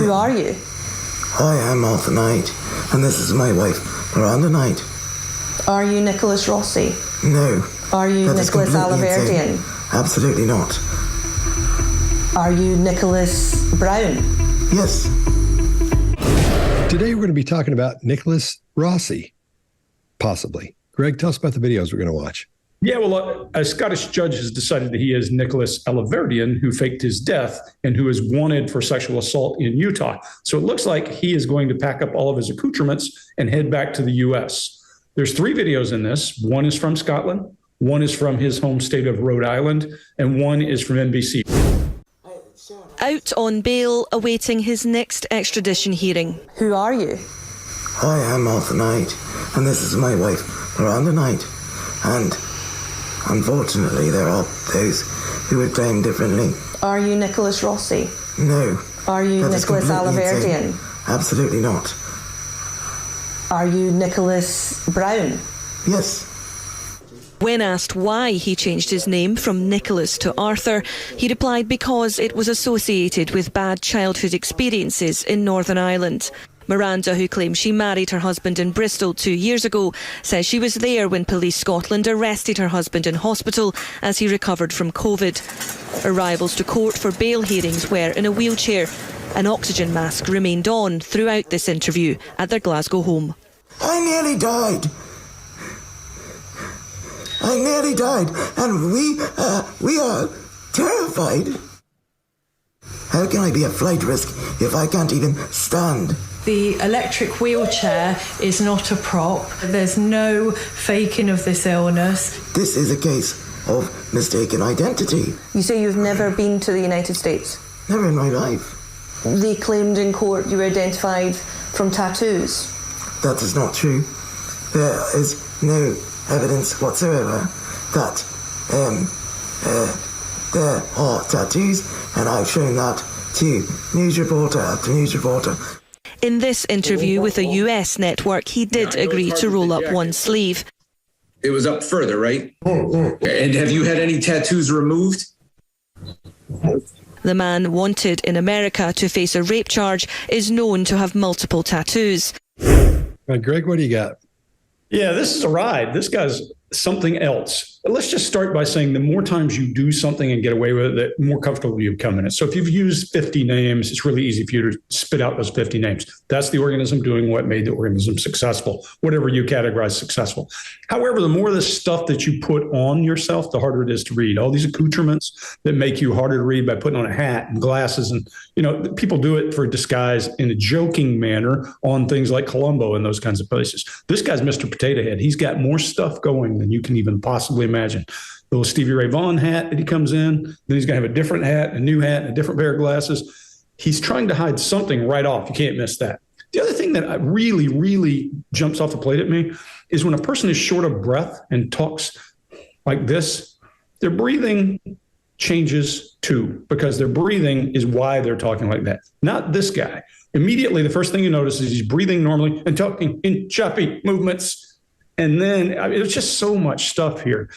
Who are you? I am Arthur Knight, and this is my wife, Miranda Knight. Are you Nicholas Rossi? No. Are you Nicholas Alaverdian? Absolutely not. Are you Nicholas Brown? Yes. Today we're going to be talking about Nicholas Rossi, possibly. Greg, tell us about the videos we're going to watch. Yeah, well, a Scottish judge has decided that he is Nicholas Alaverdian, who faked his death and who is wanted for sexual assault in Utah. So it looks like he is going to pack up all of his accoutrements and head back to the U.S. There's 3 videos in this. One is from Scotland, one is from his home state of Rhode Island, and one is from NBC. Out on bail, awaiting his next extradition hearing. Who are you? I am Arthur Knight, and this is my wife, Miranda Knight. And unfortunately, there are those who would claim differently. Are you Nicholas Rossi? No. Are you Nicholas Alaverdian? Absolutely not. Are you Nicholas Brown? Yes. When asked why he changed his name from Nicholas to Arthur, he replied because it was associated with bad childhood experiences in Northern Ireland. Miranda, who claims she married her husband in Bristol 2 years ago, says she was there when Police Scotland arrested her husband in hospital as he recovered from COVID. Arrivals to court for bail hearings were in a wheelchair. An oxygen mask remained on throughout this interview at their Glasgow home. I nearly died. And we are terrified. How can I be a flight risk if I can't even stand? The electric wheelchair is not a prop. There's no faking of this illness. This is a case of mistaken identity. You say you've never been to the United States? Never in my life. They claimed in court you were identified from tattoos. That is not true. There is no evidence whatsoever that there are tattoos, and I've shown that to news reporter after news reporter. In this interview with a US network, he did agree to roll up one sleeve. It was up further, right? And have you had any tattoos removed? The man wanted in America to face a rape charge is known to have multiple tattoos. Greg, what do you got? Yeah, this is a ride. This guy's something else. Let's just start by saying the more times you do something and get away with it, the more comfortable you become in it. So if you've used 50 names, it's really easy for you to spit out those 50 names. That's the organism doing what made the organism successful, whatever you categorize successful. However, the more of this stuff that you put on yourself, the harder it is to read. All these accoutrements that make you harder to read by putting on a hat and glasses. And, people do it for disguise in a joking manner on things like Columbo and those kinds of places. This guy's Mr. Potato Head. He's got more stuff going than you can even possibly imagine. The little Stevie Ray Vaughan hat that he comes in, then he's going to have a different hat, a new hat, and a different pair of glasses. He's trying to hide something right off. You can't miss that. The other thing that really, really jumps off the plate at me is when a person is short of breath and talks like this, their breathing changes too, because their breathing is why they're talking like that. Not this guy. Immediately, the first thing you notice is he's breathing normally and talking in choppy movements. And then it's just so much stuff here.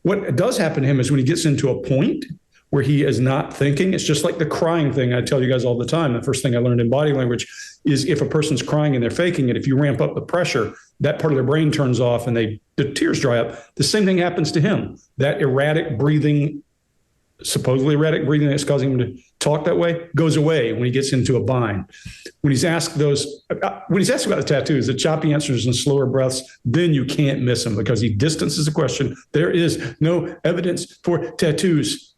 What does happen to him is when he gets into a point where he is not thinking, it's just like the crying thing I tell you guys all the time. The first thing I learned in body language is if a person's crying and they're faking it, if you ramp up the pressure, that part of their brain turns off and the tears dry up. The same thing happens to him. That erratic breathing, supposedly erratic breathing that's causing him to talk that way goes away when he gets into a bind. When he's asked about the tattoos, the choppy answers and slower breaths, then you can't miss him because he distances the question. There is no evidence for tattoos.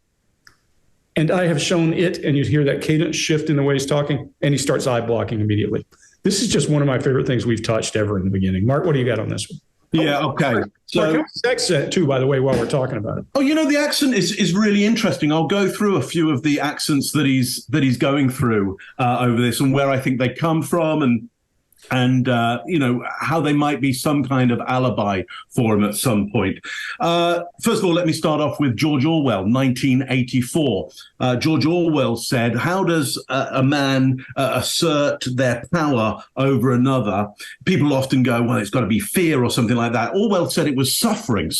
And I have shown it, and you hear that cadence shift in the way he's talking, and he starts eye blocking immediately. This is just one of my favorite things we've touched ever in the beginning. Mark, what do you got on this one? Yeah, okay. So accent too, by the way, while we're talking about it. Oh, the accent is really interesting. I'll go through a few of the accents that he's going through over this and where I think they come from. And and how they might be some kind of alibi for him at some point. First of all, let me start off with George Orwell, 1984. George Orwell said, how does a man assert their power over another? People often go, well, it's got to be fear or something like that. Orwell said it was suffering.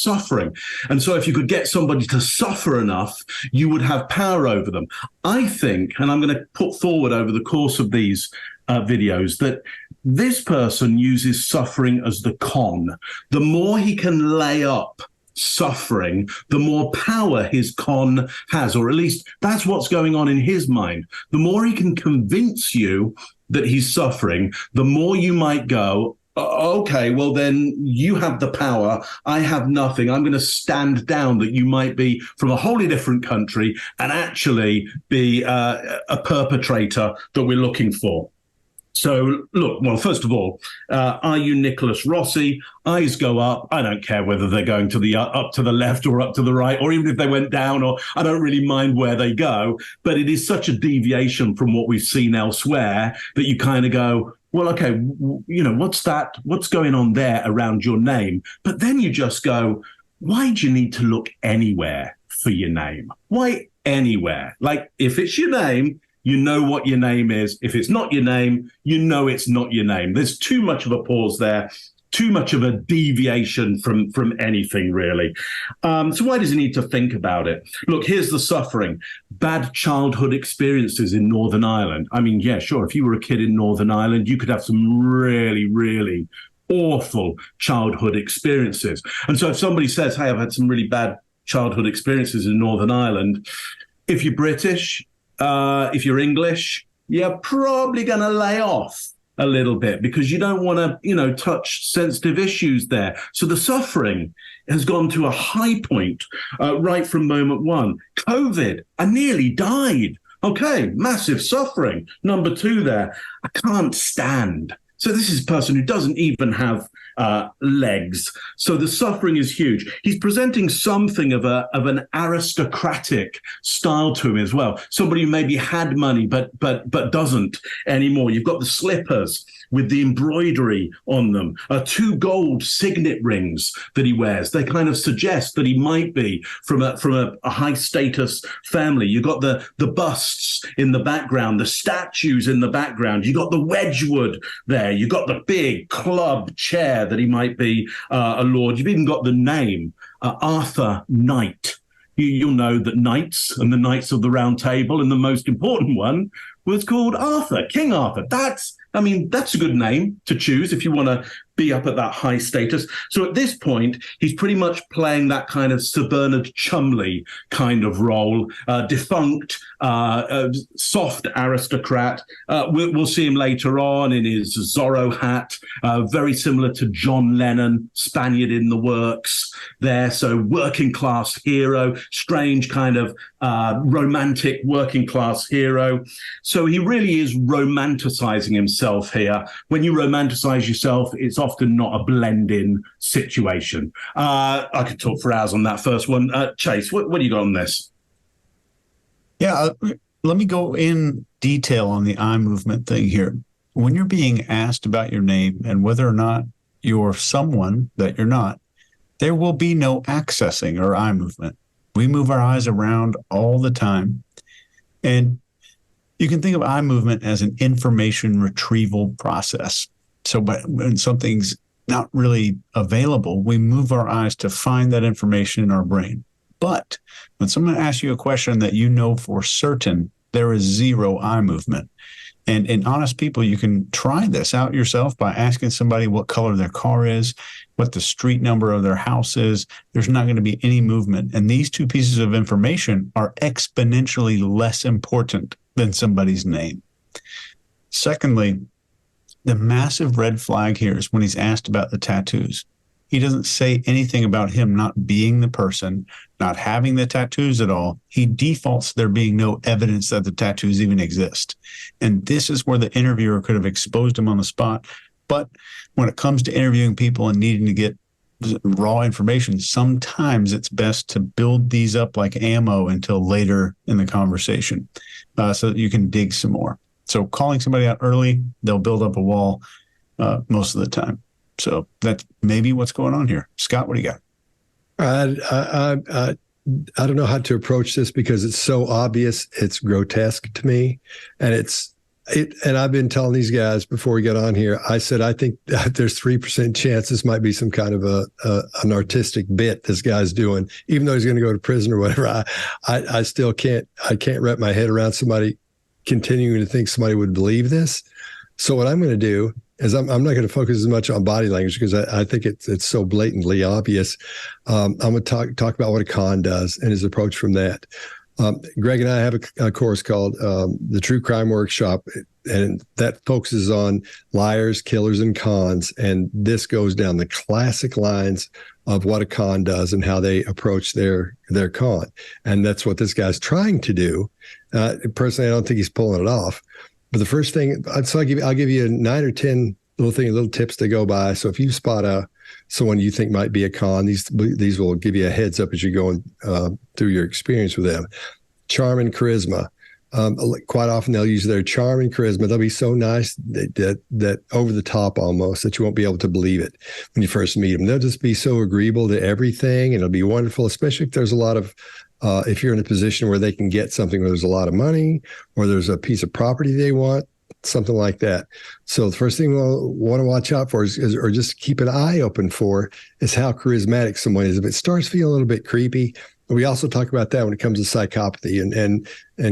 And so if you could get somebody to suffer enough, you would have power over them. I think, and I'm going to put forward over the course of these videos, that this person uses suffering as the con. The more he can lay up suffering, the more power his con has, or at least that's what's going on in his mind. The more he can convince you that he's suffering, the more you might go, okay, well, then you have the power. I have nothing. I'm going to stand down that you might be from a wholly different country and actually be a perpetrator that we're looking for. So, look, well, first of all, are you Nicholas Rossi? Eyes go up. I don't care whether they're going to the up to the left or up to the right, or even if they went down, or I don't really mind where they go. But it is such a deviation from what we've seen elsewhere that you kind of go, well, okay, what's that? What's going on there around your name? But then you just go, why do you need to look anywhere for your name? Why anywhere? Like, if it's your name, you know what your name is. If it's not your name, you know it's not your name. There's too much of a pause there, too much of a deviation from anything, really. So why does he need to think about it? Look, here's the suffering. Bad childhood experiences in Northern Ireland. I mean, yeah, sure, if you were a kid in Northern Ireland, you could have some really, really awful childhood experiences. And so if somebody says, hey, I've had some really bad childhood experiences in Northern Ireland, if you're British, if you're English, you're probably going to lay off a little bit because you don't want to, touch sensitive issues there. So the suffering has gone to a high point right from moment one. COVID, I nearly died. Okay, massive suffering. Number two there, I can't stand. So this is a person who doesn't even have legs. So the suffering is huge. He's presenting something of an aristocratic style to him as well. Somebody who maybe had money but doesn't anymore. You've got the slippers with the embroidery on them, 2 gold signet rings that he wears. They kind of suggest that he might be from a high status family. You've got the busts in the background, the statues in the background. You've got the Wedgwood there. You've got the big club chair that he might be a lord. You've even got the name, Arthur Knight. You'll know that knights and the Knights of the Round Table, and the most important one was called Arthur, King Arthur. That's a good name to choose if you want to be up at that high status. So at this point, he's pretty much playing that kind of Sir Bernard Chumley kind of role, defunct, soft aristocrat. We'll see him later on in his Zorro hat, very similar to John Lennon, Spaniard in the works there. So working class hero, strange kind of romantic working class hero. So he really is romanticizing himself here. When you romanticize yourself, it's often not a blend-in situation. I could talk for hours on that first one. Chase, what do you got on this? Yeah, let me go in detail on the eye movement thing here. When you're being asked about your name and whether or not you're someone that you're not, there will be no accessing or eye movement. We move our eyes around all the time. And you can think of eye movement as an information retrieval process. So when something's not really available, we move our eyes to find that information in our brain. But when someone asks you a question that you know for certain, there is zero eye movement. And in honest people, you can try this out yourself by asking somebody what color their car is, what the street number of their house is. There's not going to be any movement. And these two pieces of information are exponentially less important than somebody's name. Secondly, the massive red flag here is when he's asked about the tattoos. He doesn't say anything about him not being the person, not having the tattoos at all. He defaults there being no evidence that the tattoos even exist. And this is where the interviewer could have exposed him on the spot. But when it comes to interviewing people and needing to get raw information, sometimes it's best to build these up like ammo until later in the conversation so that you can dig some more. So calling somebody out early, they'll build up a wall. most of the time. So that's maybe what's going on here. Scott, what do you got? I don't know how to approach this because it's so obvious. It's grotesque to me. And and I've been telling these guys before we got on here, I said, I think that there's 3% chance this might be some kind of an artistic bit this guy's doing, even though he's going to go to prison or whatever. I still can't wrap my head around somebody continuing to think somebody would believe this. So what I'm going to do is I'm not going to focus as much on body language because I think it's so blatantly obvious. I'm going to talk about what a con does and his approach from that. Greg and I have a course called the True Crime Workshop, and that focuses on liars, killers, and cons. And this goes down the classic lines of what a con does and how they approach their con. And that's what this guy's trying to do. Personally, I don't think he's pulling it off. But the first thing, so I'll give you 9 or 10 little tips to go by. So if you spot someone you think might be a con, these will give you a heads up as you're going through your experience with them. Charm and charisma. Quite often they'll use their charm and charisma. They'll be so nice that over the top almost that you won't be able to believe it when you first meet them. They'll just be so agreeable to everything, and it'll be wonderful, especially if there's a lot of if you're in a position where they can get something where there's a lot of money or there's a piece of property they want, something like that. So the first thing we'll want to watch out for is or just keep an eye open for is how charismatic someone is. If it starts feeling a little bit creepy, we also talk about that when it comes to psychopathy, and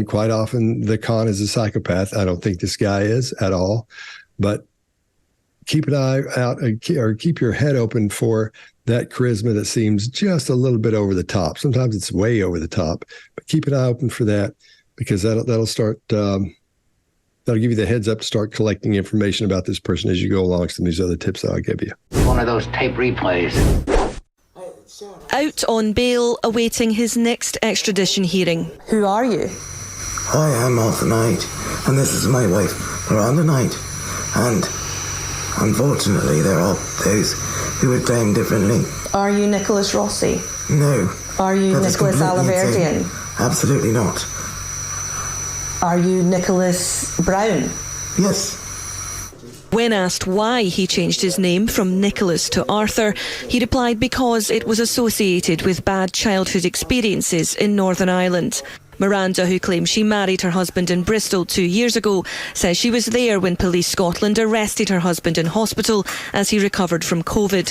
quite often the con is a psychopath. I don't think this guy is at all, but keep an eye out or keep your head open for that charisma that seems just a little bit over the top. Sometimes it's way over the top, but keep an eye open for that because that'll start. That'll give you the heads up to start collecting information about this person as you go along. Some of these other tips that I'll give you. One of those tape replays. Out on bail, awaiting his next extradition hearing. Who are you? I am Arthur Knight, and this is my wife, Miranda Knight. And unfortunately, there are those who would claim differently. Are you Nicholas Rossi? No. Are you Nicholas Alaverdian? Absolutely not. Are you Nicholas Brown? Yes. When asked why he changed his name from Nicholas to Arthur, he replied because it was associated with bad childhood experiences in Northern Ireland. Miranda, who claims she married her husband in Bristol 2 years ago, says she was there when Police Scotland arrested her husband in hospital as he recovered from COVID.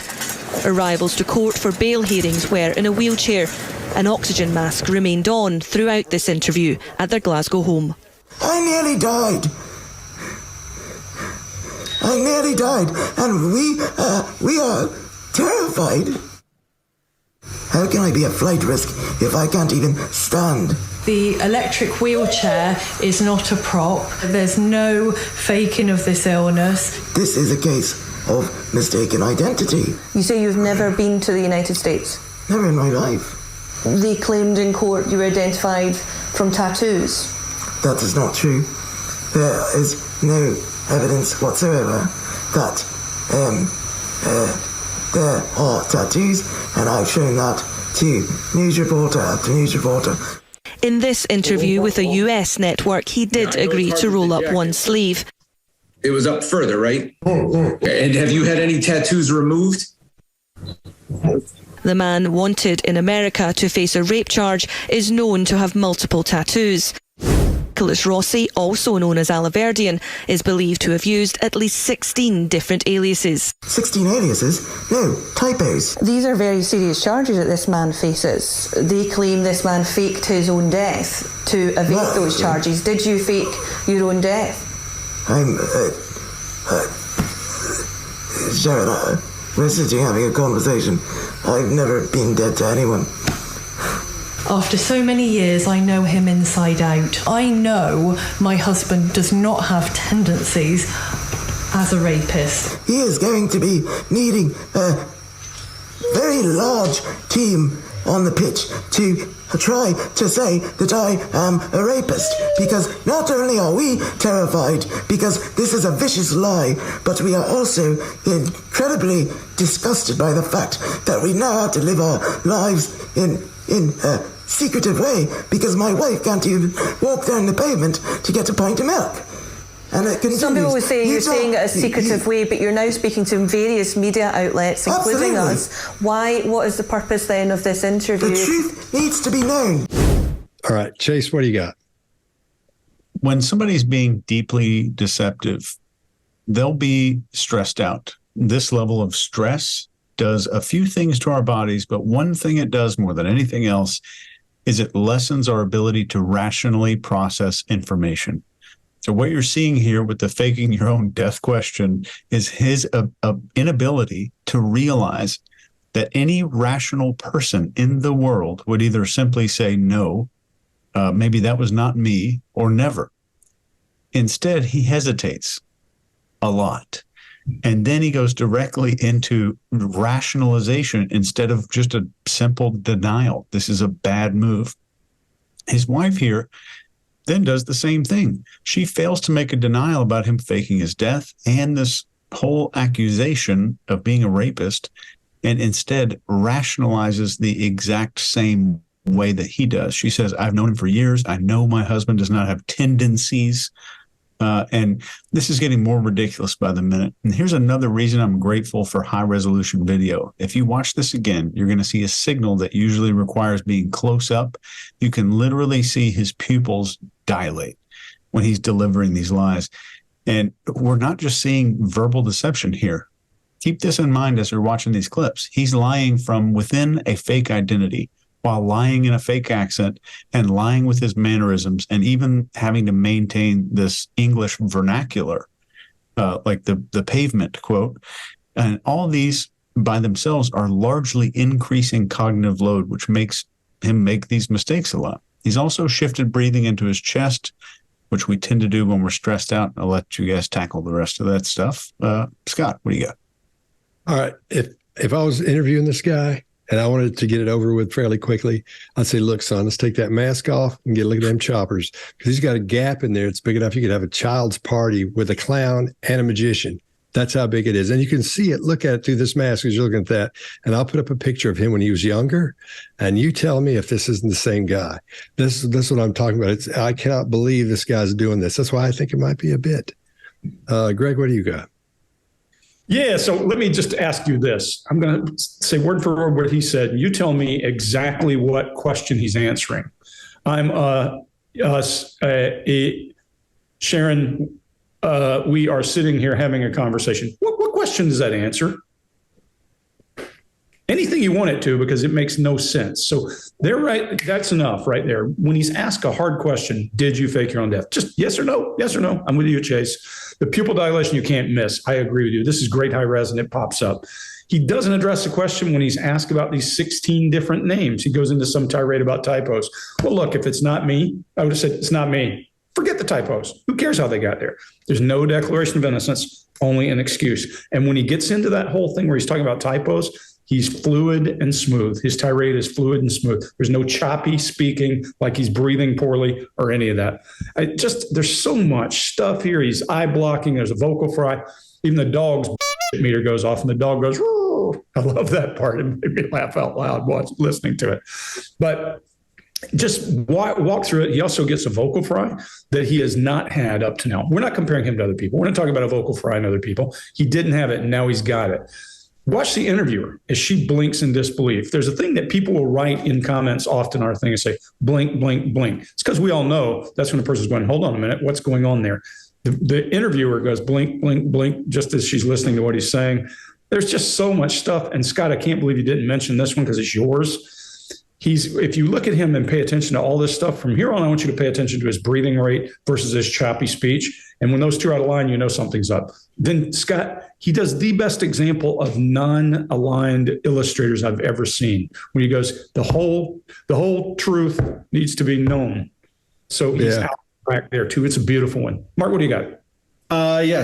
Arrivals to court for bail hearings were in a wheelchair. An oxygen mask remained on throughout this interview at their Glasgow home. I nearly died. And we are terrified. How can I be a flight risk if I can't even stand? The electric wheelchair is not a prop. There's no faking of this illness. This is a case of mistaken identity. You say you've never been to the United States? Never in my life. They claimed in court you were identified from tattoos. That is not true. There is no evidence whatsoever that there are tattoos, and I've shown that to news reporter after news reporter. In this interview with a US network, he did agree to roll up one sleeve. It was up further, right? And have you had any tattoos removed? The man wanted in America to face a rape charge is known to have multiple tattoos. Nicholas Rossi, also known as Alaverdian, is believed to have used at least 16 different aliases. 16 aliases? No, typos. These are very serious charges that this man faces. They claim this man faked his own death to evade those charges. Did you fake your own death? Sharon, we're sitting having a conversation. I've never been dead to anyone. After so many years, I know him inside out. I know my husband does not have tendencies as a rapist. He is going to be needing a very large team on the pitch to try to say that I am a rapist, because not only are we terrified because this is a vicious lie, but we are also incredibly disgusted by the fact that we now have to live our lives in a secretive way because my wife can't even walk down the pavement to get a pint of milk. And it continues. Some people would say you're saying it a secretive way, but you're now speaking to various media outlets, including us. Why? What is the purpose then of this interview? The truth needs to be known. All right, Chase, what do you got? When somebody's being deeply deceptive, they'll be stressed out. This level of stress does a few things to our bodies, but one thing it does more than anything else is it lessens our ability to rationally process information. So what you're seeing here with the faking your own death question is his inability to realize that any rational person in the world would either simply say, no, maybe that was not me, or never. Instead, he hesitates a lot. And then he goes directly into rationalization instead of just a simple denial. This is a bad move. His wife here then does the same thing. She fails to make a denial about him faking his death and this whole accusation of being a rapist, and instead rationalizes the exact same way that he does. She says, I've known him for years. I know my husband does not have tendencies. And this is getting more ridiculous by the minute. And here's another reason I'm grateful for high-resolution video. If you watch this again, you're going to see a signal that usually requires being close up. You can literally see his pupils dilate when he's delivering these lies. And we're not just seeing verbal deception here. Keep this in mind as you're watching these clips. He's lying from within a fake identity, while lying in a fake accent and lying with his mannerisms, and even having to maintain this English vernacular, like the pavement quote. And all these by themselves are largely increasing cognitive load, which makes him make these mistakes a lot. He's also shifted breathing into his chest, which we tend to do when we're stressed out. I'll let you guys tackle the rest of that stuff. Scott, what do you got? All right. If I was interviewing this guy and I wanted to get it over with fairly quickly, I'd say, look, son, let's take that mask off and get a look at them choppers, because he's got a gap in there. It's big enough you could have a child's party with a clown and a magician. That's how big it is. And you can see it, look at it through this mask as you're looking at that. And I'll put up a picture of him when he was younger. And you tell me if this isn't the same guy. This is what I'm talking about. I cannot believe this guy's doing this. That's why I think it might be a bit. Greg, what do you got? Yeah, so let me just ask you this. I'm going to say word for word what he said. You tell me exactly what question he's answering. Sharon, we are sitting here having a conversation. What question does that answer? Anything you want it to, because it makes no sense. So they're right. That's enough right there. When he's asked a hard question, did you fake your own death? Just yes or no. Yes or no. I'm with you, Chase. The pupil dilation you can't miss. I agree with you. This is great high res and it pops up. He doesn't address the question when he's asked about these 16 different names. He goes into some tirade about typos. Well, look, if it's not me, I would have said it's not me. Forget the typos. Who cares how they got there? There's no declaration of innocence, only an excuse. And when he gets into that whole thing where he's talking about typos, he's fluid and smooth. His tirade is fluid and smooth. There's no choppy speaking like he's breathing poorly or any of that. There's so much stuff here. He's eye blocking. There's a vocal fry. Even the dog's meter goes off and the dog goes, "Roo." I love that part. It made me laugh out loud listening to it. But just walk through it. He also gets a vocal fry that he has not had up to now. We're not comparing him to other people. We're not talking about a vocal fry and other people. He didn't have it, and now he's got it. Watch the interviewer as she blinks in disbelief. There's a thing that people will write in comments often on our thing and say, blink, blink, blink. It's because we all know that's when the person's going, hold on a minute, what's going on there? The interviewer goes, blink, blink, blink, just as she's listening to what he's saying. There's just so much stuff. And Scott, I can't believe you didn't mention this one because it's yours. If you look at him and pay attention to all this stuff from here on, I want you to pay attention to his breathing rate versus his choppy speech. And when those two are out of line, you know something's up. Then Scott, he does the best example of non-aligned illustrators I've ever seen. When he goes, the whole truth needs to be known. So he's out back there too. It's a beautiful one. Mark, what do you got?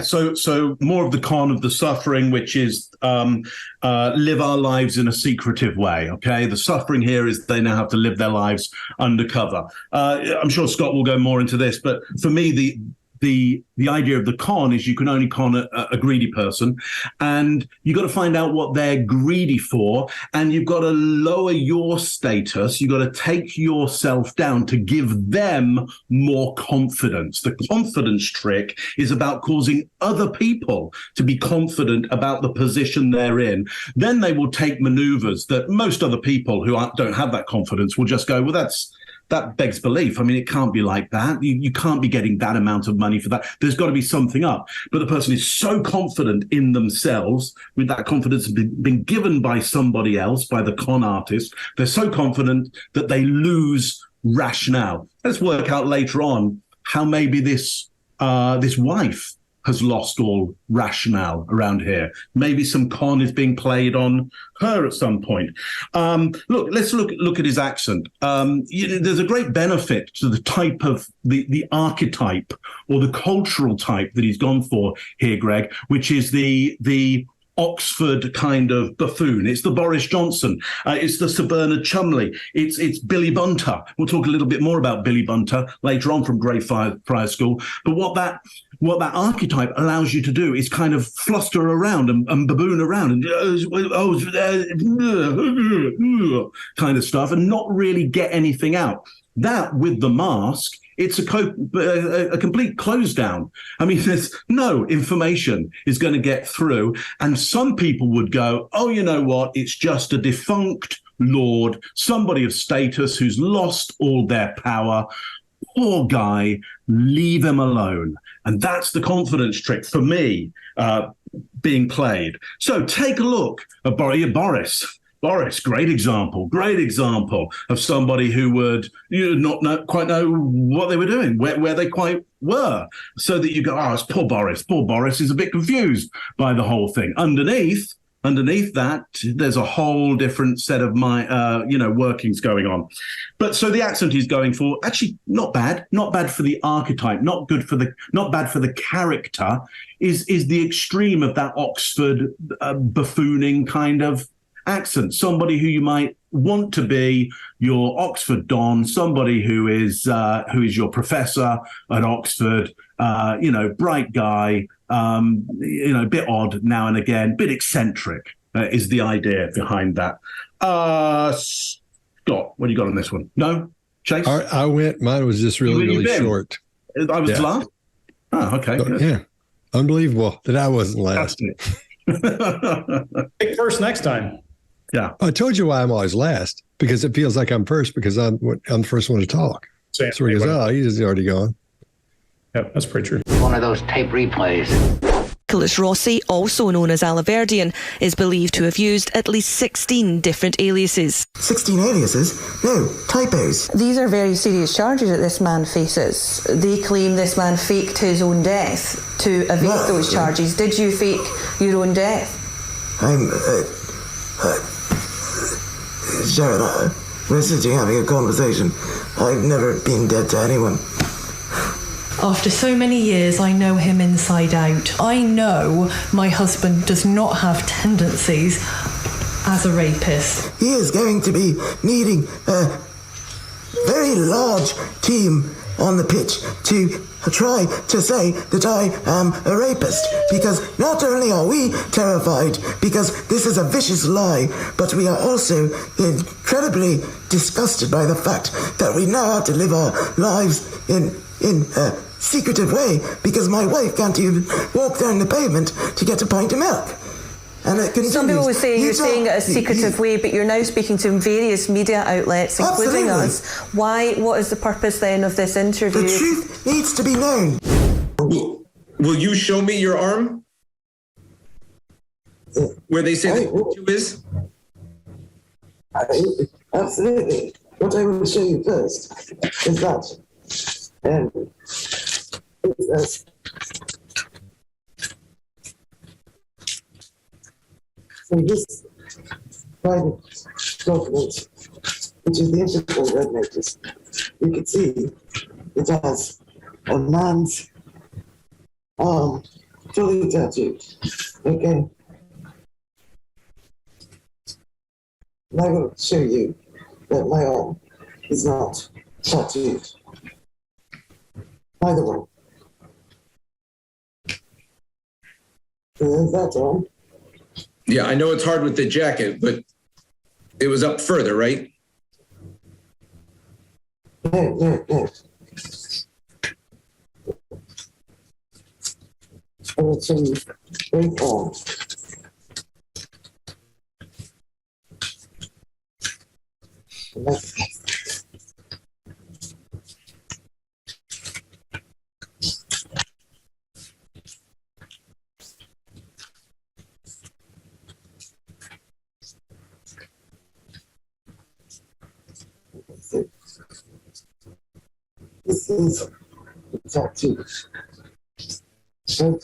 So more of the con of the suffering, which is live our lives in a secretive way. Okay, the suffering here is they now have to live their lives undercover. I'm sure Scott will go more into this, but for me, the the idea of the con is you can only con a greedy person, and you got to find out what they're greedy for, and you've got to lower your status. You've got to take yourself down to give them more confidence. The confidence trick is about causing other people to be confident about the position they're in. Then they will take maneuvers that most other people who don't have that confidence will just go, well, that begs belief. I mean, it can't be like that. You can't be getting that amount of money for that. There's got to be something up. But the person is so confident in themselves, with that confidence been given by somebody else, by the con artist. They're so confident that they lose rationale. Let's work out later on how maybe this wife has lost all rationale around here. Maybe some con is being played on her at some point. Let's look at his accent. There's a great benefit to the type of the archetype or the cultural type that he's gone for here, Greg, which is the Oxford kind of buffoon. It's the Boris Johnson. It's the Sir Bernard Chumley. It's Billy Bunter. We'll talk a little bit more about Billy Bunter later on from Greyfriars School. But what that archetype allows you to do is kind of fluster around and baboon around and kind of stuff and not really get anything out. That with the mask, it's a complete close down. I mean, there's no information is going to get through. And some people would go, oh, you know what? It's just a defunct lord, somebody of status who's lost all their power. Poor guy, leave him alone. And that's the confidence trick for me being played. So take a look at Boris. Boris, great example of somebody who would not quite know what they were doing, where they quite were. So that you go, oh, it's poor Boris. Poor Boris is a bit confused by the whole thing. Underneath that, there's a whole different set of workings going on. But so the accent he's going for, actually not bad for the archetype, not bad for the character, is the extreme of that Oxford buffooning kind of accent. Somebody who you might want to be your Oxford Don, somebody who is your professor at Oxford, bright guy, a bit odd now and again, bit eccentric is the idea behind that. Scott, what do you got on this one? No? Chase? I went, mine was just really short. I was last? Oh, okay. Yeah. Unbelievable that I wasn't last. Pick first next time. Yeah. I told you why I'm always last, because it feels like I'm first because I'm the first one to talk. So he goes, he's already gone. Yeah, that's pretty true. One of those tape replays. Nicholas Rossi, also known as Alaverdian, is believed to have used at least 16 different aliases. 16 aliases? No, typos. These are very serious charges that this man faces. They claim this man faked his own death to evade those charges. Did you fake your own death? Sheriff, we're sitting having a conversation. I've never been dead to anyone. After so many years, I know him inside out. I know my husband does not have tendencies as a rapist. He is going to be needing a very large team on the pitch to try to say that I am a rapist, because not only are we terrified because this is a vicious lie, but we are also incredibly disgusted by the fact that we now have to live our lives in a secretive way because my wife can't even walk down the pavement to get a pint of milk. And it continues. Some people will say you're saying it a secretive way, but you're now speaking to various media outlets, including us. Why? What is the purpose then of this interview? The truth needs to be known. Will you show me your arm? Where they say the tattoo is? Absolutely. What I will show you first is that. So this private document, which is the Interpol Red Notice, you can see it has a man's arm fully tattooed. Okay. And I will show you that my arm is not tattooed. By the way, That's all. Yeah, I know it's hard with the jacket, but it was up further, right? Yeah. It's very long. This is tattoos. So,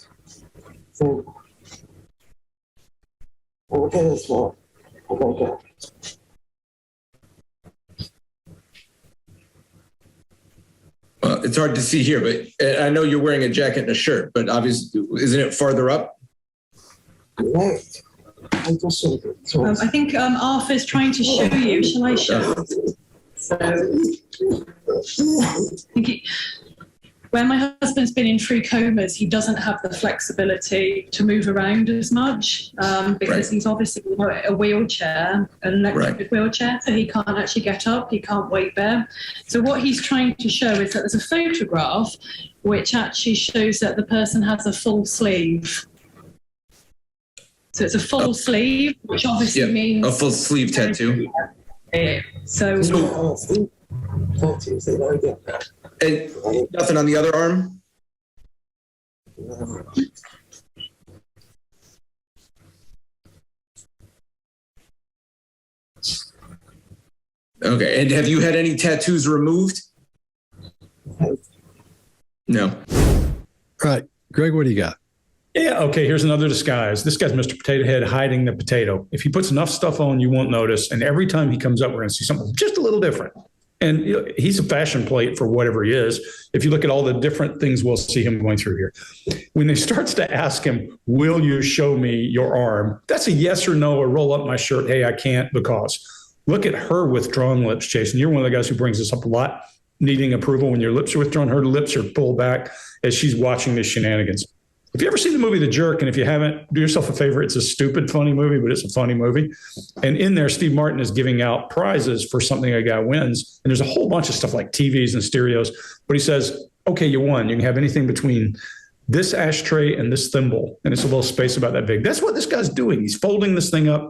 okay, this one. Okay. Well, it's hard to see here, but I know you're wearing a jacket and a shirt, but obviously, isn't it farther up? Right. I just showed it. So I think Arthur's trying to show you. Shall I show? So, where my husband's been in 3 comas, he doesn't have the flexibility to move around as much because he's obviously in a wheelchair, an electric wheelchair, so he can't actually get up, he can't weight bear. So what he's trying to show is that there's a photograph which actually shows that the person has a full sleeve. So it's a full sleeve, which obviously means a full sleeve tattoo. So and nothing on the other arm? Okay, and have you had any tattoos removed? No. Right. Greg, what do you got? Yeah, okay, here's another disguise. This guy's Mr. Potato Head hiding the potato. If he puts enough stuff on, you won't notice. And every time he comes up, we're going to see something just a little different. And you know, he's a fashion plate for whatever he is. If you look at all the different things we'll see him going through here. When he starts to ask him, will you show me your arm? That's a yes or no, or roll up my shirt. Hey, I can't because. Look at her withdrawn lips, Jason. You're one of the guys who brings this up a lot, needing approval when your lips are withdrawn. Her lips are pulled back as she's watching the shenanigans. If you ever seen the movie The Jerk, and if you haven't, do yourself a favor. It's a stupid, funny movie, but it's a funny movie. And in there, Steve Martin is giving out prizes for something a guy wins. And there's a whole bunch of stuff like TVs and stereos. But he says, okay, you won. You can have anything between this ashtray and this thimble. And it's a little space about that big. That's what this guy's doing. He's folding this thing up.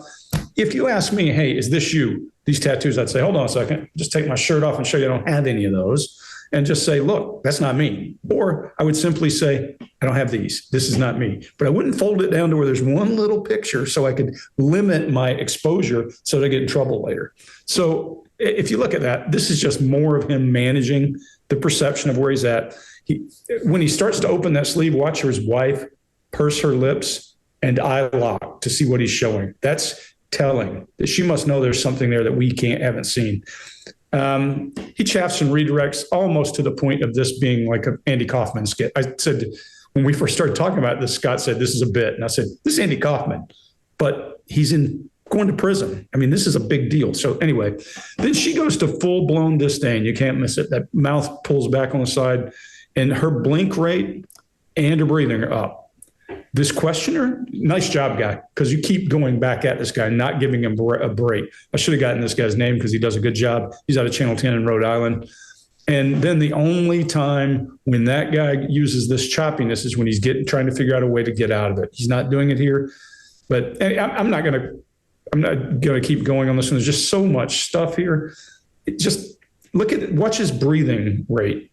If you ask me, hey, is this you? These tattoos, I'd say, hold on a second. Just take my shirt off and show you I don't have any of those. And just say, look, that's not me. Or I would simply say, I don't have these. This is not me. But I wouldn't fold it down to where there's one little picture so I could limit my exposure so that I get in trouble later. So if you look at that, this is just more of him managing the perception of where he's at. When he starts to open that sleeve, watch his wife purse her lips and eye lock to see what he's showing. That's telling that she must know there's something there that we haven't seen. He chaffs and redirects almost to the point of this being like an Andy Kaufman skit. I said, when we first started talking about this, Scott said, this is a bit. And I said, this is Andy Kaufman, but he's going to prison. I mean, this is a big deal. So anyway, then she goes to full blown disdain. You can't miss it. That mouth pulls back on the side and her blink rate and her breathing are up. This questioner, nice job, guy, because you keep going back at this guy, not giving him a break. I should have gotten this guy's name because he does a good job. He's out of Channel 10 in Rhode Island. And then the only time when that guy uses this choppiness is when he's trying to figure out a way to get out of it. He's not doing it here. But I'm not gonna keep going on this one. There's just so much stuff here. Watch his breathing rate.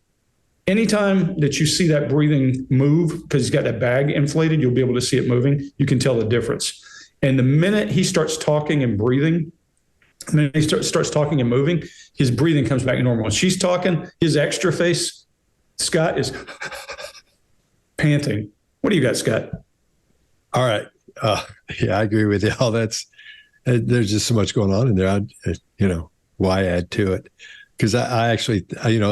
Anytime that you see that breathing move, because he's got that bag inflated, you'll be able to see it moving. You can tell the difference. And the minute he starts talking and breathing, and then he starts talking and moving, his breathing comes back to normal. When she's talking, his extra face, Scott, is panting. What do you got, Scott? All right. Yeah, I agree with you. There's just so much going on in there. Why add to it? Because I actually,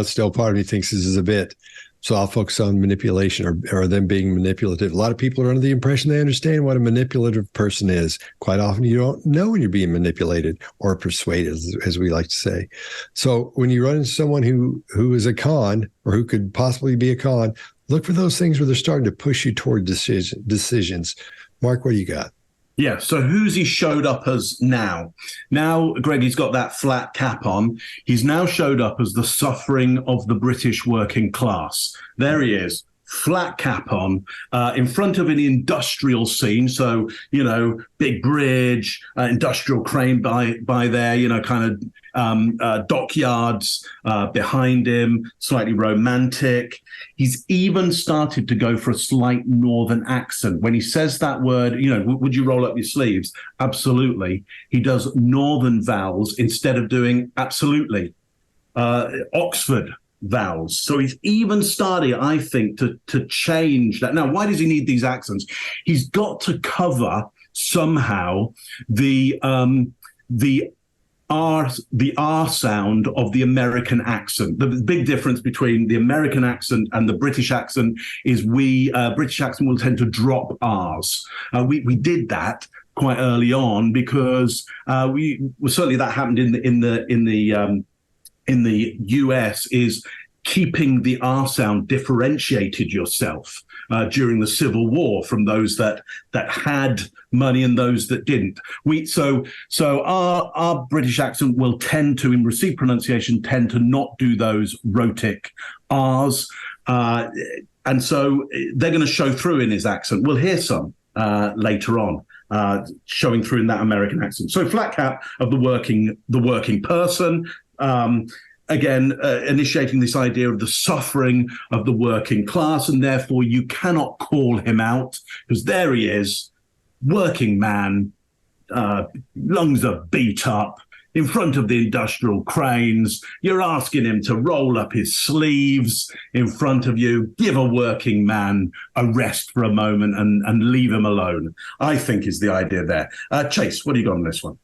still part of me thinks this is a bit. So I'll focus on manipulation or them being manipulative. A lot of people are under the impression they understand what a manipulative person is. Quite often you don't know when you're being manipulated or persuaded, as we like to say. So when you run into someone who is a con or who could possibly be a con, Look for those things where they're starting to push you toward decisions. Mark, what do you got? Yeah, so who's he showed up as now? Now, Greg, he's got that flat cap on. He's now showed up as the suffering of the British working class. There he is, flat cap on, in front of an industrial scene. So, big bridge, industrial crane by there, kind of dockyards behind him, slightly romantic. He's even started to go for a slight northern accent. When he says that word, would you roll up your sleeves? Absolutely. He does northern vowels instead of doing absolutely. Oxford vowels. So he's even starting, I think, to change that. Now, why does he need these accents? He's got to cover somehow the R sound of the American accent. The big difference between the American accent and the British accent is British accent will tend to drop R's. We did that quite early on because certainly that happened in the US is keeping the R sound differentiated yourself during the Civil War from those that had money and those that didn't. So our British accent will tend to, in received pronunciation, tend to not do those rhotic R's. And so they're going to show through in his accent. We'll hear some later on. Showing through in that American accent. So flat cap of the working person, again, initiating this idea of the suffering of the working class, and therefore you cannot call him out because there he is, working man, lungs are beat up, in front of the industrial cranes. You're asking him to roll up his sleeves in front of you, give a working man a rest for a moment and leave him alone, I think is the idea there. Chase, what do you got on this one?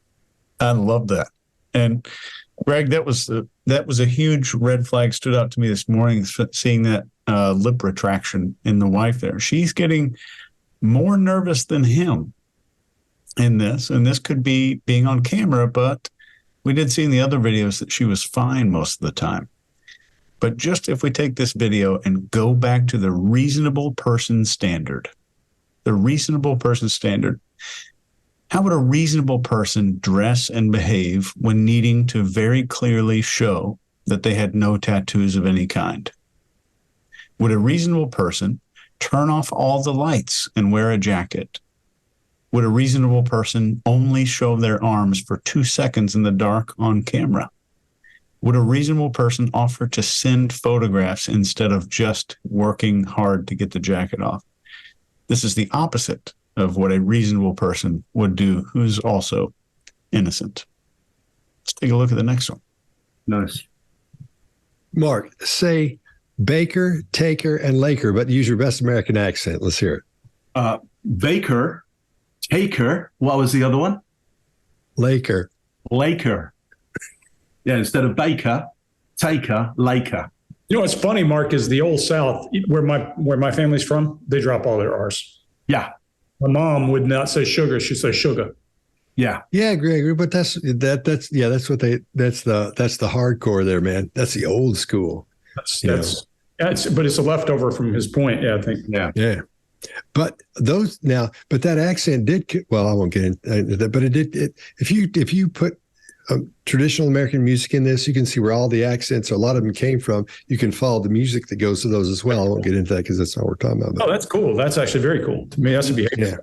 I love that. And Greg, that was a huge red flag stood out to me this morning, seeing that lip retraction in the wife there. She's getting more nervous than him in this, and this could be being on camera, but we did see in the other videos that she was fine most of the time. But just if we take this video and go back to the reasonable person standard, how would a reasonable person dress and behave when needing to very clearly show that they had no tattoos of any kind? Would a reasonable person turn off all the lights and wear a jacket? Would a reasonable person only show their arms for 2 seconds in the dark on camera? Would a reasonable person offer to send photographs instead of just working hard to get the jacket off? This is the opposite of what a reasonable person would do who's also innocent. Let's take a look at the next one. Nice. Mark, say Baker, Taker, and Laker, but use your best American accent. Let's hear it. Baker, Taker, what was the other one? Laker. Yeah, instead of Baker, Taker, Laker. You know what's funny, Mark, is the Old South, where my family's from, they drop all their R's. Yeah. My mom would not say sugar; she'd say sugar. Yeah. Yeah, Gregory, but that's the hardcore there, man. That's the old school. But it's a leftover from his point. Yeah, I think. Yeah. But that accent did. Well, I won't get into that. But it did. If you put traditional American music in this, you can see where all the accents, a lot of them came from. You can follow the music that goes to those as well. I won't get into that because that's not what we're talking about. Oh, that's cool. That's actually very cool. To me, that's a behavior. Yeah.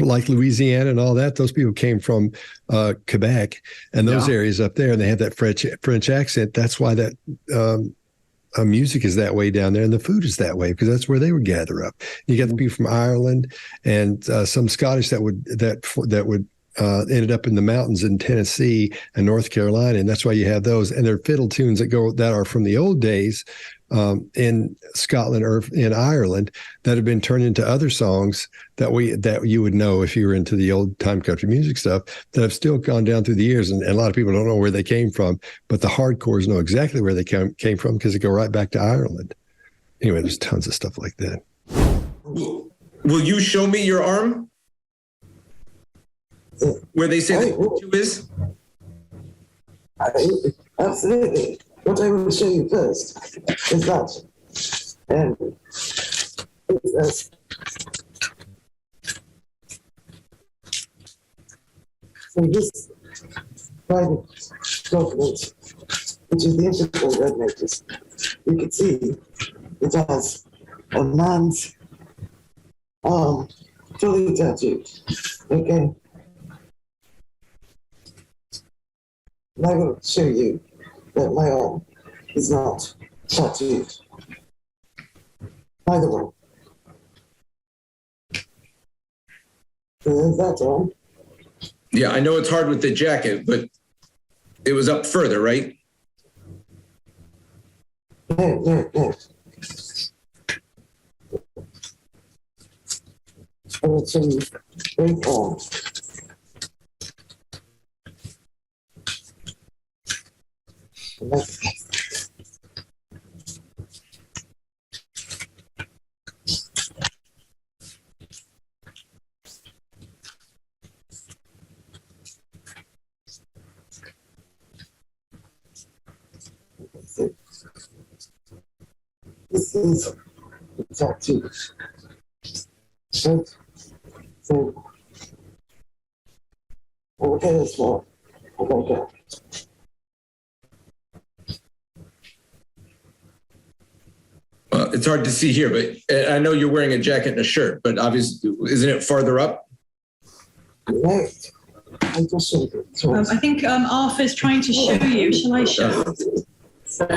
Like Louisiana and all that, those people came from Quebec and those areas up there, and they have that French accent. That's why that music is that way down there, and the food is that way because that's where they would gather up. You got the people from Ireland and some Scottish that would ended up in the mountains in Tennessee and North Carolina, and that's why you have those. And they're fiddle tunes that are from the old days in Scotland or in Ireland that have been turned into other songs that you would know if you were into the old time country music stuff that have still gone down through the years. And a lot of people don't know where they came from, but the hardcores know exactly where they came from because they go right back to Ireland. Anyway, there's tons of stuff like that. Will you show me your arm? Where they say the tattoo is? Absolutely. What I will show you first is that. And it from this private document, which is the Interpol Red Notice, you can see it has a man's arm fully tattooed. Okay. And I will show you that my arm is not tattooed. Either one. There's that arm. Yeah, I know it's hard with the jacket, but it was up further, right? No. I will show you both arms. This is the tattoo. Right? So, we'll get this one. Okay. Well, it's hard to see here, but I know you're wearing a jacket and a shirt, but obviously, isn't it farther up? Right. I just showed it. I think Arthur's trying to show you. Shall I show? So,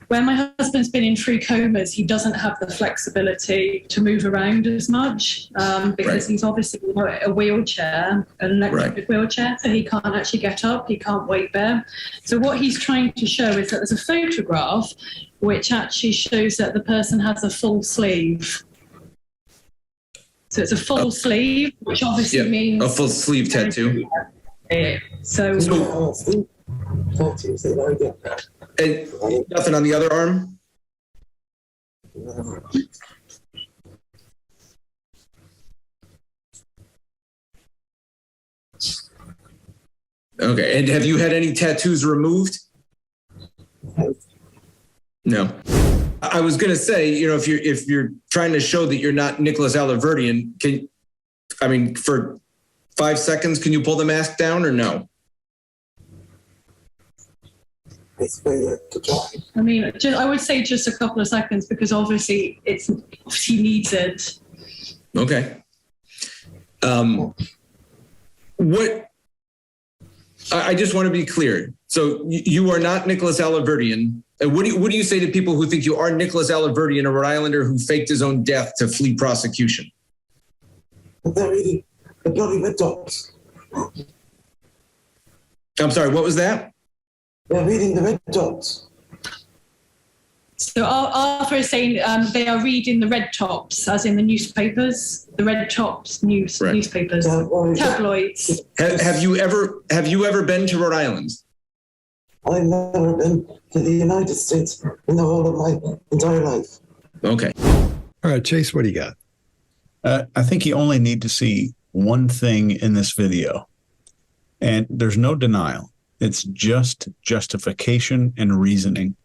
when my husband's been in 3 comas, he doesn't have the flexibility to move around as much because he's obviously in a wheelchair, an electric wheelchair, so he can't actually get up, he can't weight bear. So what he's trying to show is that there's a photograph which actually shows that the person has a full sleeve. So it's a full sleeve, which obviously means... a full sleeve tattoo. So... And nothing on the other arm? Okay, and have you had any tattoos removed? No. I was going to say, if you're trying to show that you're not Nicholas Rossi, for 5 seconds, can you pull the mask down or no? I mean, I would say just a couple of seconds because obviously he needs it. Okay. I just want to be clear. So you are not Nicholas Rossi. What do you say to people who think you are Nicholas Rossi, a Rhode Islander who faked his own death to flee prosecution? They're reading the bloody red dots. I'm sorry, what was that? They're reading the red dots. So Arthur is saying they are reading the red tops, as in the newspapers, the red tops newspapers, tabloids. Have you ever been to Rhode Island? I've never been to the United States in the whole of my entire life. Okay. All right, Chase, what do you got? I think you only need to see one thing in this video, and there's no denial. It's just justification and reasoning.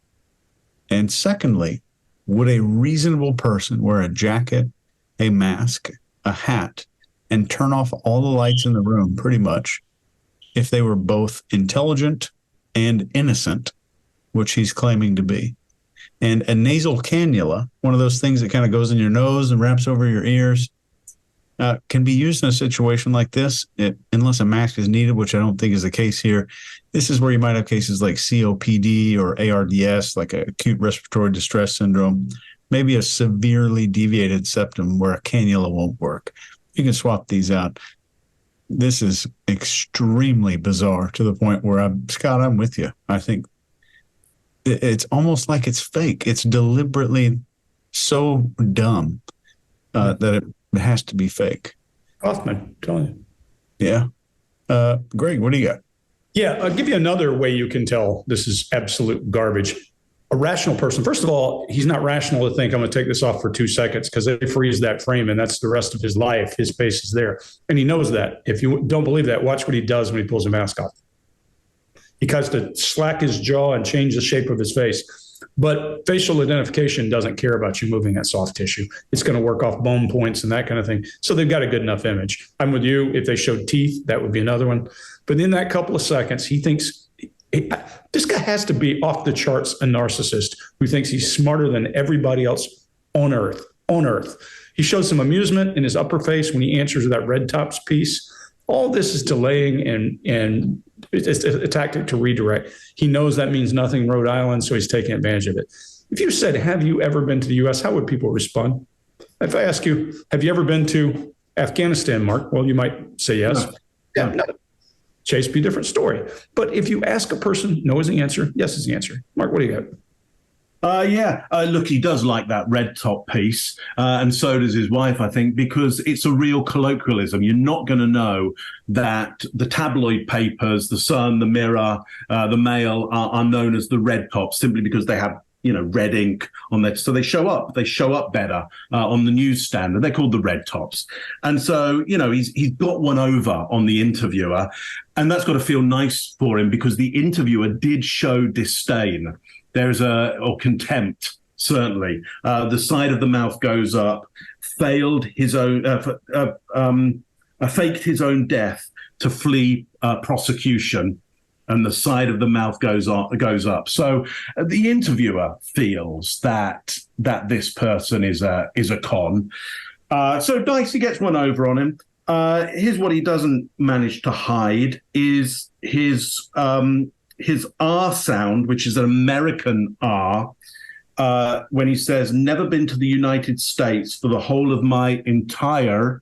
And secondly, would a reasonable person wear a jacket, a mask, a hat, and turn off all the lights in the room pretty much if they were both intelligent and innocent, which he's claiming to be? And a nasal cannula, one of those things that kind of goes in your nose and wraps over your ears, can be used in a situation like this, unless a mask is needed, which I don't think is the case here. This is where you might have cases like COPD or ARDS, like acute respiratory distress syndrome, maybe a severely deviated septum where a cannula won't work. You can swap these out. This is extremely bizarre to the point where Scott, I'm with you. I think it's almost like it's fake. It's deliberately so dumb that it has to be fake. Hoffman, telling you. Yeah. Greg, what do you got? Yeah, I'll give you another way you can tell this is absolute garbage. A rational person, first of all, he's not rational to think I'm going to take this off for 2 seconds because they freeze that frame and that's the rest of his life. His face is there. And he knows that. If you don't believe that, watch what he does when he pulls a mask off. He tries to slack his jaw and change the shape of his face. But facial identification doesn't care about you moving that soft tissue. It's going to work off bone points and that kind of thing. So they've got a good enough image. I'm with you. If they showed teeth, that would be another one. But in that couple of seconds, he thinks this guy has to be off the charts a narcissist who thinks he's smarter than everybody else on earth. He shows some amusement in his upper face when he answers that red tops piece. All this is delaying and it's a tactic to redirect. He knows that means nothing in Rhode Island, so he's taking advantage of it. If you said, have you ever been to the U.S., how would people respond? If I ask you, have you ever been to Afghanistan, Mark? Well, you might say yes. No. Chase, be a different story. But if you ask a person, no is the answer, yes is the answer. Mark, what do you got? Look, he does like that red top piece, and so does his wife, I think, because it's a real colloquialism. You're not going to know that the tabloid papers, the Sun, the Mirror, the Mail are known as the red tops simply because they have, red ink on there. So they show up better on the newsstand, and they're called the red tops. And so, he's got one over on the interviewer, and that's got to feel nice for him because the interviewer did show disdain. Or contempt, certainly. The side of the mouth goes up, faked his own death to flee prosecution, and the side of the mouth goes up. So the interviewer feels that this person is a con. So Dicey gets one over on him. Here's what he doesn't manage to hide is his R sound, which is an American R, when he says, never been to the United States for the whole of my entire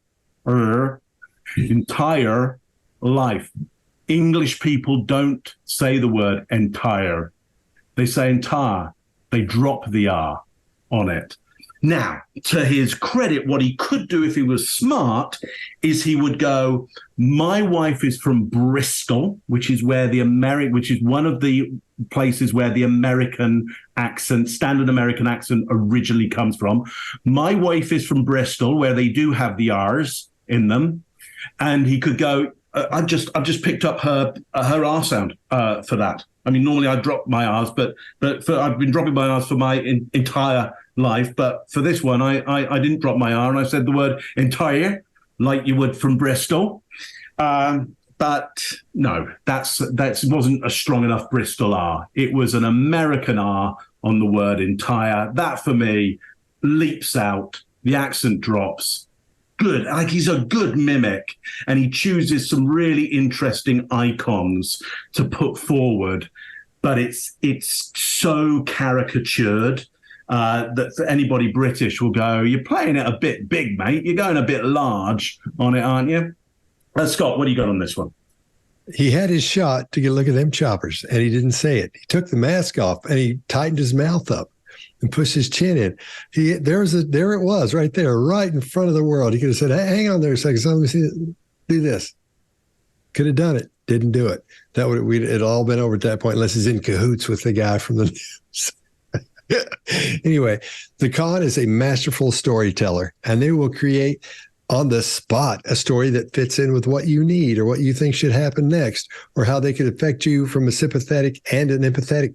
life. English people don't say the word entire. They say entire. They drop the R on it. Now, to his credit, what he could do if he was smart is he would go, my wife is from Bristol, which is one of the places where the American accent, standard American accent originally comes from. My wife is from Bristol, where they do have the R's in them. And he could go, I've just picked up her R sound for that. I mean, normally I drop my R's, but I've been dropping my R's for my entire life. But for this one, I didn't drop my R, and I said the word entire, like you would from Bristol. But no, that wasn't a strong enough Bristol R. It was an American R on the word entire. That, for me, leaps out. The accent drops. Good. Like, he's a good mimic, and he chooses some really interesting icons to put forward, but it's so caricatured that for anybody British will go, you're playing it a bit big, mate. You're going a bit large on it, aren't you? Scott, what do you got on this one? He had his shot to get a look at them choppers, and he didn't say it. He took the mask off, and he tightened his mouth up and pushed his chin in. There it was, right there, right in front of the world. He could have said, hey, hang on there a second, so let me see it. Do this. Could have done it. Didn't do it. It'd all been over at that point, unless he's in cahoots with the guy from the news. Anyway, the con is a masterful storyteller, and they will create on the spot a story that fits in with what you need or what you think should happen next, or how they could affect you from a sympathetic and an empathetic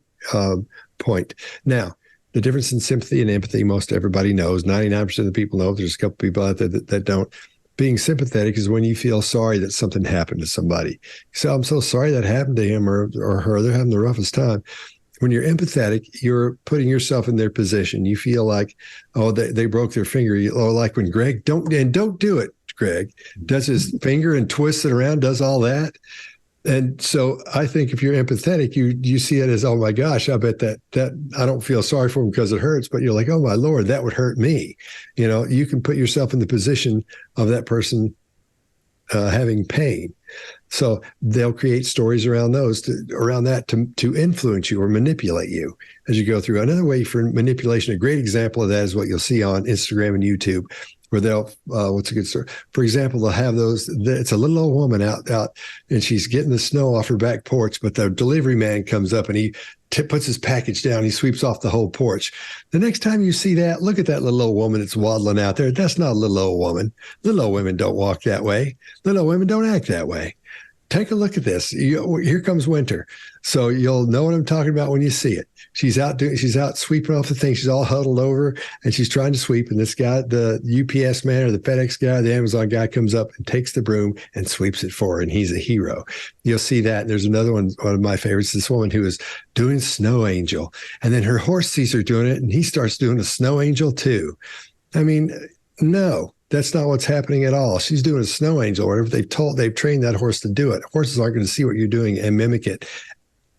point. Now, the difference in sympathy and empathy, most everybody knows. 99% of the people know. There's a couple people out there that don't. Being sympathetic is when you feel sorry that something happened to somebody. So I'm so sorry that happened to him or her. They're having the roughest time. When you're empathetic, you're putting yourself in their position. You feel like, oh, they broke their finger. Or like when Greg, don't do it, Greg, does his finger and twists it around, does all that. And so I think if you're empathetic, you see it as, oh my gosh, I bet that I don't feel sorry for him because it hurts, but you're like, oh my Lord, that would hurt me. You can put yourself in the position of that person having pain. So they'll create stories around that to influence you or manipulate you as you go through. Another way for manipulation, a great example of that is what you'll see on Instagram and YouTube, where they'll, what's a good story? For example, they'll have it's a little old woman out, and she's getting the snow off her back porch, but the delivery man comes up and he puts his package down. He sweeps off the whole porch. The next time you see that, look at that little old woman that's waddling out there. That's not a little old woman. Little old women don't walk that way. Little old women don't act that way. take a look at this. Here comes winter. So you'll know what I'm talking about when you see it. She's out sweeping off the thing. She's all huddled over and she's trying to sweep. And this guy, the UPS man or the FedEx guy, the Amazon guy comes up and takes the broom and sweeps it for her. And he's a hero. You'll see that. And there's another one of my favorites, this woman who is doing Snow Angel. And then her horse sees her doing it and he starts doing a Snow Angel too. I mean, no. That's not what's happening at all. She's doing a Snow Angel, whatever they've trained that horse to do it. Horses aren't going to see what you're doing and mimic it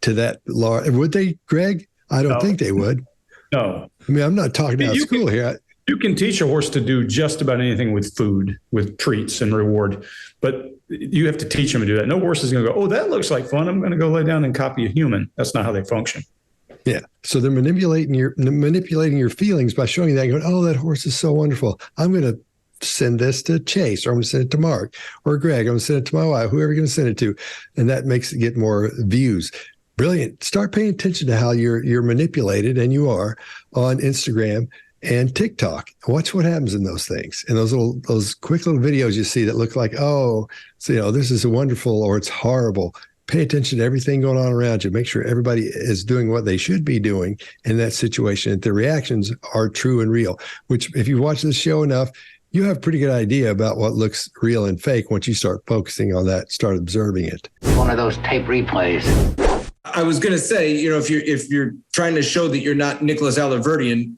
to that large. Would they, Greg? I don't think they would. No. I mean, I'm not talking about school here. You can teach a horse to do just about anything with food, with treats and reward, but you have to teach them to do that. No horse is going to go, oh, that looks like fun. I'm going to go lay down and copy a human. That's not how they function. Yeah. So they're manipulating your feelings by showing you that, going, oh, that horse is so wonderful. I'm going to send this to Chase, or I'm going to send it to Mark or Greg. I'm going to send it to my wife, whoever you're going to send it to. And that makes it get more views. Brilliant. Start paying attention to how you're manipulated, and you are, on Instagram and TikTok. Watch what happens in those things. And those quick little videos you see that look like, oh, so, this is wonderful or it's horrible. Pay attention to everything going on around you. Make sure everybody is doing what they should be doing in that situation. That the reactions are true and real, which if you watch this show enough, you have a pretty good idea about what looks real and fake once you start focusing on that, start observing it. One of those tape replays. I was going to say, if you're trying to show that you're not Nicholas Allerverdian,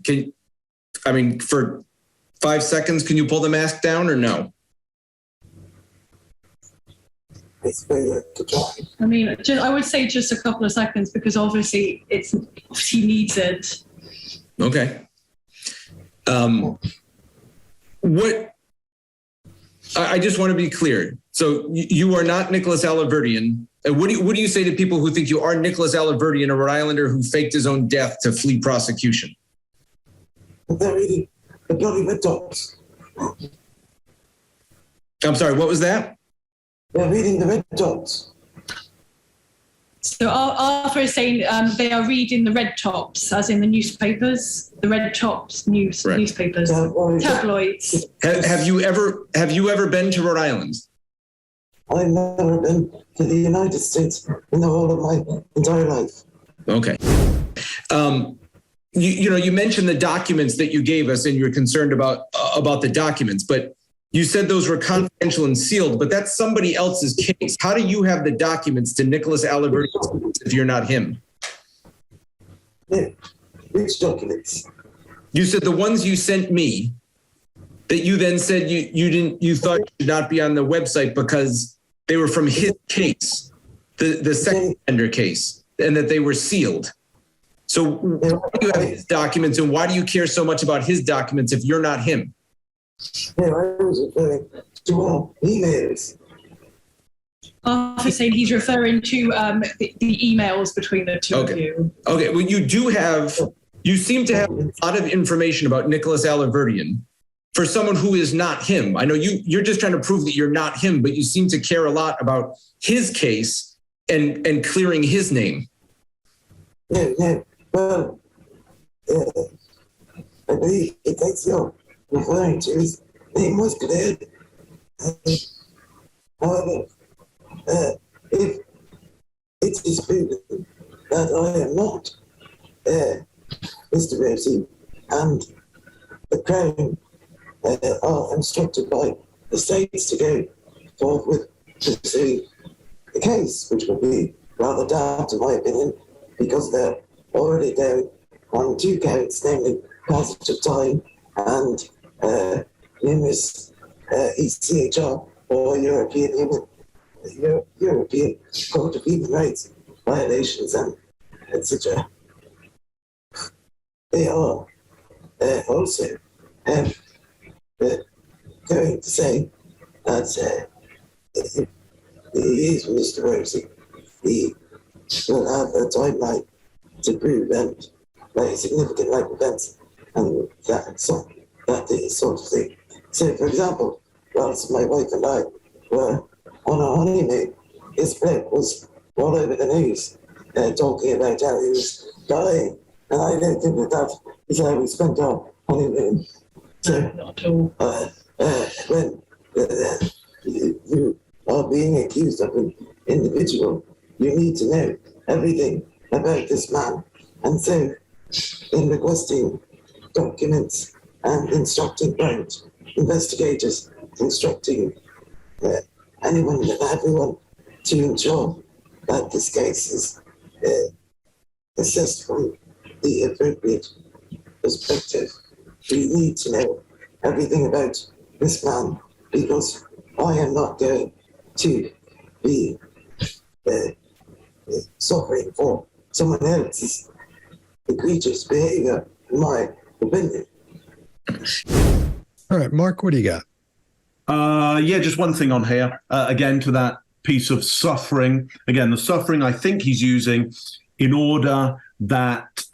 for 5 seconds, can you pull the mask down or no? I would say just a couple of seconds because obviously he needs it. Okay. I just want to be clear. So you are not Nicholas Allerverdian. What do you say to people who think you are Nicholas Allerverdian, a Rhode Islander who faked his own death to flee prosecution? They're reading the bloody red dots. I'm sorry, what was that? They're reading the red dots. So Arthur is saying they are reading the red tops, as in the newspapers, the red tops newspapers, tabloids. Have you ever been to Rhode Island? I've never been to the United States in the whole of my entire life. Okay. You mentioned the documents that you gave us, and you're concerned about the documents, but you said those were confidential and sealed, but that's somebody else's case. How do you have the documents to Nicholas Allerverdian if you're not him? Which documents? You said the ones you sent me that you then said you thought should not be on the website because they were from his case, the second offender case, and that they were sealed. So why do you have his documents, and why do you care so much about his documents if you're not him? Yeah, I was referring to all emails. Arthur saying he's referring to the emails between the two of you. Okay, well, you seem to have a lot of information about Nicholas Allerverdian for someone who is not him. I know you're just trying to prove that you're not him, but you seem to care a lot about his case and clearing his name. Yeah. Well, I believe it takes your referring to his name was cleared. However, if it is proven that I am not Mr. Rossi and the Crown are instructed by the states to go forward with pursuing the case, which would be rather daft in my opinion, because they're already down on 2 counts, namely passage of time and numerous ECHR or European Court of Human Rights violations and etc. They are also going to say that if he is Mr. Rossi, he will have a timeline to prove and very significant life events and that sort of thing. So, for example, whilst my wife and I were on our honeymoon, his bloke was all over the news talking about how he was dying, and I don't think that is how we spent our honeymoon. So, when you are being accused of individual, you need to know everything about this man. And so, in requesting documents and instructing investigators, instructing anyone and everyone to ensure that this case is assessed from the appropriate perspective. We need to know everything about this man, because I am not going to be suffering for someone else's egregious behavior, in my opinion. All right, Mark, what do you got? Just one thing on here. Again, to that piece of suffering. Again, the suffering I think he's using in order that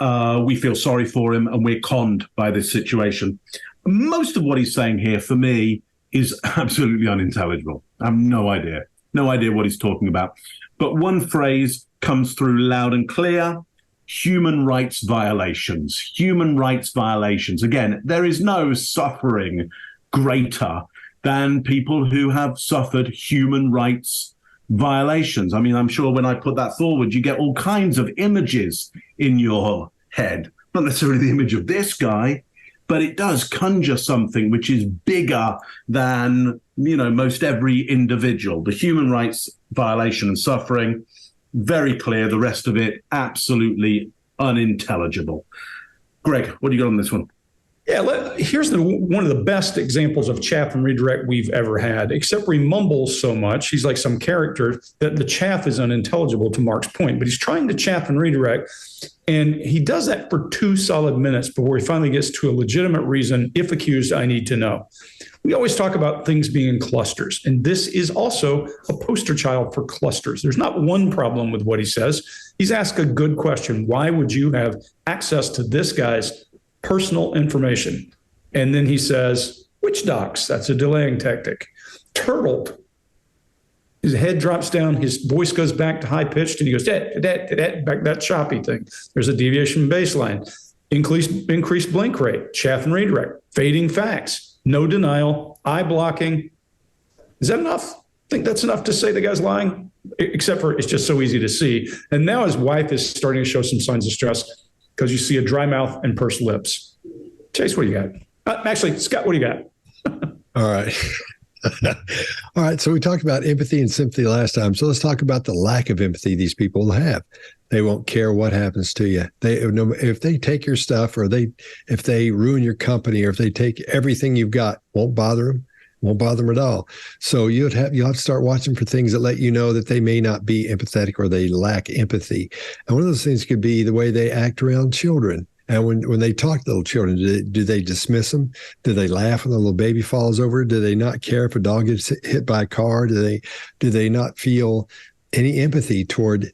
we feel sorry for him and we're conned by this situation. Most of what he's saying here, for me, is absolutely unintelligible. I have no idea what he's talking about. But one phrase comes through loud and clear: human rights violations. Human rights violations. Again, there is no suffering greater than people who have suffered human rights violations. I mean, I'm sure when I put that forward, you get all kinds of images in your head. Not necessarily the image of this guy, but it does conjure something which is bigger than, most every individual. The human rights violation and suffering, very clear. The rest of it, absolutely unintelligible. Greg, what do you got on this one? Yeah, here's one of the best examples of chaff and redirect we've ever had, except where he mumbles so much. He's like some character that the chaff is unintelligible, to Mark's point, but he's trying to chaff and redirect. And he does that for 2 solid minutes before he finally gets to a legitimate reason. If accused, I need to know. We always talk about things being in clusters, and this is also a poster child for clusters. There's not one problem with what he says. He's asked a good question. Why would you have access to this guy's personal information? And then he says, witch docs, that's a delaying tactic. Turtled. His head drops down, his voice goes back to high pitched, and he goes, back that choppy thing. There's a deviation baseline. Increased blink rate, chaff and redirect, fading facts, no denial, eye blocking. Is that enough? I think that's enough to say the guy's lying, except for it's just so easy to see. And now his wife is starting to show some signs of stress, because you see a dry mouth and pursed lips. Chase, what do you got? Actually, Scott, what do you got? All right. All right. So we talked about empathy and sympathy last time. So let's talk about the lack of empathy these people have. They won't care what happens to you. If they take your stuff, or if they ruin your company, or if they take everything you've got, won't bother them. Won't bother them at all. So you'll have to start watching for things that let you know that they may not be empathetic or they lack empathy. And one of those things could be the way they act around children. And when they talk to little children, do they dismiss them? Do they laugh when the little baby falls over? Do they not care if a dog gets hit by a car? Do they not feel any empathy toward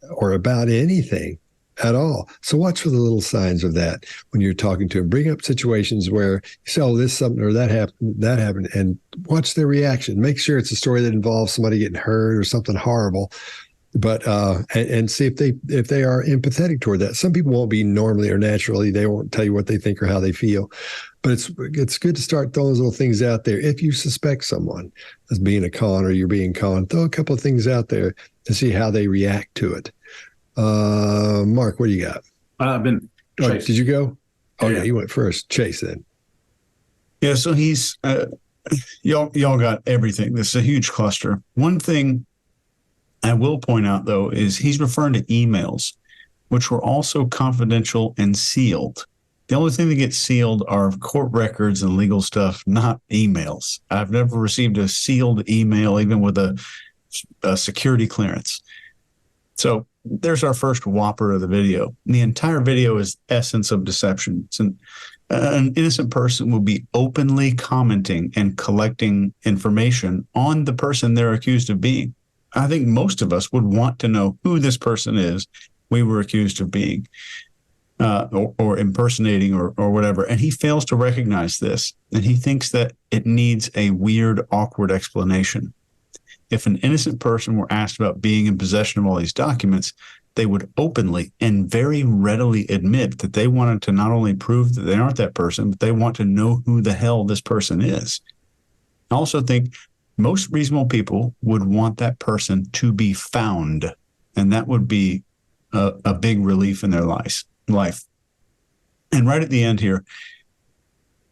or about anything at all? So watch for the little signs of that when you're talking to them. Bring up situations where you say, oh, this something or that happened, and watch their reaction. Make sure it's a story that involves somebody getting hurt or something horrible, but and see if they are empathetic toward that. Some people won't be normally or naturally. They won't tell you what they think or how they feel, but it's good to start throwing those little things out there. If you suspect someone as being a con or you're being conned, throw a couple of things out there to see how they react to it. Mark, what do you got? I've been. Did you go? Oh yeah, you went first. Chase then. Yeah, so he's y'all got everything. This is a huge cluster. One thing I will point out though is he's referring to emails, which were also confidential and sealed. The only thing that gets sealed are court records and legal stuff, not emails. I've never received a sealed email, even with a security clearance. So there's our first whopper of the video. And the entire video is essence of deception. It's an innocent person will be openly commenting and collecting information on the person they're accused of being. I think most of us would want to know who this person is we were accused of being or impersonating or whatever. And he fails to recognize this. And he thinks that it needs a weird, awkward explanation. If an innocent person were asked about being in possession of all these documents, they would openly and very readily admit that they wanted to not only prove that they aren't that person, but they want to know who the hell this person is. I also think most reasonable people would want that person to be found, and that would be a big relief in their life. And right at the end here,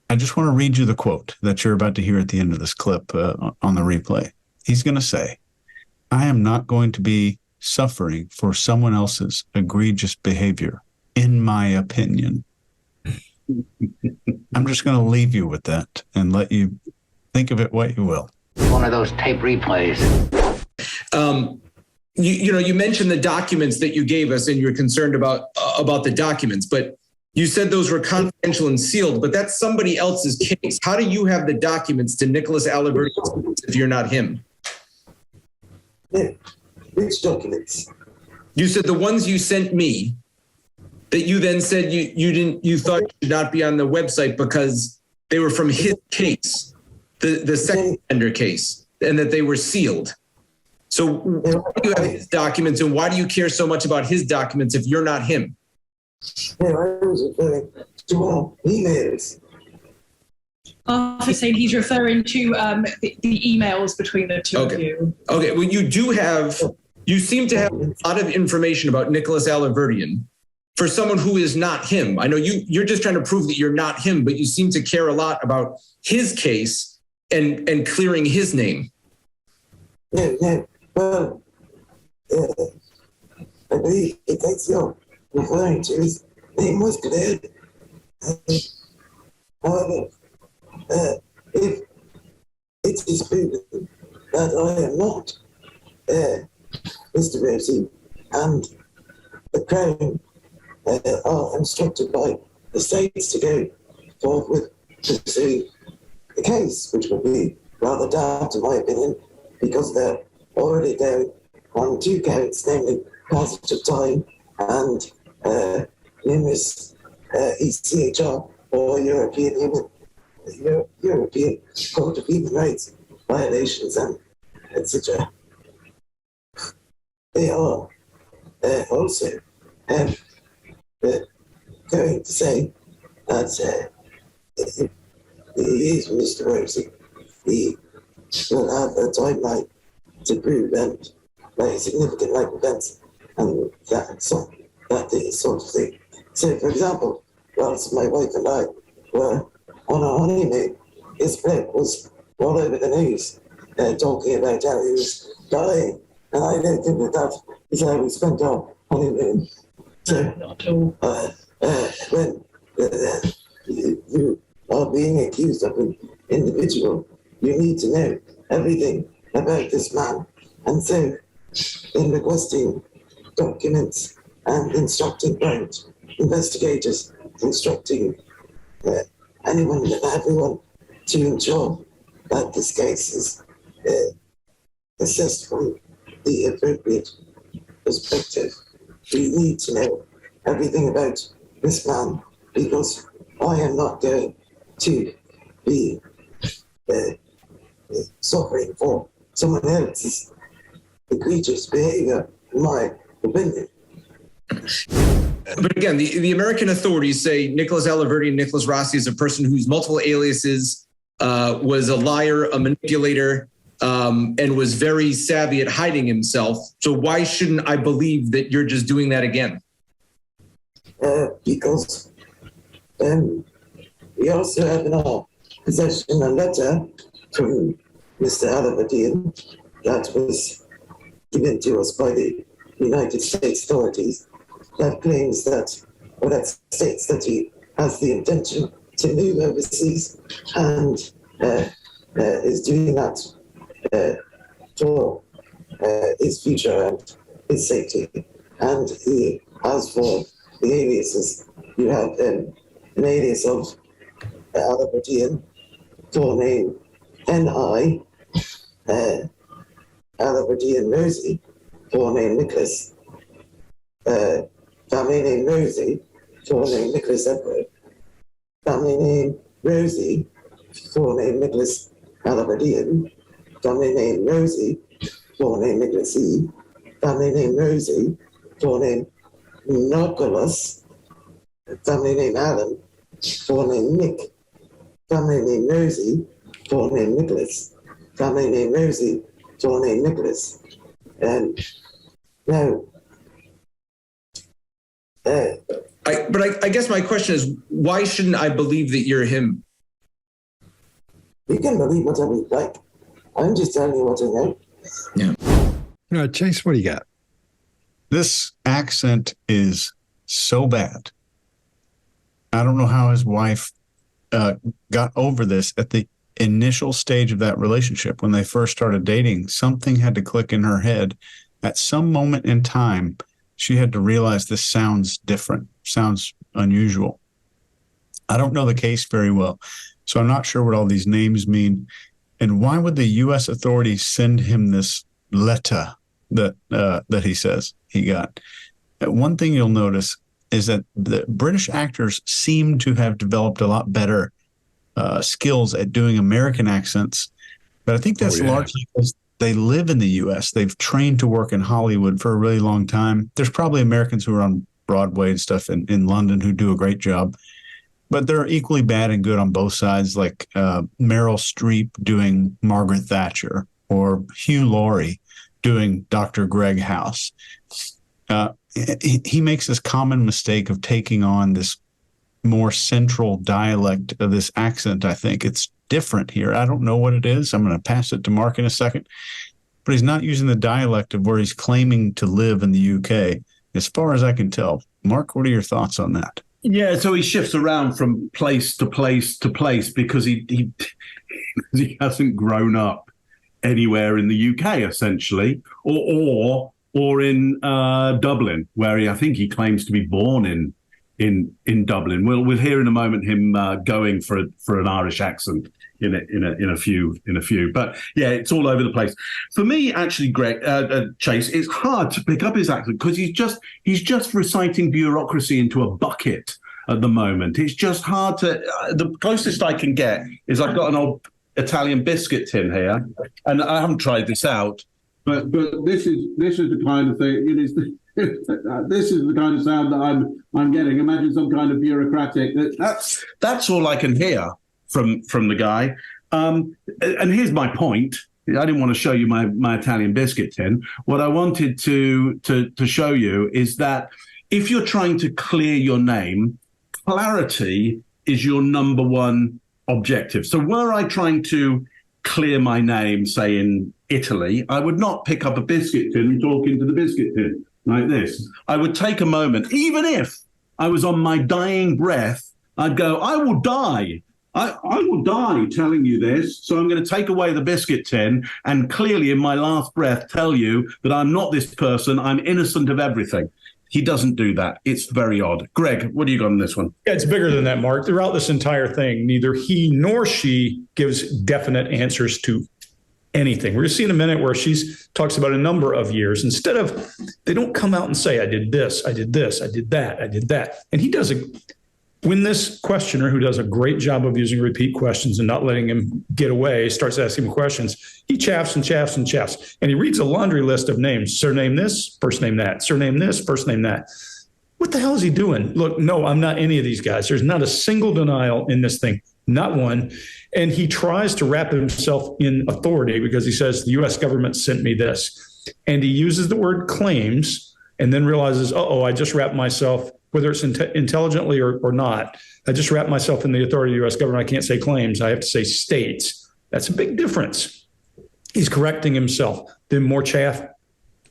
I just want to read you the quote that you're about to hear at the end of this clip on the replay. He's going to say, "I am not going to be suffering for someone else's egregious behavior, in my opinion." I'm just going to leave you with that and let you think of it what you will. One of those tape replays. You mentioned the documents that you gave us, and you're concerned about the documents, but you said those were confidential and sealed, but that's somebody else's case. How do you have the documents to Nicholas Aliverdian if you're not him? Which documents? You said the ones you sent me that you then said you thought should not be on the website because they were from his case, the second offender case, and that they were sealed. So why do you have his documents, and why do you care so much about his documents if you're not him? I was referring to our emails. Arthur's saying he's referring to the emails between the two of you. Okay, well, you seem to have a lot of information about Nicholas Aliverdian for someone who is not him. I know you're just trying to prove that you're not him, but you seem to care a lot about his case and clearing his name. No. Well, I believe the case you're referring to, his name was cleared. However, if it is proven that I am not Mr. Rossi, and the Crown are instructed by the states to go forward with pursuing the case, which would be rather daft in my opinion, because they're already there on 2 counts, namely passage of time and numerous ECHR or European Court of Human Rights violations and etc. They are also going to say that if he is Mr. Rossi, he will have a timeline to prove and like significant life events and that sort of thing. So, for example, whilst my wife and I were on our honeymoon, his friend was all over the news talking about how he was dying, and I don't think that is how we spent our honeymoon. So, when you are being accused of an individual, you need to know everything about this man. And so, in requesting documents and instructing private investigators, instructing anyone and everyone to ensure that this case is assessed from the appropriate perspective. We need to know everything about this man, because I am not going to be suffering for someone else's egregious behavior, in my opinion. But again, the American authorities say Nicholas Aliverdian, Nicholas Rossi is a person whose multiple aliases, was a liar, a manipulator, and was very savvy at hiding himself. So why shouldn't I believe that you're just doing that again? Because we also have in our possession a letter from Mr. Aliverdian that was given to us by the United States authorities that claims that, or that states that he has the intention to move overseas and is doing that for his future and his safety. And he, as for the aliases, you have an alias of Aliverdian, full name N.I., Aliverdian Rossi, full name Nicholas, family name Rossi, full name Nicholas Edward, family name Rossi, full name Nicholas Aliverdian, family name Rossi, full name Nicholas E, family name Rossi, full name Nicholas, family name Alan, full name Nick, family name Rossi, full name Nicholas, family named Rosie, John named Nicholas. And now, I guess my question is, why shouldn't I believe that you're him? You can believe whatever you like. I'm just telling you what I know. Yeah. All right, Chase, what do you got? This accent is so bad. I don't know how his wife got over this at the initial stage of that relationship. When they first started dating, something had to click in her head. At some moment in time, she had to realize this sounds different, sounds unusual. I don't know the case very well, so I'm not sure what all these names mean. And why would the U.S. authorities send him this letter that he says he got? One thing you'll notice is that the British actors seem to have developed a lot better skills at doing American accents, but I think that's largely because they live in the U.S. They've trained to work in Hollywood for a really long time. There's probably Americans who are on Broadway and stuff in London who do a great job, but they're equally bad and good on both sides, like Meryl Streep doing Margaret Thatcher or Hugh Laurie doing Dr. Greg House. He makes this common mistake of taking on this more central dialect of this accent. I think it's different here. I don't know what it is. I'm going to pass it to Mark in a second, but he's not using the dialect of where he's claiming to live in the UK, as far as I can tell. Mark, what are your thoughts on that? Yeah, so he shifts around from place to place to place because he hasn't grown up anywhere in the UK, essentially, or in Dublin, where I think he claims to be born in Dublin. We'll hear in a moment him going for an Irish accent in a few. But yeah, it's all over the place. For me, actually, Greg, Chase, it's hard to pick up his accent because he's just reciting bureaucracy into a bucket at the moment. It's just hard to. The closest I can get is I've got an old Italian biscuit tin here, and I haven't tried this out, but this is the kind of thing. It is. This is the kind of sound that I'm getting. Imagine some kind of bureaucratic. That's all I can hear from the guy. And here's my point. I didn't want to show you my Italian biscuit tin. What I wanted to show you is that if you're trying to clear your name, clarity is your number one objective. So were I trying to clear my name, say in Italy, I would not pick up a biscuit tin and talk into the biscuit tin like this. I would take a moment, even if I was on my dying breath, I'd go, I will die. I will die telling you this. So I'm going to take away the biscuit tin and clearly in my last breath tell you that I'm not this person. I'm innocent of everything. He doesn't do that. It's very odd. Greg, what do you got on this one? Yeah, it's bigger than that, Mark. Throughout this entire thing, neither he nor she gives definite answers to anything. We're going to see in a minute where she talks about a number of years. Instead of, they don't come out and say, I did this, I did this, I did that, I did that. And he does when this questioner, who does a great job of using repeat questions and not letting him get away, starts asking him questions, he chaffs and chaffs and chaffs. And he reads a laundry list of names, surname this, first name that, surname this, first name that. What the hell is he doing? Look, no, I'm not any of these guys. There's not a single denial in this thing, not one. And he tries to wrap himself in authority because he says the U.S. government sent me this. And he uses the word claims and then realizes, I just wrapped myself, whether it's intelligently or not, I just wrapped myself in the authority of the U.S. government. I can't say claims. I have to say states. That's a big difference. He's correcting himself. Then more chaff,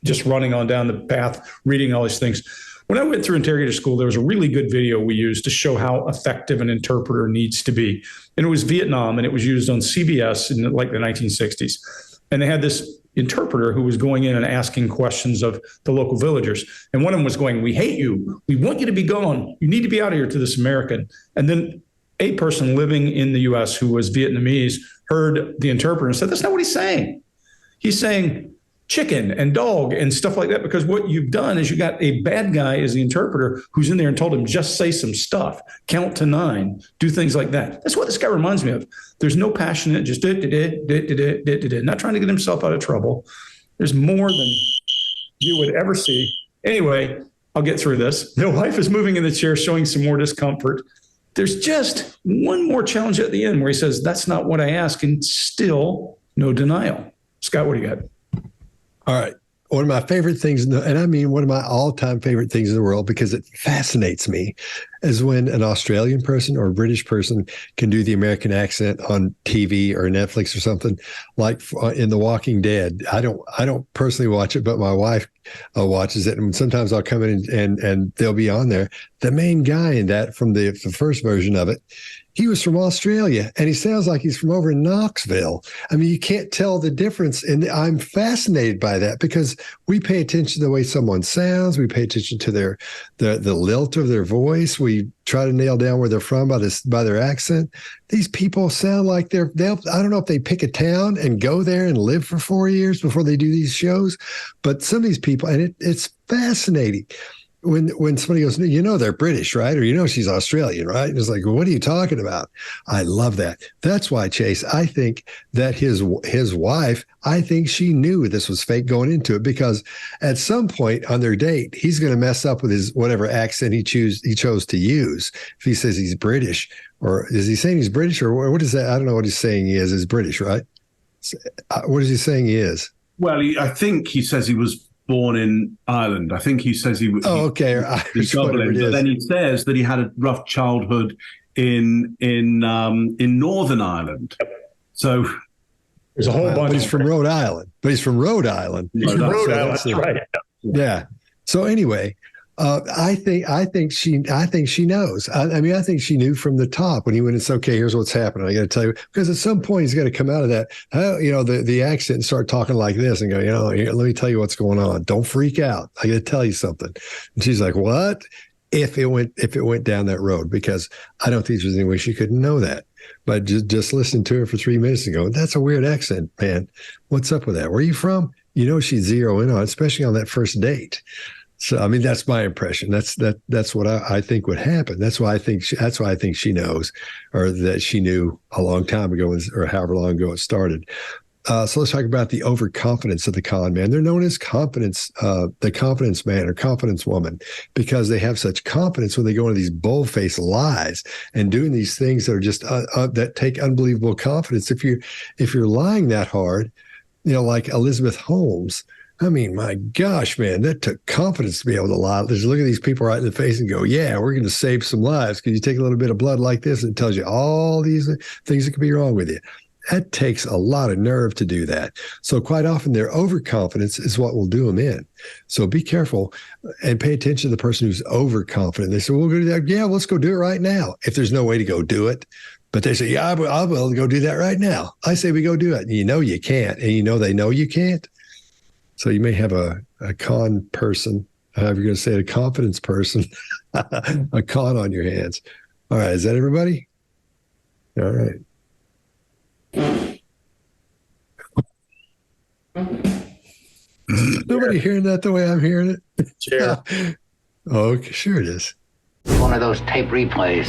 just running on down the path, reading all these things. When I went through interrogator school, there was a really good video we used to show how effective an interpreter needs to be. And it was Vietnam, and it was used on CBS in like the 1960s. And they had this interpreter who was going in and asking questions of the local villagers. And one of them was going, we hate you. We want you to be gone. You need to be out of here, to this American. And then a person living in the U.S. who was Vietnamese heard the interpreter and said, that's not what he's saying. He's saying chicken and dog and stuff like that, because what you've done is you got a bad guy as the interpreter who's in there and told him, just say some stuff, count to 9, do things like that. That's what this guy reminds me of. There's no passionate, just not trying to get himself out of trouble. There's more than you would ever see. Anyway, I'll get through this. The wife is moving in the chair, showing some more discomfort. There's just one more challenge at the end where he says, that's not what I asked. And still no denial. Scott, what do you got? All right. One of my favorite things, and I mean one of my all-time favorite things in the world, because it fascinates me, is when an Australian person or a British person can do the American accent on TV or Netflix or something, like in The Walking Dead. I don't personally watch it, but my wife watches it, and sometimes I'll come in and they'll be on there. The main guy in that, from the first version of it, he was from Australia, and he sounds like he's from over in Knoxville. I mean, you can't tell the difference, and I'm fascinated by that, because we pay attention to the way someone sounds. We pay attention to the lilt of their voice. We try to nail down where they're from by their accent. These people sound like they'll I don't know if they pick a town and go there and live for 4 years before they do these shows, but some of these people, and it's fascinating. When somebody goes, they're British, right? Or, she's Australian, right? And it's like, what are you talking about? I love that. That's why, Chase, I think that his wife, I think she knew this was fake going into it, because at some point on their date, he's going to mess up with his whatever accent he chose to use. If he says he's British, or is he saying he's British, or what is that? I don't know what he's saying he is. He's British, right? What is he saying he is? Well, I think he says he was born in Ireland. I think he says he was. Oh, okay. Dublin, but then he says that he had a rough childhood in Northern Ireland. So there's a whole bunch. But he's from Rhode Island. He's from Rhode Island, right? Yeah. So anyway, I think she knows. I mean, I think she knew from the top when he went, it's okay, here's what's happening. I got to tell you, because at some point he's got to come out of that, the accent and start talking like this and go, here, let me tell you what's going on. Don't freak out. I got to tell you something. And she's like, what? If it went down that road, because I don't think there's any way she could know that. But just listening to her for 3 minutes and go, that's a weird accent, man. What's up with that? Where are you from? She'd zero in on it, especially on that first date. So, I mean, that's my impression. That's what I think would happen. That's why I think she knows, or that she knew a long time ago, or however long ago it started. So let's talk about the overconfidence of the con man. They're known as the confidence man or confidence woman, because they have such confidence when they go into these bold-faced lies and doing these things that are just that take unbelievable confidence. If you're lying that hard, like Elizabeth Holmes. I mean, my gosh, man, that took confidence to be able to lie. Just look at these people right in the face and go, yeah, we're going to save some lives. Because you take a little bit of blood like this, and it tells you all these things that could be wrong with you. That takes a lot of nerve to do that. So quite often their overconfidence is what will do them in. So be careful and pay attention to the person who's overconfident. They say, we'll go do that. Yeah, let's go do it right now. If there's no way to go do it. But they say, yeah, I will go do that right now. I say we go do it. And you can't. And they know you can't. So you may have a con person, however you're going to say it, a confidence person, a con on your hands. All right. Is that everybody? All right. Nobody hearing that the way I'm hearing it? Sure. Okay, sure it is. One of those tape replays.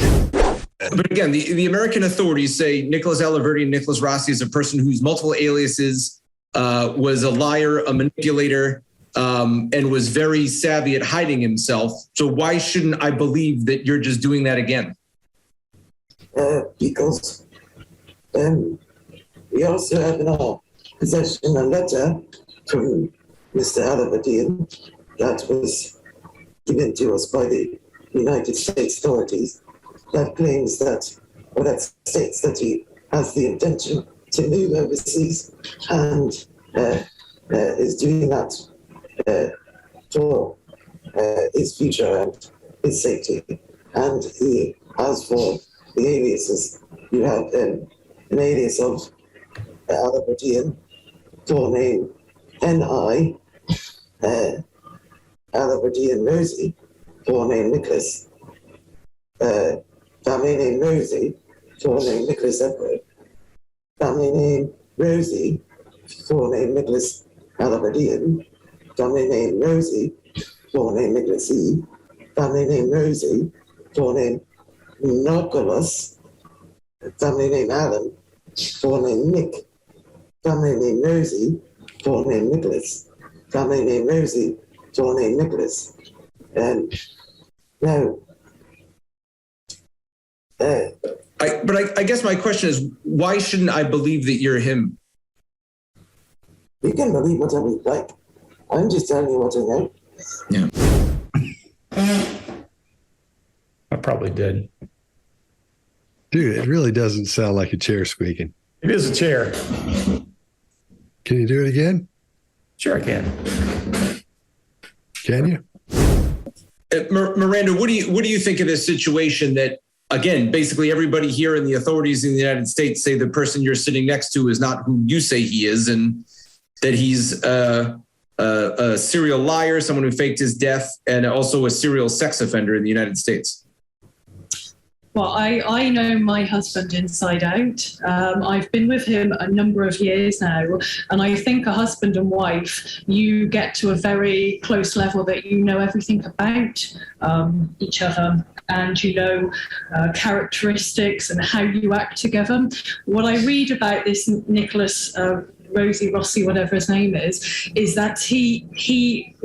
But again, the American authorities say Nicholas Alaverdi and Nicholas Rossi is a person whose multiple aliases, was a liar, a manipulator, and was very savvy at hiding himself. So why shouldn't I believe that you're just doing that again? Because we also have in our possession a letter from Mr. Alaverdi that was given to us by the United States authorities that claims that, or that states that he has the intention to move overseas and is doing that for his future and his safety. And he, as for the aliases, you have an alias of Alaverdi, forename N.I., Alaverdi Rosie, forename Nicholas, family name Rosie, forename Nicholas Edward, family name Rosie, forename Nicholas Alaverdi, family name Rosie, forename Nicholas E, family name Rosie, forename Nicholas, family name Alan, forename Nick, family name Rosie, forename Nicholas, family name Rosie, forename Nicholas. No. I guess my question is, why shouldn't I believe that you're him? You can believe whatever you like. I'm just telling you what I know. Yeah. I probably did. Dude, it really doesn't sound like a chair squeaking. It is a chair. Can you do it again? Sure, I can. Can you? Miranda, what do you think of this situation that, again, basically everybody here and the authorities in the United States say the person you're sitting next to is not who you say he is, and that he's a serial liar, someone who faked his death, and also a serial sex offender in the United States? Well, I know my husband inside out. I've been with him a number of years now, and I think a husband and wife, you get to a very close level that you know everything about each other, and you know characteristics and how you act together. What I read about this Nicholas Rossi, whatever his name is that he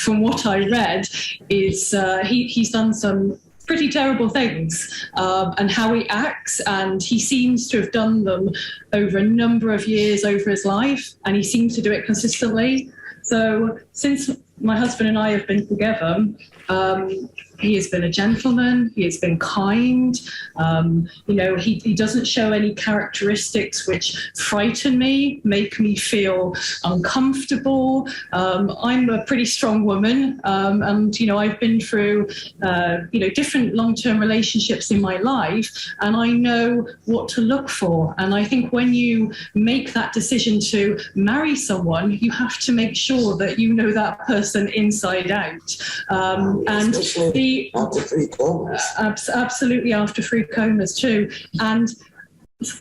from what I read, is he's done some pretty terrible things, and how he acts, and he seems to have done them over a number of years over his life, and he seems to do it consistently. So since my husband and I have been together, he has been a gentleman, he has been kind, he doesn't show any characteristics which frighten me, make me feel uncomfortable. I'm a pretty strong woman, and I've been through different long-term relationships in my life, and I know what to look for. And I think when you make that decision to marry someone, you have to make sure that you know that person inside out. And after 3 comas. Absolutely, after 3 comas too. And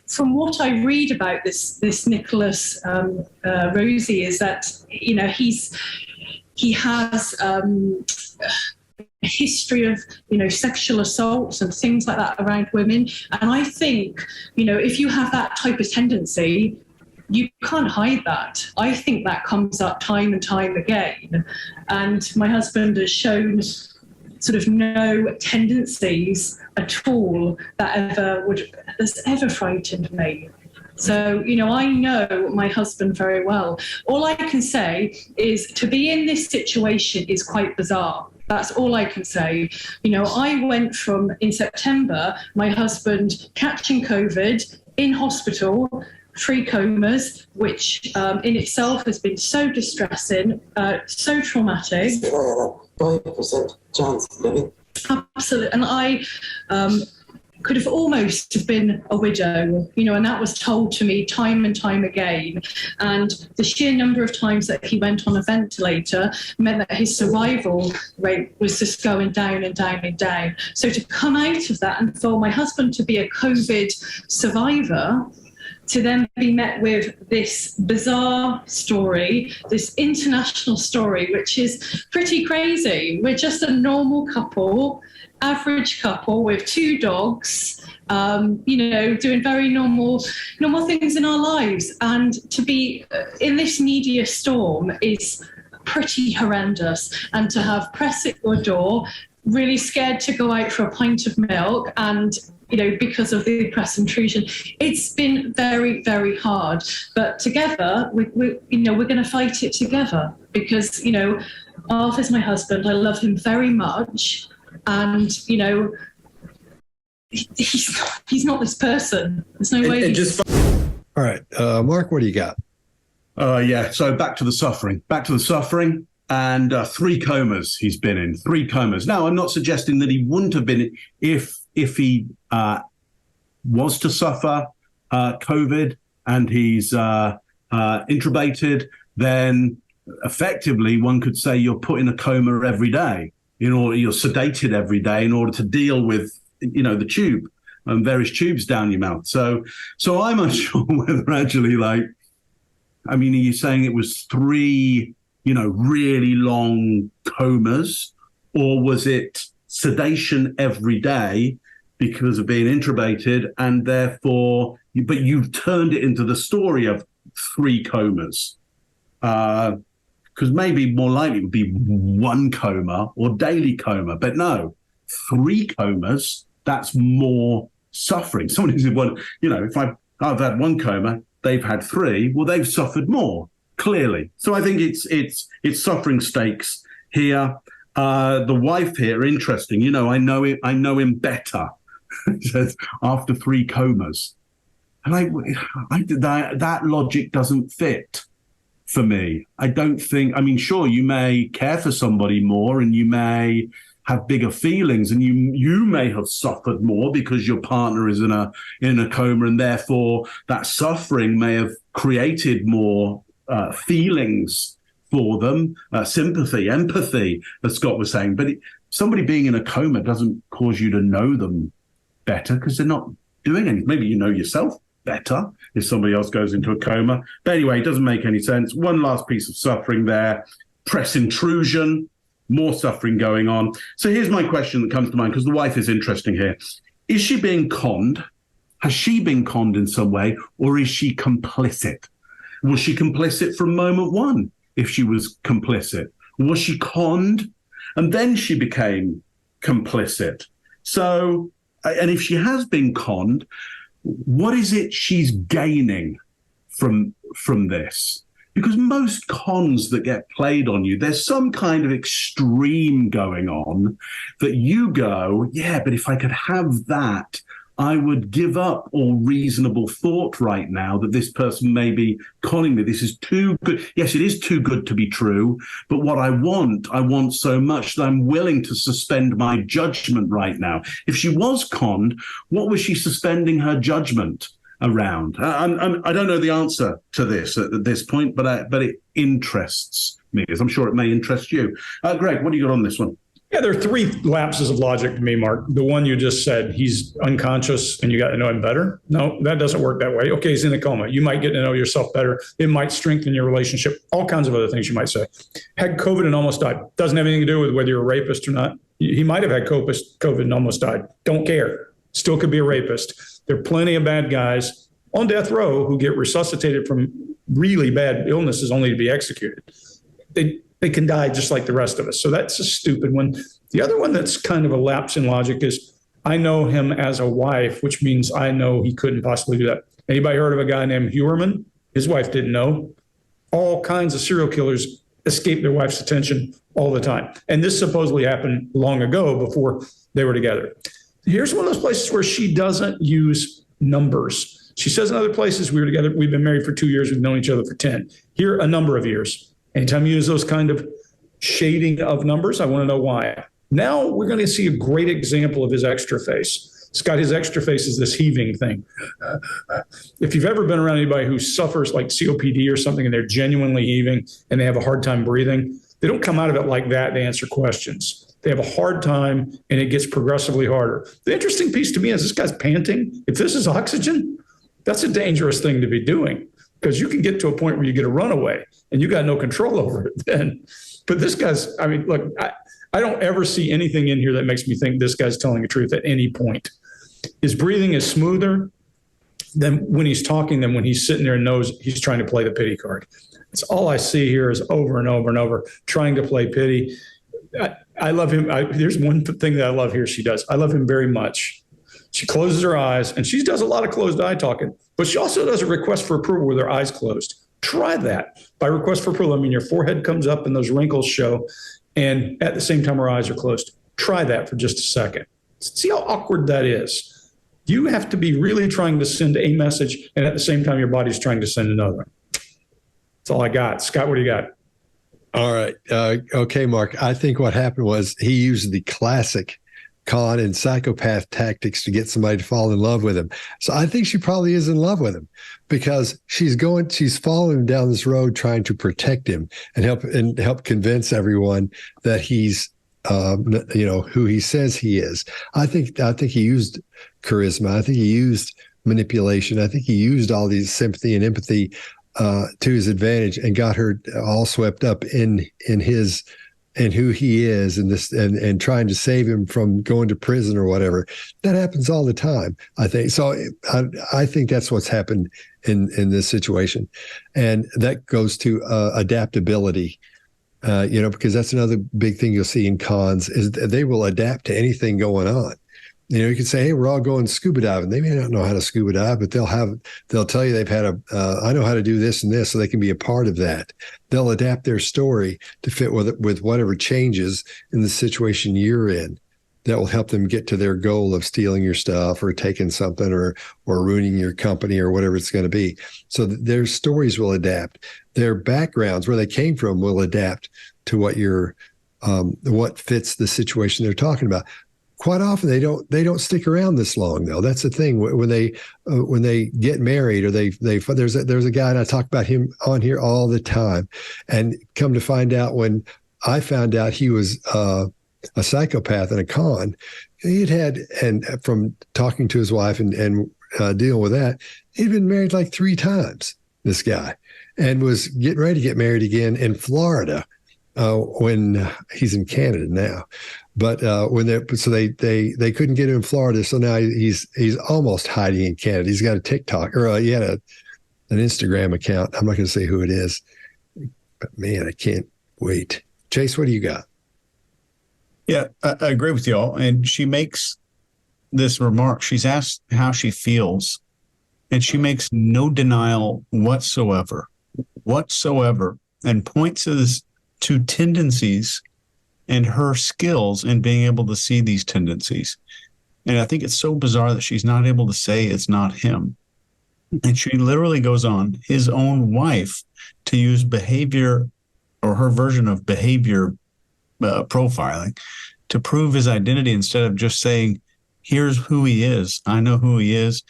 from what I read about this Nicholas Rossi is that he has a history of sexual assaults and things like that around women. And I think if you have that type of tendency, you can't hide that. I think that comes up time and time again. And my husband has shown sort of no tendencies at all that has ever frightened me. So, I know my husband very well. All I can say is to be in this situation is quite bizarre. That's all I can say. I went from, in September, my husband catching COVID in hospital, 3 comas, which in itself has been so distressing, so traumatic. 5% chance of living. Absolutely. And I could have almost have been a widow, and that was told to me time and time again. And the sheer number of times that he went on a ventilator meant that his survival rate was just going down and down and down. So to come out of that and for my husband to be a COVID survivor, to then be met with this bizarre story, this international story, which is pretty crazy. We're just a normal couple, average couple with 2 dogs, doing very normal things in our lives. And to be in this media storm is pretty horrendous. And to have press at your door, really scared to go out for a pint of milk, and because of the press intrusion, it's been very, very hard. But together, we're going to fight it together, because Arthur's my husband. I love him very much, and he's not this person. There's no way. All right, Mark, what do you got? So back to the suffering. And 3 comas he's been in, 3 comas. Now, I'm not suggesting that he wouldn't have been if he was to suffer COVID and he's intubated, then effectively one could say you're put in a coma every day, you're sedated every day in order to deal with, the tube and various tubes down your mouth. So I'm unsure whether actually, are you saying it was 3 really long comas, or was it sedation every day because of being intubated, and therefore, but you've turned it into the story of 3 comas? Because maybe more likely it would be 1 coma or daily coma, but no, 3 comas, that's more suffering. Someone who's if I've had 1 coma, they've had 3, well, they've suffered more, clearly. So I think it's suffering stakes here. The wife here, interesting. You know, I know him better. After 3 comas, and that logic doesn't fit for me. I don't think. I mean, sure, you may care for somebody more, and you may have bigger feelings, and you may have suffered more because your partner is in a coma, and therefore that suffering may have created more feelings for them, sympathy, empathy, as Scott was saying. But somebody being in a coma doesn't cause you to know them better, because they're not doing anything. Maybe you know yourself better if somebody else goes into a coma. But anyway, it doesn't make any sense. One last piece of suffering there. Press intrusion, more suffering going on. So here's my question that comes to mind, because the wife is interesting here. Is she being conned? Has she been conned in some way, or is she complicit? Was she complicit from moment one, if she was complicit? Was she conned and then she became complicit? So, and if she has been conned, what is it she's gaining from this? Because most cons that get played on you, there's some kind of extreme going on that you go, yeah, but if I could have that, I would give up all reasonable thought right now that this person may be conning me. This is too good. Yes, it is too good to be true. But what I want so much that I'm willing to suspend my judgment right now. If she was conned, what was she suspending her judgment around? I don't know the answer to this at this point, but it interests me, as I'm sure it may interest you. Greg, what do you got on this one? Yeah, there are 3 lapses of logic to me, Mark. The one you just said, he's unconscious and you got to know him better. No, that doesn't work that way. Okay, he's in a coma. You might get to know yourself better. It might strengthen your relationship. All kinds of other things you might say. Had COVID and almost died. Doesn't have anything to do with whether you're a rapist or not. He might have had COVID and almost died. Don't care. Still could be a rapist. There are plenty of bad guys on death row who get resuscitated from really bad illnesses only to be executed. They can die just like the rest of us. So that's a stupid one. The other one that's kind of a lapse in logic is, I know him as a wife, which means I know he couldn't possibly do that. Anybody heard of a guy named Huerman? His wife didn't know. All kinds of serial killers escape their wife's attention all the time. And this supposedly happened long ago before they were together. Here's one of those places where she doesn't use numbers. She says in other places, we were together, we've been married for 2 years, we've known each other for 10. Here, a number of years. Anytime you use those kind of shading of numbers, I want to know why. Now we're going to see a great example of his extra face. Scott, his extra face is this heaving thing. If you've ever been around anybody who suffers like COPD or something and they're genuinely heaving and they have a hard time breathing, they don't come out of it like that to answer questions. They have a hard time and it gets progressively harder. The interesting piece to me is this guy's panting. If this is oxygen, that's a dangerous thing to be doing, because you can get to a point where you get a runaway and you got no control over it then. But this guy's, I mean, look, I don't ever see anything in here that makes me think this guy's telling the truth at any point. His breathing is smoother than when he's talking than when he's sitting there and knows he's trying to play the pity card. That's all I see here is over and over and over trying to play pity. I love him. There's one thing that I love here she does. I love him very much. She closes her eyes, and she does a lot of closed eye talking, but she also does a request for approval with her eyes closed. Try that. By request for approval, I mean your forehead comes up and those wrinkles show, and at the same time her eyes are closed. Try that for just a second. See how awkward that is. You have to be really trying to send a message, and at the same time your body's trying to send another one. That's all I got. Scott, what do you got? All right. Okay, Mark. I think what happened was he used the classic con and psychopath tactics to get somebody to fall in love with him. So I think she probably is in love with him, because she's following him down this road trying to protect him and help convince everyone that he's who he says he is. I think he used charisma. I think he used manipulation. I think he used all these sympathy and empathy to his advantage and got her all swept up in who he is and trying to save him from going to prison or whatever. That happens all the time, I think. So I think that's what's happened in this situation. And that goes to adaptability, because that's another big thing you'll see in cons is they will adapt to anything going on. You can say, hey, we're all going scuba diving. They may not know how to scuba dive, but they'll tell you they've had I know how to do this and this, so they can be a part of that. They'll adapt their story to fit with whatever changes in the situation you're in. That will help them get to their goal of stealing your stuff or taking something or ruining your company or whatever it's going to be. So their stories will adapt. Their backgrounds, where they came from, will adapt to what fits the situation they're talking about. Quite often they don't stick around this long, though. That's the thing. When they get married or there's a guy, and I talk about him on here all the time, and come to find out, when I found out he was a psychopath and a con, and from talking to his wife and dealing with that, he'd been married like 3 times, this guy, and was getting ready to get married again in Florida when he's in Canada now. But they couldn't get him in Florida, so now he's almost hiding in Canada. He's got a TikTok, or he had an Instagram account. I'm not going to say who it is, but man, I can't wait. Chase, what do you got? Yeah, I agree with y'all. And she makes this remark. She's asked how she feels, and she makes no denial whatsoever, and points to tendencies and her skills in being able to see these tendencies. And I think it's so bizarre that she's not able to say it's not him. And she literally goes on, his own wife, to use behavior, or her version of behavior profiling, to prove his identity, instead of just saying, here's who he is, I know who he is.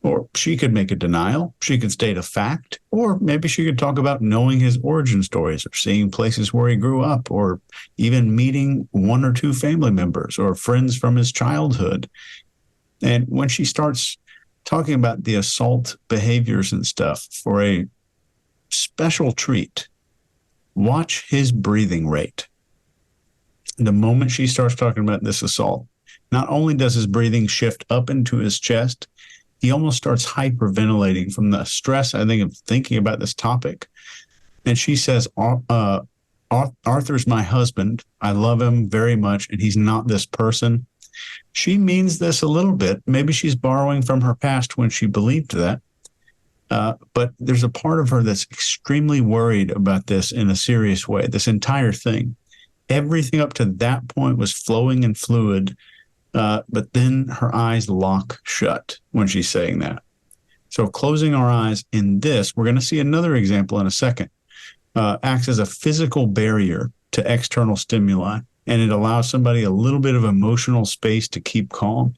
Or she could make a denial, she could state a fact, or maybe she could talk about knowing his origin stories, or seeing places where he grew up, or even meeting 1 or 2 family members or friends from his childhood. And when she starts talking about the assault behaviors and stuff for a special treat, watch his breathing rate. The moment she starts talking about this assault, not only does his breathing shift up into his chest, he almost starts hyperventilating from the stress, I think, of thinking about this topic. And she says, Arthur's my husband. I love him very much, and he's not this person. She means this a little bit. Maybe she's borrowing from her past when she believed that. But there's a part of her that's extremely worried about this in a serious way, this entire thing. Everything up to that point was flowing and fluid, but then her eyes lock shut when she's saying that. So closing our eyes in this, we're going to see another example in a second, acts as a physical barrier to external stimuli, and it allows somebody a little bit of emotional space to keep calm.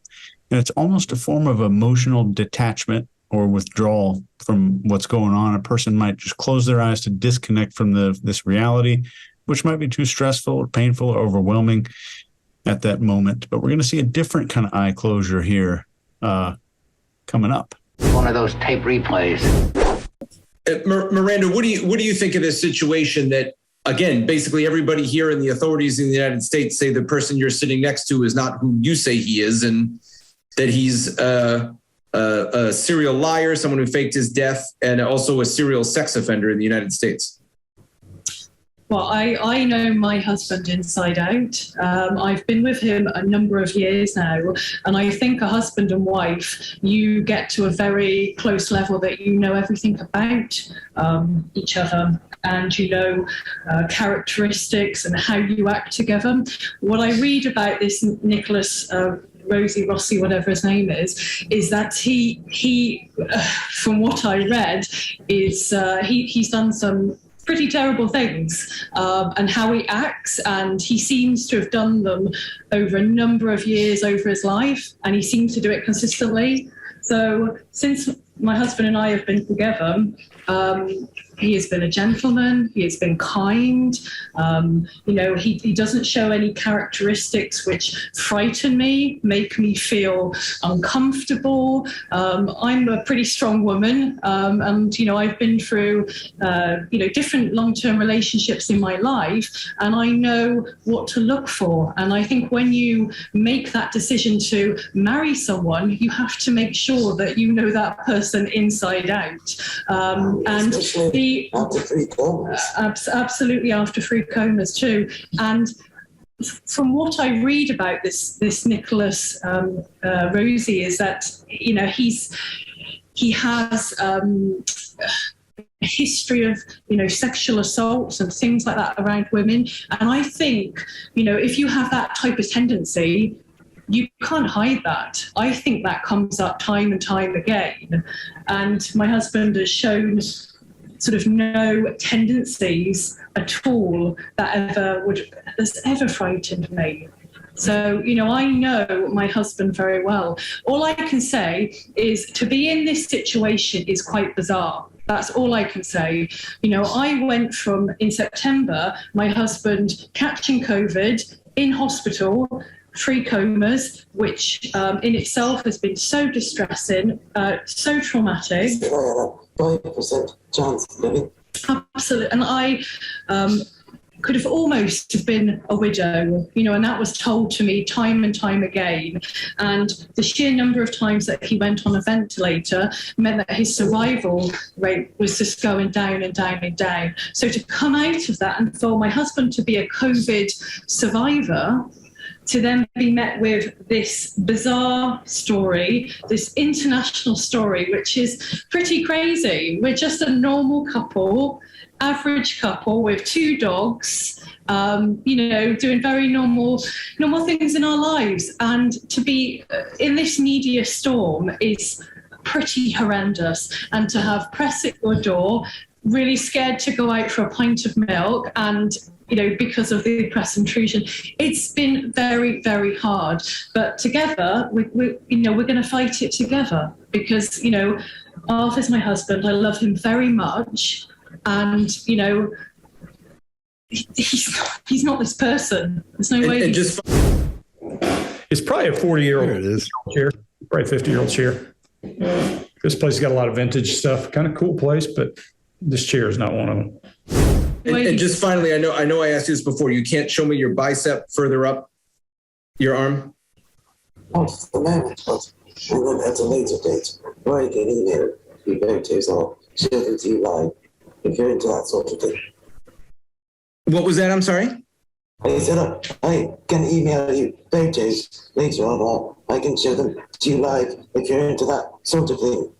And it's almost a form of emotional detachment or withdrawal from what's going on. A person might just close their eyes to disconnect from this reality, which might be too stressful or painful or overwhelming at that moment. But we're going to see a different kind of eye closure here coming up. One of those tape replays. Miranda, what do you think of this situation that, again, basically everybody here and the authorities in the United States say the person you're sitting next to is not who you say he is, and that he's a serial liar, someone who faked his death, and also a serial sex offender in the United States? Well, I know my husband inside out. I've been with him a number of years now, and I think a husband and wife, you get to a very close level that you know everything about each other, and you know characteristics and how you act together. What I read about this Nicholas Rossi, whatever his name is that he from what I read, is he's done some pretty terrible things, and how he acts, and he seems to have done them over a number of years over his life, and he seems to do it consistently. So since my husband and I have been together, he has been a gentleman, he has been kind, he doesn't show any characteristics which frighten me, make me feel uncomfortable. I'm a pretty strong woman, and I've been through different long-term relationships in my life, and I know what to look for. And I think when you make that decision to marry someone, you have to make sure that you know that person inside out. And after 3 comas. Absolutely, after 3 comas too. And from what I read about this Nicholas Rossi is that, you know, he has a history of, you know, sexual assaults and things like that around women. And I think, you know, if you have that type of tendency, you can't hide that. I think that comes up time and time again. And my husband has shown sort of no tendencies at all that has ever frightened me. So, you know, I know my husband very well. All I can say is to be in this situation is quite bizarre. That's all I can say. You know, I went from, in September, my husband catching COVID in hospital, 3 comas, which in itself has been so distressing, so traumatic. 5% chance of living. Absolutely. And I could have almost have been a widow, you know, and that was told to me time and time again. And the sheer number of times that he went on a ventilator meant that his survival rate was just going down and down and down. So to come out of that and for my husband to be a COVID survivor, to then be met with this bizarre story, this international story, which is pretty crazy. We're just a normal couple, average couple with 2 dogs, you know, doing very normal things in our lives. And to be in this media storm is pretty horrendous. And to have press at your door, really scared to go out for a pint of milk and, you know, because of the press intrusion, it's been very, very hard. But together, we're going to fight it together because, you know, Arthur's my husband. I love him very much. And, you know, he's not this person. There's no way. It's probably a 40-year-old chair, probably 50-year-old chair. This place has got a lot of vintage stuff. Kind of cool place, but this chair is not one of them. And just finally, I know I asked you this before. You can't show me your bicep further up your arm? Not at the moment, but and then at a later date, where I can email you photos or show them to you live if you're into that sort of thing. What was that? I'm sorry? I said I can email you photos later on, or I can show them to you live if you're into that sort of thing.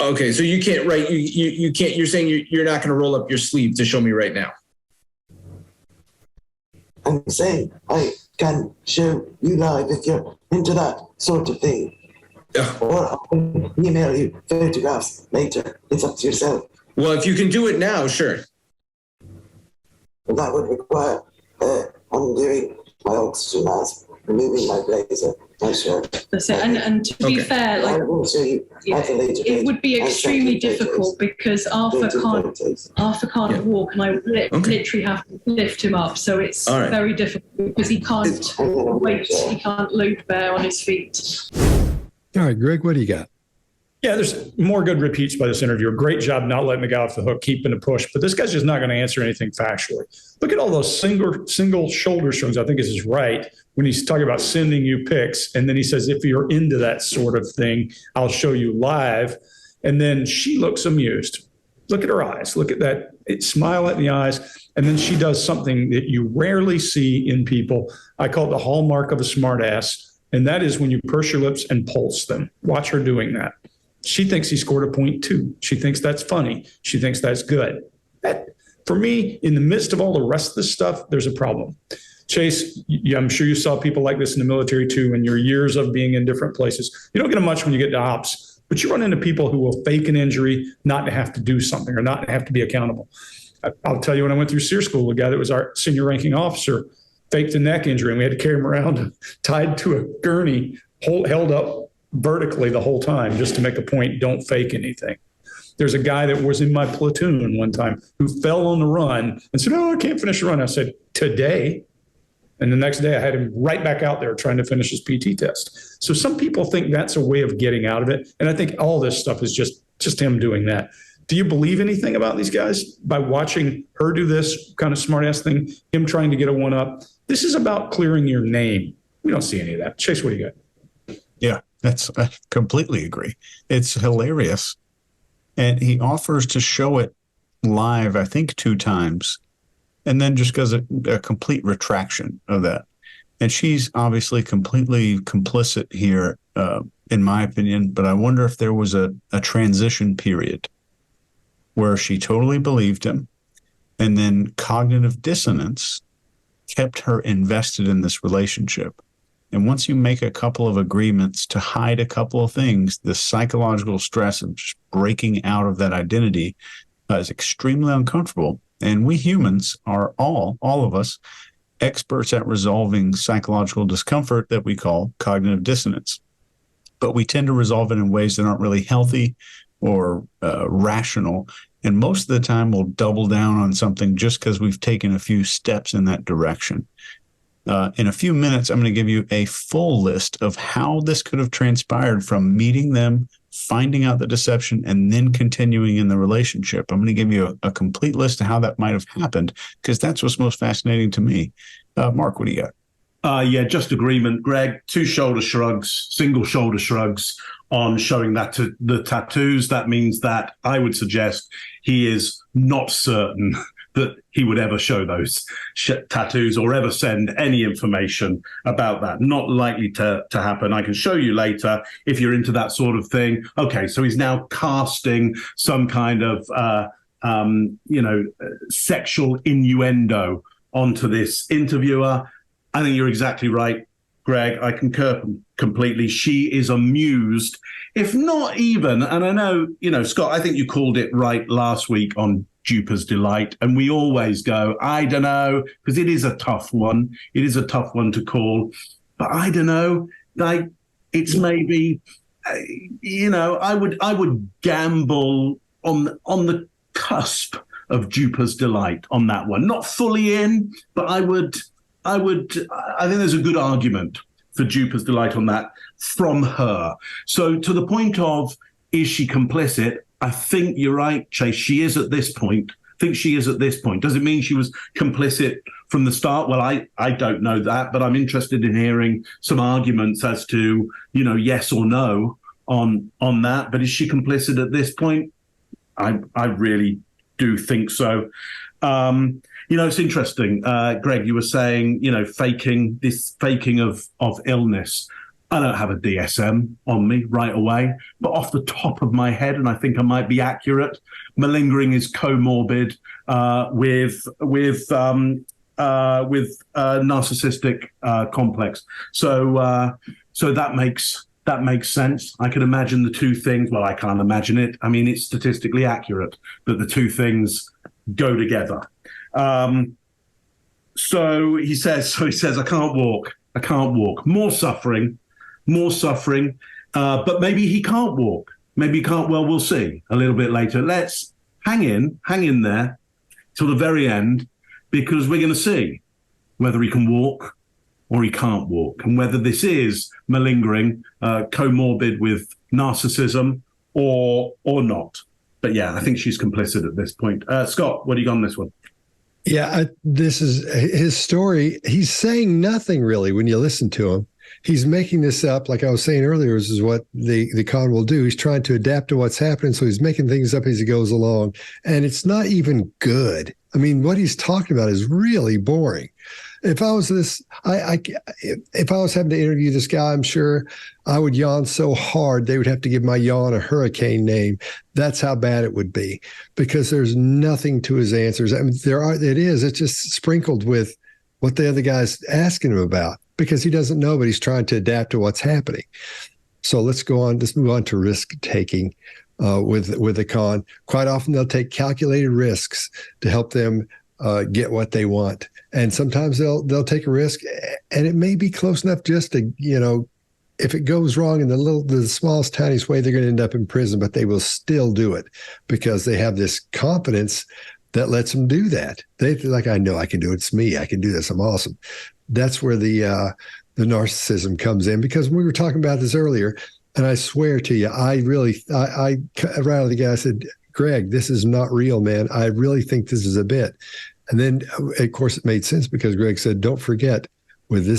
Okay, so you can't write. You can't. You're saying you're not going to roll up your sleeve to show me right now. I'm saying I can show you live if you're into that sort of thing. Or I'll email you photographs later. It's up to yourself. Well, if you can do it now, sure. Well, that would require undoing my oxygen mask, removing my blazer, my shirt. That's it. And to be fair, like, it would be extremely difficult because Arthur can't walk, and I literally have to lift him up. So it's very difficult because he can't wait. He can't loop there on his feet. All right, Greg, what do you got? Yeah, there's more good repeats by this interviewer. Great job not letting the guy off the hook, keeping the push. But this guy's just not going to answer anything factually. Look at all those single shoulder shrugs, I think is his right, when he's talking about sending you pics. And then he says, if you're into that sort of thing, I'll show you live. And then she looks amused. Look at her eyes. Look at that smile in the eyes. And then she does something that you rarely see in people. I call it the hallmark of a smartass. And that is when you purse your lips and pulse them. Watch her doing that. She thinks he scored a 0.2. She thinks that's funny. She thinks that's good. That, for me, in the midst of all the rest of this stuff, there's a problem. Chase, I'm sure you saw people like this in the military too, in your years of being in different places. You don't get them much when you get to ops, but you run into people who will fake an injury not to have to do something or not to have to be accountable. I'll tell you, when I went through SEER school, the guy that was our senior ranking officer faked a neck injury, and we had to carry him around tied to a gurney, held up vertically the whole time just to make a point. Don't fake anything. There's a guy that was in my platoon one time who fell on the run and said, "Oh, I can't finish the run." I said, "Today." And the next day I had him right back out there trying to finish his PT test. So some people think that's a way of getting out of it. And I think all this stuff is just him doing that. Do you believe anything about these guys by watching her do this kind of smart ass thing, him trying to get a one up? This is about clearing your name. We don't see any of that. Chase, what do you got? Yeah. I completely agree. It's hilarious. And he offers to show it live, I think 2 times. and then just does a complete retraction of that. And she's obviously completely complicit here, in my opinion, but I wonder if there was a transition period where she totally believed him, and then cognitive dissonance kept her invested in this relationship. And once you make a couple of agreements to hide a couple of things, the psychological stress of just breaking out of that identity is extremely uncomfortable. And we humans are all of us, experts at resolving psychological discomfort that we call cognitive dissonance. But we tend to resolve it in ways that aren't really healthy or rational. And most of the time we'll double down on something just because we've taken a few steps in that direction. In a few minutes, I'm going to give you a full list of how this could have transpired from meeting them, finding out the deception, and then continuing in the relationship. I'm going to give you a complete list of how that might have happened, because that's what's most fascinating to me. Mark, what do you got? Yeah, just agreement, Greg. Two shoulder shrugs, single shoulder shrugs on showing that to the tattoos. That means that I would suggest he is not certain that he would ever show those tattoos or ever send any information about that. Not likely to happen. I can show you later if you're into that sort of thing. Okay, so he's now casting some kind of, sexual innuendo onto this interviewer. I think you're exactly right, Greg. I concur completely. She is amused, if not even, and I know, Scott, I think you called it right last week on Duper's Delight, and we always go, I don't know, because it is a tough one. It is a tough one to call, but I don't know. Like, it's maybe, I would gamble on the cusp of Duper's Delight on that one. Not fully in, but I think there's a good argument for Duper's Delight on that from her. So to the point of, is she complicit? I think you're right, Chase. She is at this point. Does it mean she was complicit from the start? Well, I don't know that, but I'm interested in hearing some arguments as to, yes or no on that. But is she complicit at this point? I really do think so. It's interesting, Greg, you were saying, faking of illness. I don't have a DSM on me right away, but off the top of my head, and I think I might be accurate, malingering is comorbid with narcissistic complex. So that makes sense. I can imagine the two things. Well, I can't imagine it. I mean, it's statistically accurate that the two things go together. So he says, I can't walk. More suffering, but maybe he can't walk. Maybe he can't. Well, we'll see a little bit later. Let's hang in there till the very end, because we're going to see whether he can walk or he can't walk, and whether this is malingering, comorbid with narcissism or not. But yeah, I think she's complicit at this point. Scott, what do you got on this one? Yeah, this is his story. He's saying nothing really when you listen to him. He's making this up, like I was saying earlier, this is what the con will do. He's trying to adapt to what's happening, so he's making things up as he goes along, and it's not even good. I mean, what he's talking about is really boring. If I was if I was having to interview this guy, I'm sure I would yawn so hard they would have to give my yawn a hurricane name. That's how bad it would be, because there's nothing to his answers. I mean, it's just sprinkled with what the other guy's asking him about, because he doesn't know, but he's trying to adapt to what's happening. So let's move on to risk taking with the con. Quite often they'll take calculated risks to help them get what they want. And sometimes they'll take a risk, and it may be close enough just to, if it goes wrong in the smallest, tiniest way, they're going to end up in prison, but they will still do it because they have this confidence that lets them do that. They're like, I know I can do it. It's me. I can do this. I'm awesome. That's where the narcissism comes in, because we were talking about this earlier, and I swear to you, I rattled the guy. I said, Greg, this is not real, man. I really think this is a bit. And then, of course, it made sense, because Greg said, don't forget, with the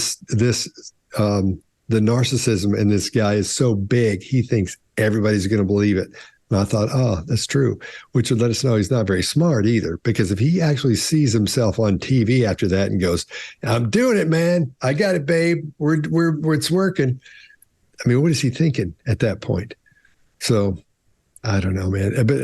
narcissism, and this guy is so big, he thinks everybody's going to believe it. And I thought, oh, that's true, which would let us know he's not very smart either, because if he actually sees himself on TV after that and goes, I'm doing it, man. I got it, babe. It's working. I mean, what is he thinking at that point? So I don't know, man. But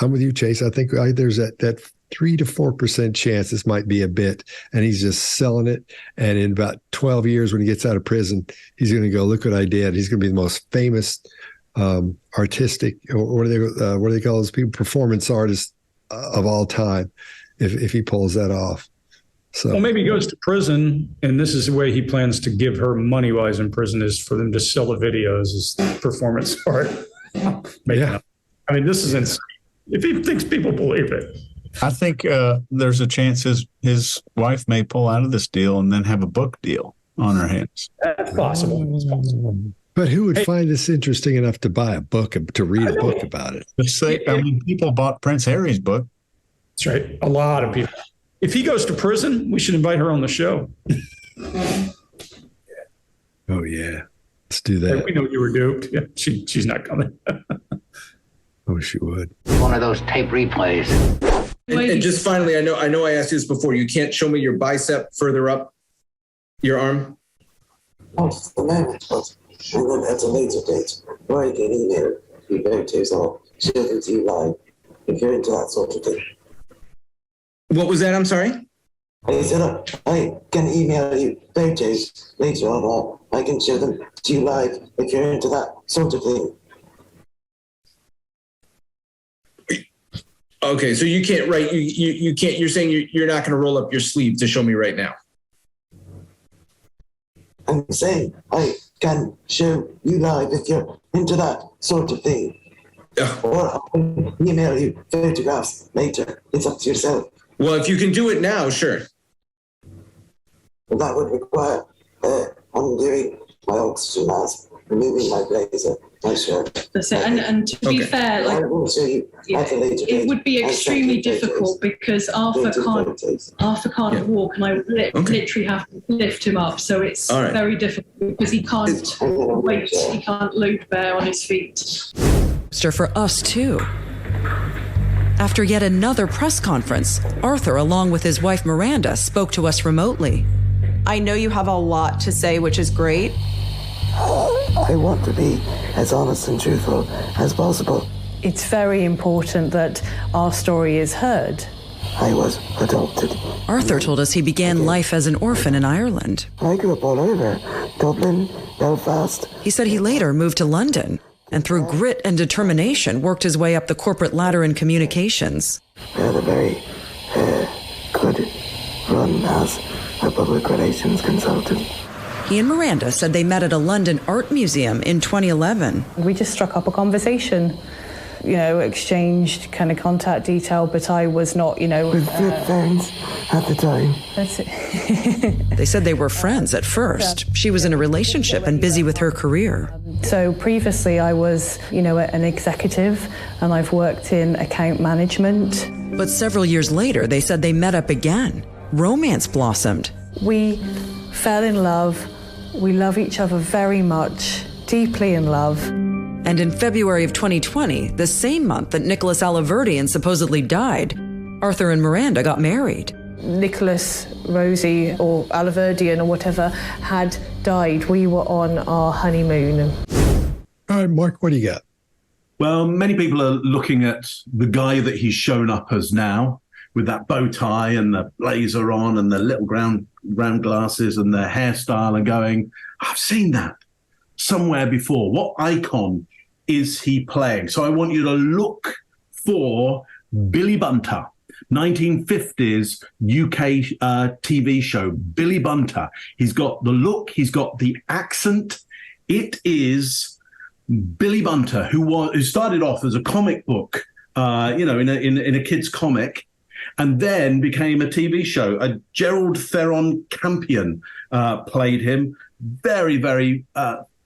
I'm with you, Chase. I think there's that 3 to 4% chance this might be a bit, and he's just selling it. And in about 12 years, when he gets out of prison, he's going to go, look what I did. He's going to be the most famous artistic, or what do they call those people, performance artists of all time, if he pulls that off. So, well, maybe he goes to prison, and this is the way he plans to give her money while he's in prison, is for them to sell the videos as performance art. Yeah. I mean, this is insane. If he thinks people believe it. I think there's a chance his wife may pull out of this deal and then have a book deal on her hands. That's possible. It's possible. But who would find this interesting enough to buy a book, to read a book about it? People bought Prince Harry's book. That's right. A lot of people. If he goes to prison, we should invite her on the show. Oh, yeah. Let's do that. We know you were duped. Yeah, she's not coming. Oh, she would. One of those tape replays. And just finally, I know I asked you this before. You can't show me your bicep further up your arm? What's the moment? And then at a later date, or I can email you photos or show them to you live, if you're into that sort of thing. What was that? I'm sorry? I said I can email you photos later on, or I can show them to you live if you're into that sort of thing. Okay, so you can't write, you can't, you're saying you're not going to roll up your sleeve to show me right now. I'm saying I can show you live if you're into that sort of thing. Or I'll email you photographs later. It's up to yourself. Well, if you can do it now, sure. Well, that would require undoing my oxygen mask, removing my blazer, my shirt. That's it. And to be fair, like, it would be extremely difficult because Arthur can't walk, and I would literally have to lift him up. So it's very difficult because he can't wait, he can't load bear on his feet. For us too. After yet another press conference, Arthur, along with his wife Miranda, spoke to us remotely. I know you have a lot to say, which is great. I want to be as honest and truthful as possible. It's very important that our story is heard. I was adopted. Arthur told us he began life as an orphan in Ireland. I grew up all over, Dublin, Belfast. He said he later moved to London and through grit and determination worked his way up the corporate ladder in communications. I had a very good run as a public relations consultant. He and Miranda said they met at a London art museum in 2011. We just struck up a conversation, exchanged kind of contact detail, but I was not, With flip phones at the time. That's it. They said they were friends at first. She was in a relationship and busy with her career. So previously I was, an executive, and I've worked in account management. But several years later, they said they met up again. Romance blossomed. We fell in love. We love each other very much, deeply in love. And in February of 2020, the same month that Nicholas Aliverdian supposedly died, Arthur and Miranda got married. Nicholas Rossi, or Aliverdian, or whatever, had died. We were on our honeymoon. All right, Mark, what do you got? Well, many people are looking at the guy that he's shown up as now, with that bow tie and the blazer on and the little round glasses and the hairstyle, and going, I've seen that somewhere before. What icon is he playing? So I want you to look for Billy Bunter, 1950s UK TV show, Billy Bunter. He's got the look, he's got the accent. It is Billy Bunter, who started off as a comic book, in a kid's comic, and then became a TV show. Gerald Theron Campion played him. Very, very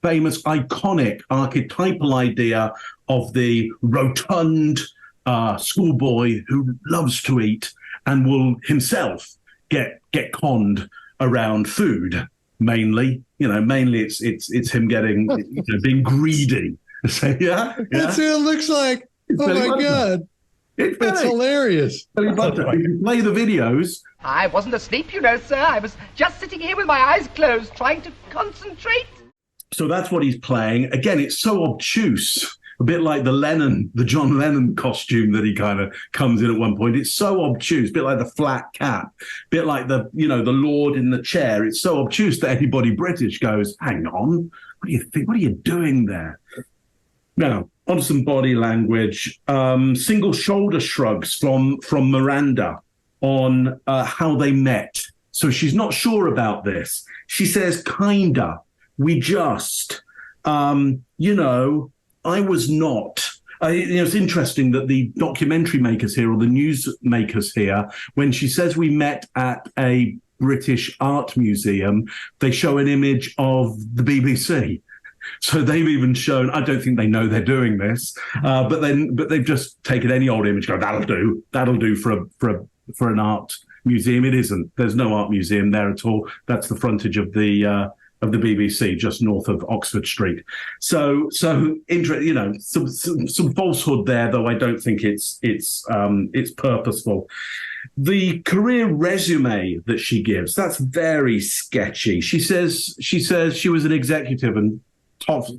famous, iconic, archetypal idea of the rotund schoolboy who loves to eat and will himself get conned around food. Mainly, it's him getting being greedy So, yeah. That's what it looks like. Oh my God. That's hilarious. If you play the videos. I wasn't asleep, you know, sir. I was just sitting here with my eyes closed, trying to concentrate. So that's what he's playing. Again, it's so obtuse. A bit like the John Lennon costume that he kind of comes in at one point. It's so obtuse, a bit like the flat cap, a bit like the Lord in the chair. It's so obtuse that anybody British goes, hang on, what do you think? What are you doing there? Now, on to some body language. Single shoulder shrugs from Miranda on how they met. So she's not sure about this. She says, kinda, we just, I was not. It's interesting that the documentary makers here, or the news makers here, when she says we met at a British art museum, they show an image of the BBC. So they've even shown, I don't think they know they're doing this, but they've just taken any old image, go, that'll do for an art museum. It isn't. There's no art museum there at all. That's the frontage of the BBC, just north of Oxford Street. So some falsehood there, though I don't think it's purposeful. The career resume that she gives, that's very sketchy. She says she was an executive and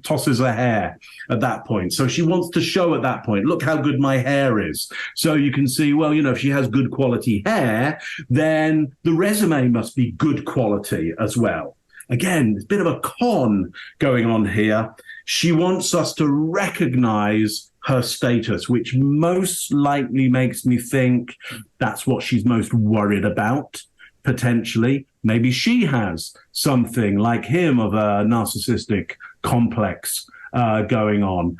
tosses her hair at that point. So she wants to show at that point, look how good my hair is. So you can see, well, if she has good quality hair, then the resume must be good quality as well. Again, a bit of a con going on here. She wants us to recognize her status, which most likely makes me think that's what she's most worried about, potentially. Maybe she has something like him of a narcissistic complex going on.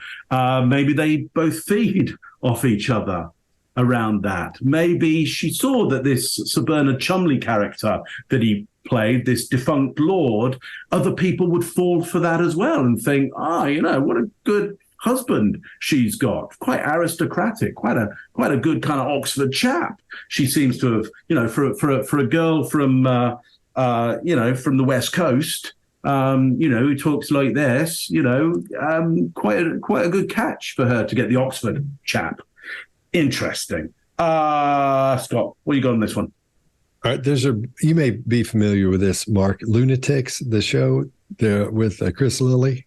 Maybe they both feed off each other around that. Maybe she saw that this Sir Bernard Chumley character that he played, this defunct lord, other people would fall for that as well and think, what a good husband she's got. Quite aristocratic, quite a good kind of Oxford chap. She seems to have, for a girl from from the West Coast, who talks like this, quite a good catch for her to get the Oxford chap. Interesting. Scott, what you got on this one? All right, you may be familiar with this, Mark. Lunatics, the show with Chris Lilly.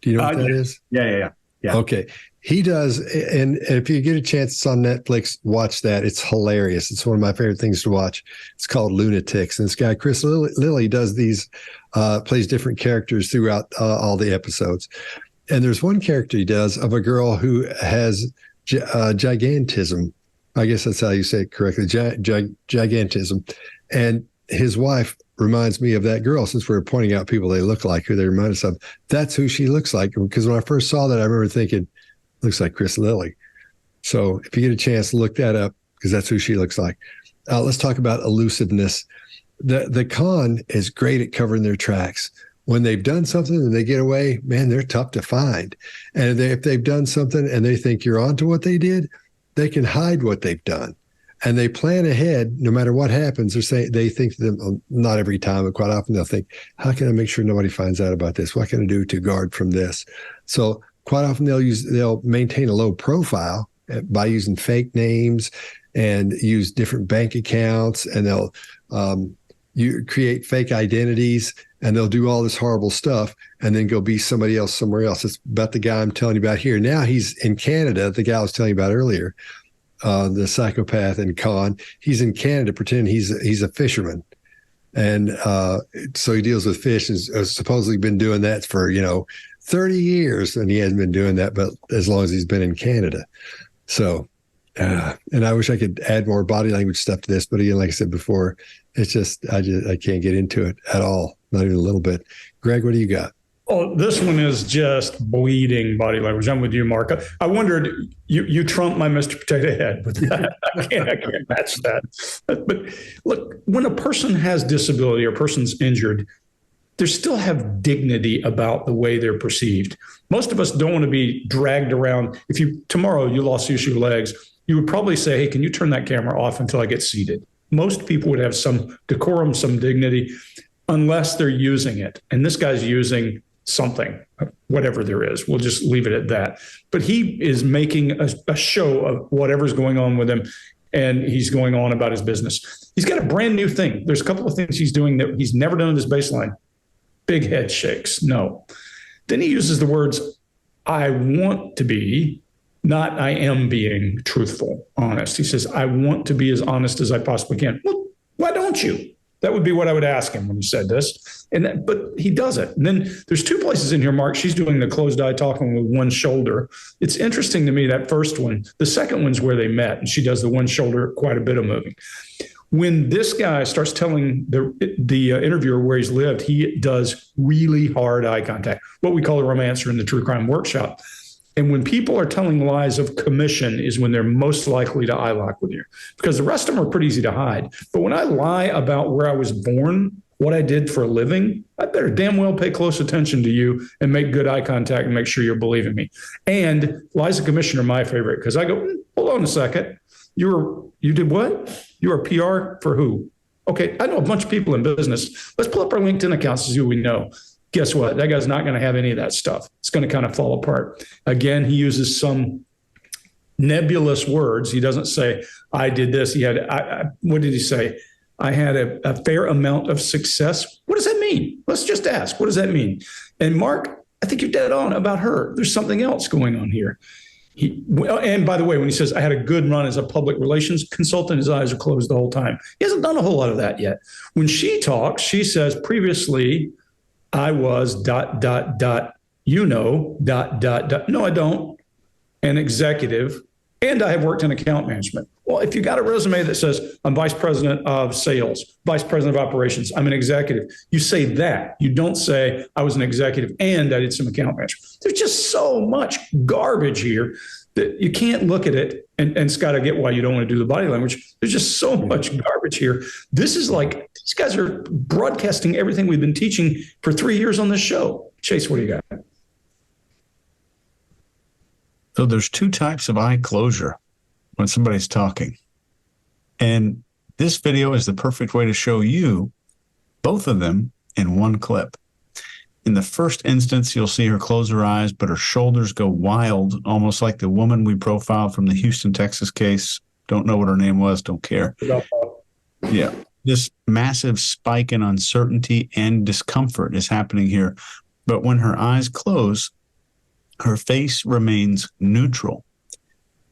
Do you know what that is? Yeah. Okay. He does, and if you get a chance, it's on Netflix, watch that. It's hilarious. It's one of my favorite things to watch. It's called Lunatics. And this guy, Chris Lilly, does these, plays different characters throughout all the episodes. And there's one character he does of a girl who has gigantism. I guess that's how you say it correctly, gigantism. And his wife reminds me of that girl, since we're pointing out people they look like, who they remind us of. That's who she looks like. Because when I first saw that, I remember thinking, looks like Chris Lilly. So if you get a chance, look that up, because that's who she looks like. Let's talk about elusiveness. The con is great at covering their tracks. When they've done something and they get away, man, they're tough to find. And if they've done something and they think you're onto what they did, they can hide what they've done. And they plan ahead, no matter what happens. They think to them, not every time, but quite often they'll think, how can I make sure nobody finds out about this? What can I do to guard from this? So quite often they'll maintain a low profile by using fake names and use different bank accounts, and they'll create fake identities, and they'll do all this horrible stuff and then go be somebody else somewhere else. It's about the guy I'm telling you about here. Now he's in Canada, the guy I was telling you about earlier, the psychopath and con. He's in Canada pretending he's a fisherman. And so he deals with fish and has supposedly been doing that for, 30 years. And he hasn't been doing that, but as long as he's been in Canada. So, and I wish I could add more body language stuff to this, but again, like I said before, it's just, I can't get into it at all. Not even a little bit. Greg, what do you got? Oh, this one is just bleeding body language. I'm with you, Mark. I wondered, you trumped my Mr. Potato Head with that. I can't match that. But look, when a person has disability or a person's injured, they still have dignity about the way they're perceived. Most of us don't want to be dragged around. If tomorrow you lost your legs, you would probably say, hey, can you turn that camera off until I get seated? Most people would have some decorum, some dignity, unless they're using it. And this guy's using something, whatever there is. We'll just leave it at that. But he is making a show of whatever's going on with him, and he's going on about his business. He's got a brand new thing. There's a couple of things he's doing that he's never done in this baseline. Big head shakes. No. Then he uses the words, I want to be, not I am being truthful, honest. He says, I want to be as honest as I possibly can. Well, why don't you? That would be what I would ask him when he said this. But he does it. And then there's two places in here, Mark. She's doing the closed eye talking with one shoulder. It's interesting to me, that first one. The second one's where they met, and she does the one shoulder, quite a bit of moving. When this guy starts telling the interviewer where he's lived, he does really hard eye contact, what we call a romancer in the true crime workshop. And when people are telling lies of commission is when they're most likely to eye lock with you, because the rest of them are pretty easy to hide. But when I lie about where I was born, what I did for a living, I better damn well pay close attention to you and make good eye contact and make sure you're believing me. And lies of commission are my favorite, because I go, hold on a second. You did what? You are PR for who? Okay, I know a bunch of people in business. Let's pull up our LinkedIn accounts to see who we know. Guess what? That guy's not going to have any of that stuff. It's going to kind of fall apart. Again, he uses some nebulous words. He doesn't say, I did this. He had, what did he say? I had a fair amount of success. What does that mean? Let's just ask. What does that mean? And Mark, I think you're dead on about her. There's something else going on here. And by the way, when he says, I had a good run as a public relations consultant, his eyes are closed the whole time. He hasn't done a whole lot of that yet. When she talks, she says, previously, I was ... No, I don't. An executive, and I have worked in account management. Well, if you got a resume that says I'm vice president of sales, vice president of operations, I'm an executive, you say that. You don't say I was an executive and I did some account management. There's just so much garbage here that you can't look at it. And Scott, I get why you don't want to do the body language. There's just so much garbage here. This is like, these guys are broadcasting everything we've been teaching for 3 years on this show. Chase, what do you got? So there's two types of eye closure when somebody's talking. And this video is the perfect way to show you both of them in one clip. In the first instance, you'll see her close her eyes, but her shoulders go wild, almost like the woman we profiled from the Houston, Texas case. Don't know what her name was, don't care. Yeah. This massive spike in uncertainty and discomfort is happening here. But when her eyes close, her face remains neutral.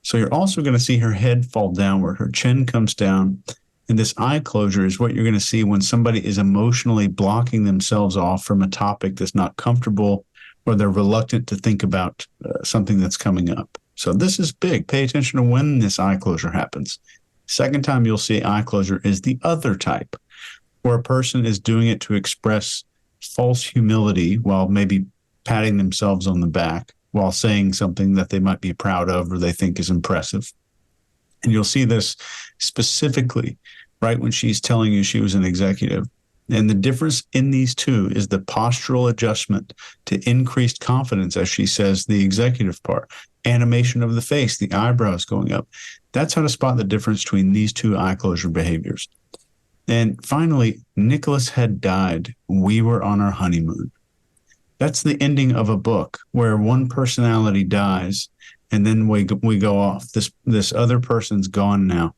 So you're also going to see her head fall downward. Her chin comes down. And this eye closure is what you're going to see when somebody is emotionally blocking themselves off from a topic that's not comfortable, or they're reluctant to think about something that's coming up. So this is big. Pay attention to when this eye closure happens. Second time you'll see eye closure is the other type, where a person is doing it to express false humility while maybe patting themselves on the back while saying something that they might be proud of or they think is impressive. And you'll see this specifically right when she's telling you she was an executive. And the difference in these two is the postural adjustment to increased confidence, as she says, the executive part, animation of the face, the eyebrows going up. That's how to spot the difference between these two eye closure behaviors. And finally, Nicholas had died. We were on our honeymoon. That's the ending of a book where one personality dies and then we go off. This other person's gone now,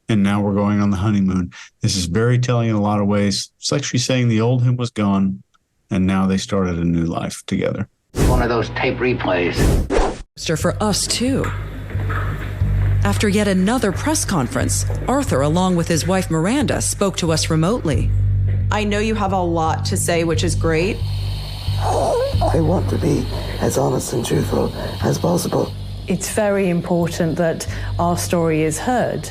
and now we're going on the honeymoon. This is very telling in a lot of ways. It's like she's saying the old him was gone, and now they started a new life together. One of those tape replays. For us, too. After yet another press conference, Arthur, along with his wife Miranda, spoke to us remotely. I know you have a lot to say, which is great. I want to be as honest and truthful as possible. It's very important that our story is heard.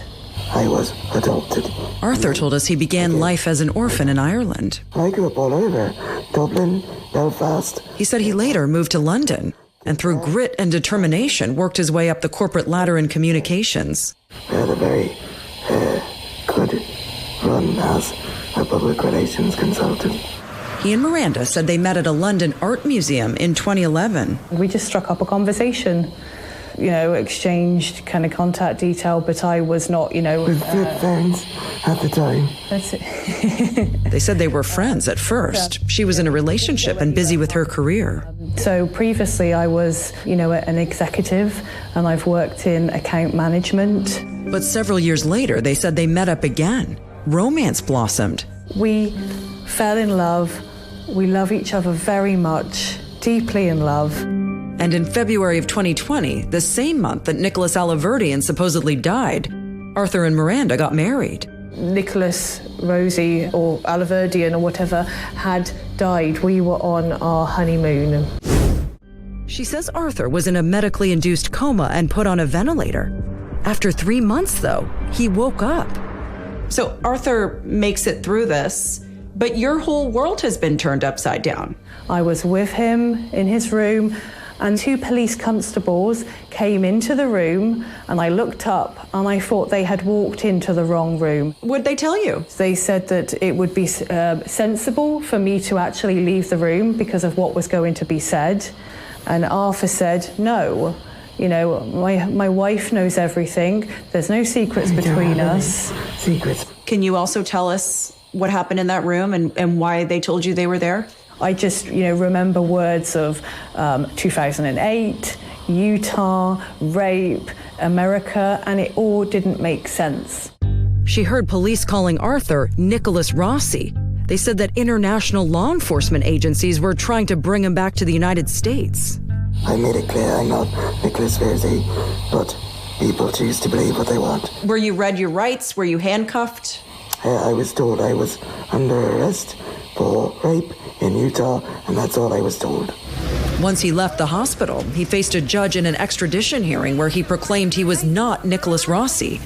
I was adopted. Arthur told us he began life as an orphan in Ireland. I grew up all over. Dublin, Belfast. He said he later moved to London and through grit and determination worked his way up the corporate ladder in communications. I had a very good run as a public relations consultant. He and Miranda said they met at a London art museum in 2011. We just struck up a conversation. exchanged kind of contact detail, but I was not, With good friends at the time. That's it. They said they were friends at first. She was in a relationship and busy with her career. So previously I was, an executive, and I've worked in account management. But several years later, they said they met up again. Romance blossomed. We fell in love. We love each other very much, deeply in love. And in February of 2020, the same month that Nicholas Aliverdian supposedly died, Arthur and Miranda got married. Nicholas Rossi, or Aliverdian or whatever, had died. We were on our honeymoon. She says Arthur was in a medically induced coma and put on a ventilator. After 3 months, though, he woke up. So Arthur makes it through this, but your whole world has been turned upside down. I was with him in his room, and 2 police constables came into the room, and I looked up and I thought they had walked into the wrong room. What'd they tell you? They said that it would be sensible for me to actually leave the room because of what was going to be said. And Arthur said, no, my wife knows everything. There's no secrets between us. Secrets. Can you also tell us what happened in that room and why they told you they were there? I just, remember words of 2008, Utah, rape, America, and it all didn't make sense. She heard police calling Arthur Nicholas Rossi. They said that international law enforcement agencies were trying to bring him back to the United States. I made it clear I'm not Nicholas Rossi, but people choose to believe what they want. Were you read your rights? Were you handcuffed? I was told I was under arrest for rape in Utah, and that's all I was told. Once he left the hospital, he faced a judge in an extradition hearing where he proclaimed he was not Nicholas Rossi.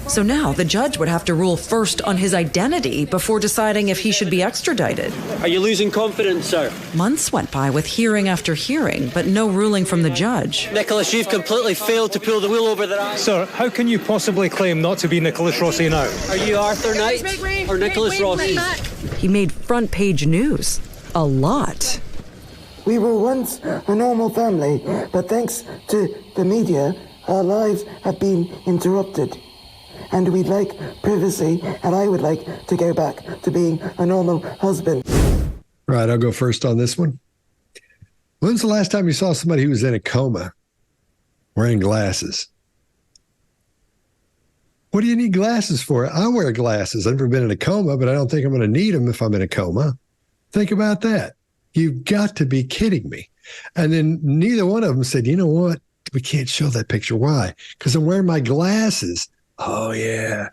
So now the judge would have to rule first on his identity before deciding if he should be extradited. Are you losing confidence, sir? Months went by with hearing after hearing, but no ruling from the judge. Nicholas, you've completely failed to pull the wool over their eyes. Sir, how can you possibly claim not to be Nicholas Rossi now? Are you Arthur Knight or Nicholas Rossi? He made front page news. A lot. We were once a normal family, but thanks to the media, our lives have been interrupted. And we'd like privacy, and I would like to go back to being a normal husband. Right, I'll go first on this one. When's the last time you saw somebody who was in a coma wearing glasses? What do you need glasses for? I wear glasses. I've never been in a coma, but I don't think I'm going to need them if I'm in a coma. Think about that. You've got to be kidding me. And then neither one of them said, you know what? We can't show that picture. Why? Because I'm wearing my glasses. Oh, yeah.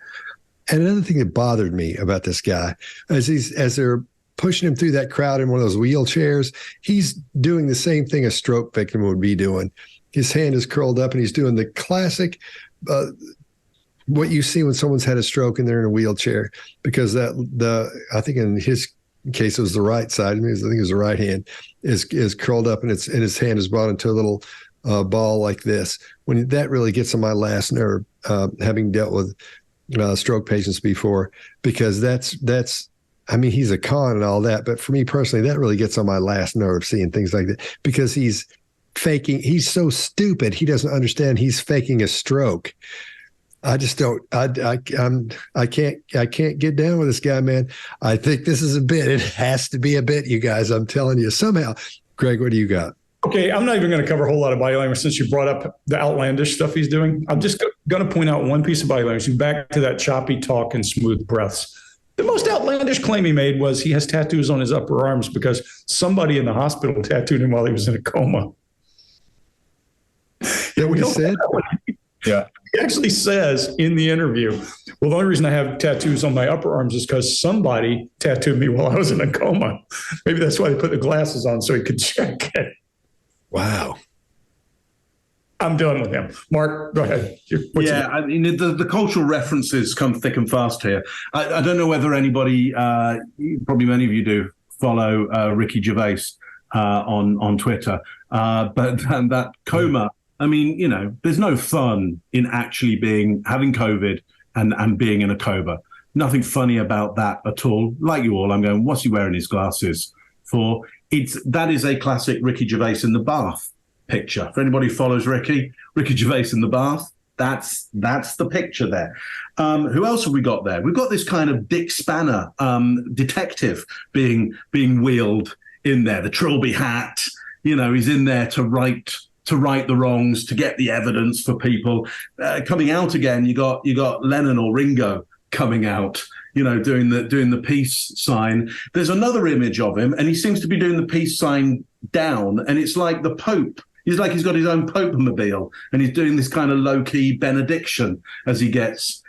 And another thing that bothered me about this guy, as they're pushing him through that crowd in one of those wheelchairs, he's doing the same thing a stroke victim would be doing. His hand is curled up and he's doing the classic, what you see when someone's had a stroke and they're in a wheelchair, because I think in his case it was the right side. I think it was the right hand is curled up and his hand is brought into a little ball like this. When that really gets on my last nerve, having dealt with stroke patients before, because that's. I mean, he's a con and all that, but for me personally, that really gets on my last nerve seeing things like that, because he's faking. He's so stupid. He doesn't understand he's faking a stroke. I just don't. I can't get down with this guy, man. I think this is a bit. It has to be a bit, you guys. I'm telling you. Somehow, Greg, what do you got? Okay, I'm not even going to cover a whole lot of body language since you brought up the outlandish stuff he's doing. I'm just going to point out one piece of body language. Back to that choppy talk and smooth breaths. The most outlandish claim he made was he has tattoos on his upper arms because somebody in the hospital tattooed him while he was in a coma. Yeah, what he said? Yeah. He actually says in the interview, well, the only reason I have tattoos on my upper arms is because somebody tattooed me while I was in a coma. Maybe that's why they put the glasses on so he could check it. Wow. I'm done with him. Mark, go ahead. I mean, the cultural references come thick and fast here. I don't know whether anybody, probably many of you do, follow Ricky Gervais on Twitter. But that coma, I mean, there's no fun in actually having COVID and being in a coma. Nothing funny about that at all. Like you all, I'm going, what's he wearing his glasses for? That is a classic Ricky Gervais in the bath picture. For anybody who follows Ricky Gervais in the bath, that's the picture there. Who else have we got there? We've got this kind of Dick Spanner detective being wheeled in there. The Trilby hat, he's in there to right the wrongs, to get the evidence for people. Coming out again, you got Lennon or Ringo coming out, doing the peace sign. There's another image of him, and he seems to be doing the peace sign down, and it's like the Pope. He's like he's got his own Pope-mobile, and he's doing this kind of low-key benediction as he gets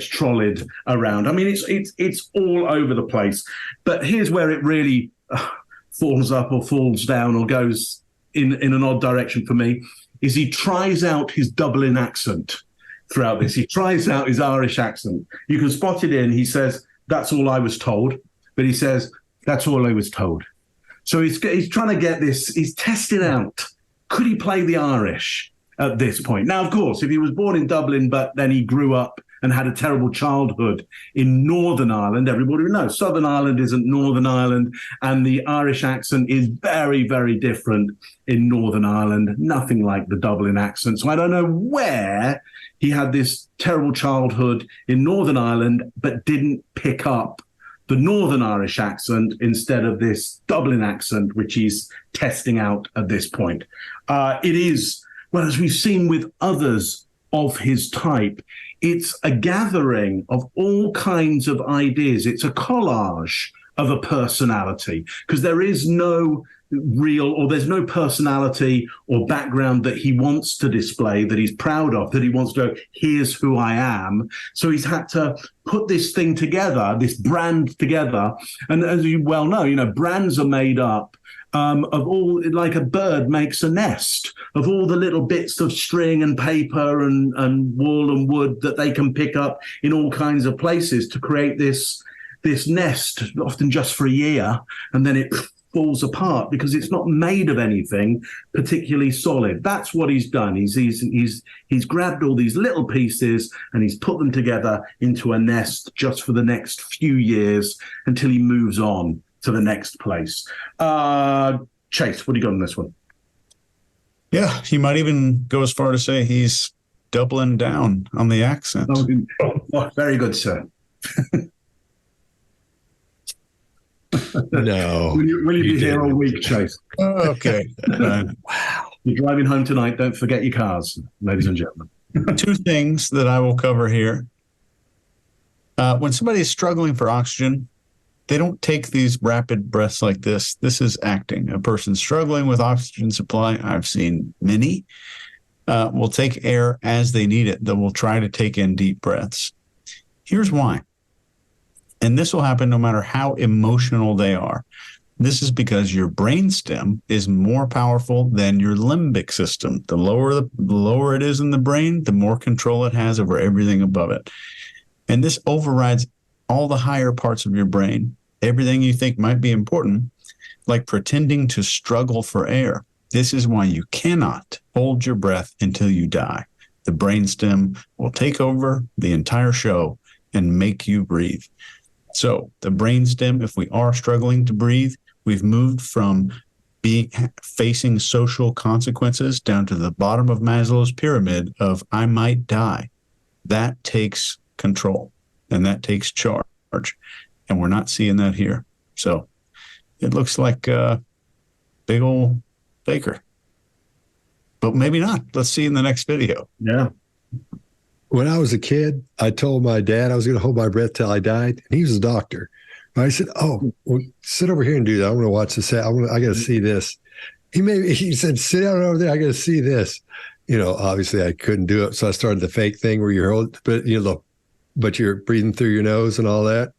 trolleyed around. I mean, it's all over the place. But here's where it really falls up or falls down or goes in an odd direction for me, is he tries out his Dublin accent throughout this. He tries out his Irish accent. You can spot it in. He says, "That's all I was told," but he says, "That's all I was told." So he's trying to get this. He's testing out. Could he play the Irish at this point? Now, of course, if he was born in Dublin, but then he grew up and had a terrible childhood in Northern Ireland, everybody would know Southern Ireland isn't Northern Ireland, and the Irish accent is very, very different in Northern Ireland. Nothing like the Dublin accent. So I don't know where he had this terrible childhood in Northern Ireland, but didn't pick up the Northern Irish accent instead of this Dublin accent, which he's testing out at this point. It is, well, as we've seen with others of his type, it's a gathering of all kinds of ideas. It's a collage of a personality, because there is no real, or there's no personality or background that he wants to display, that he's proud of, that he wants to go, here's who I am. So he's had to put this thing together, this brand together. And as you well know, brands are made up of all, like a bird makes a nest, of all the little bits of string and paper and wool and wood that they can pick up in all kinds of places to create this nest, often just for a year, and then it falls apart because it's not made of anything particularly solid. That's what he's done. He's grabbed all these little pieces and he's put them together into a nest just for the next few years until he moves on to the next place. Chase, what do you got on this one? Yeah, he might even go as far to say he's doubling down on the accent. Oh, very good, sir. No. Will you be here all week, Chase? Okay. Wow. You're driving home tonight. Don't forget your cars, ladies and gentlemen. Two things that I will cover here. When somebody is struggling for oxygen, they don't take these rapid breaths like this. This is acting. A person struggling with oxygen supply, I've seen many, will take air as they need it. They will try to take in deep breaths. Here's why. And this will happen no matter how emotional they are. This is because your brainstem is more powerful than your limbic system. The lower it is in the brain, the more control it has over everything above it. And this overrides all the higher parts of your brain, everything you think might be important, like pretending to struggle for air. This is why you cannot hold your breath until you die. The brainstem will take over the entire show and make you breathe. So the brainstem, if we are struggling to breathe, we've moved from facing social consequences down to the bottom of Maslow's pyramid of I might die. That takes control and that takes charge. And we're not seeing that here. So it looks like a big old faker. But maybe not. Let's see in the next video. Yeah. When I was a kid, I told my dad I was going to hold my breath till I died. And he was a doctor. I said, "Oh, well, sit over here and do that. I want to watch this. I got to see this." He said, "Sit down over there. I got to see this." Obviously I couldn't do it. So I started the fake thing where you're holding, but you're breathing through your nose and all that.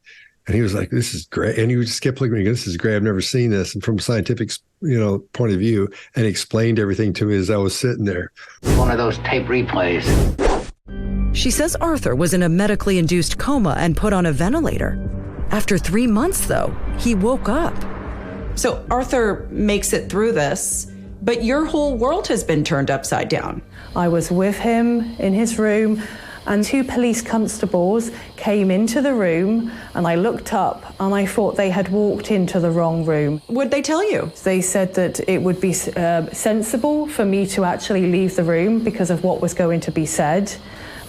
And he was like, "This is great." And he would just kept looking at me, "This is great. I've never seen this." And from a scientific, point of view, and he explained everything to me as I was sitting there. One of those tape replays. She says Arthur was in a medically induced coma and put on a ventilator. After 3 months, though, he woke up. So Arthur makes it through this, but your whole world has been turned upside down. I was with him in his room. And 2 police constables came into the room, and I looked up and I thought they had walked into the wrong room. What'd they tell you? They said that it would be sensible for me to actually leave the room because of what was going to be said.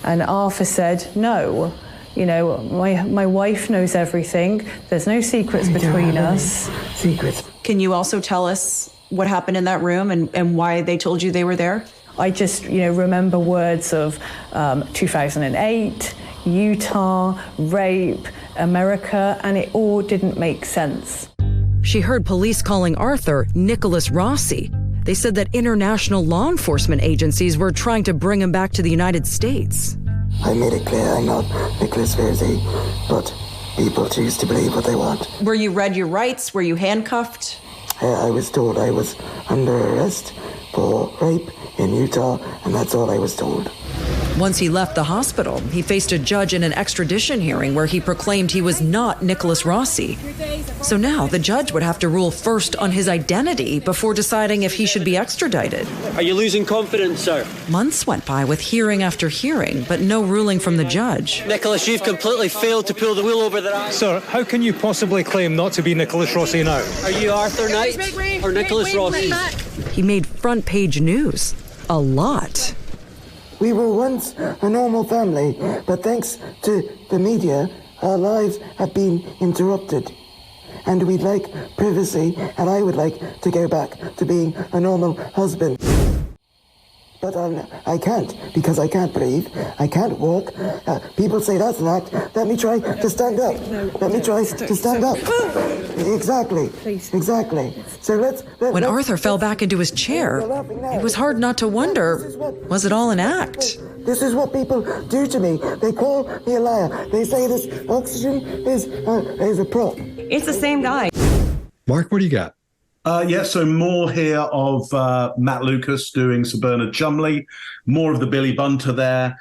And Arthur said, no, you know, my wife knows everything. There's no secrets between us. Secrets. Can you also tell us what happened in that room and why they told you they were there? I just, remember words of 2008, Utah, rape, America, and it all didn't make sense. She heard police calling Arthur Nicholas Rossi. They said that international law enforcement agencies were trying to bring him back to the United States. I made it clear I'm not Nicholas Rossi, but people choose to believe what they want. Were you read your rights? Were you handcuffed? I was told I was under arrest for rape in Utah, and that's all I was told. Once he left the hospital, he faced a judge in an extradition hearing where he proclaimed he was not Nicholas Rossi. So now the judge would have to rule first on his identity before deciding if he should be extradited. Are you losing confidence, sir? Months went by with hearing after hearing, but no ruling from the judge. Nicholas, you've completely failed to pull the wool over their eyes. Sir, how can you possibly claim not to be Nicholas Rossi now? Are you Arthur Knight or Nicholas Rossi? He made front page news. A lot. We were once a normal family, but thanks to the media, our lives have been interrupted. And we'd like privacy, and I would like to go back to being a normal husband. But I can't, because I can't breathe, I can't walk. People say that's an act. Let me try to stand up. Let me try to stand up. Exactly. So when Arthur fell back into his chair, it was hard not to wonder, was it all an act? This is what people do to me. They call me a liar. They say this oxygen is a prop. It's the same guy. Mark, what do you got? So more here of Matt Lucas doing Sir Bernard Chumley, more of the Billy Bunter there.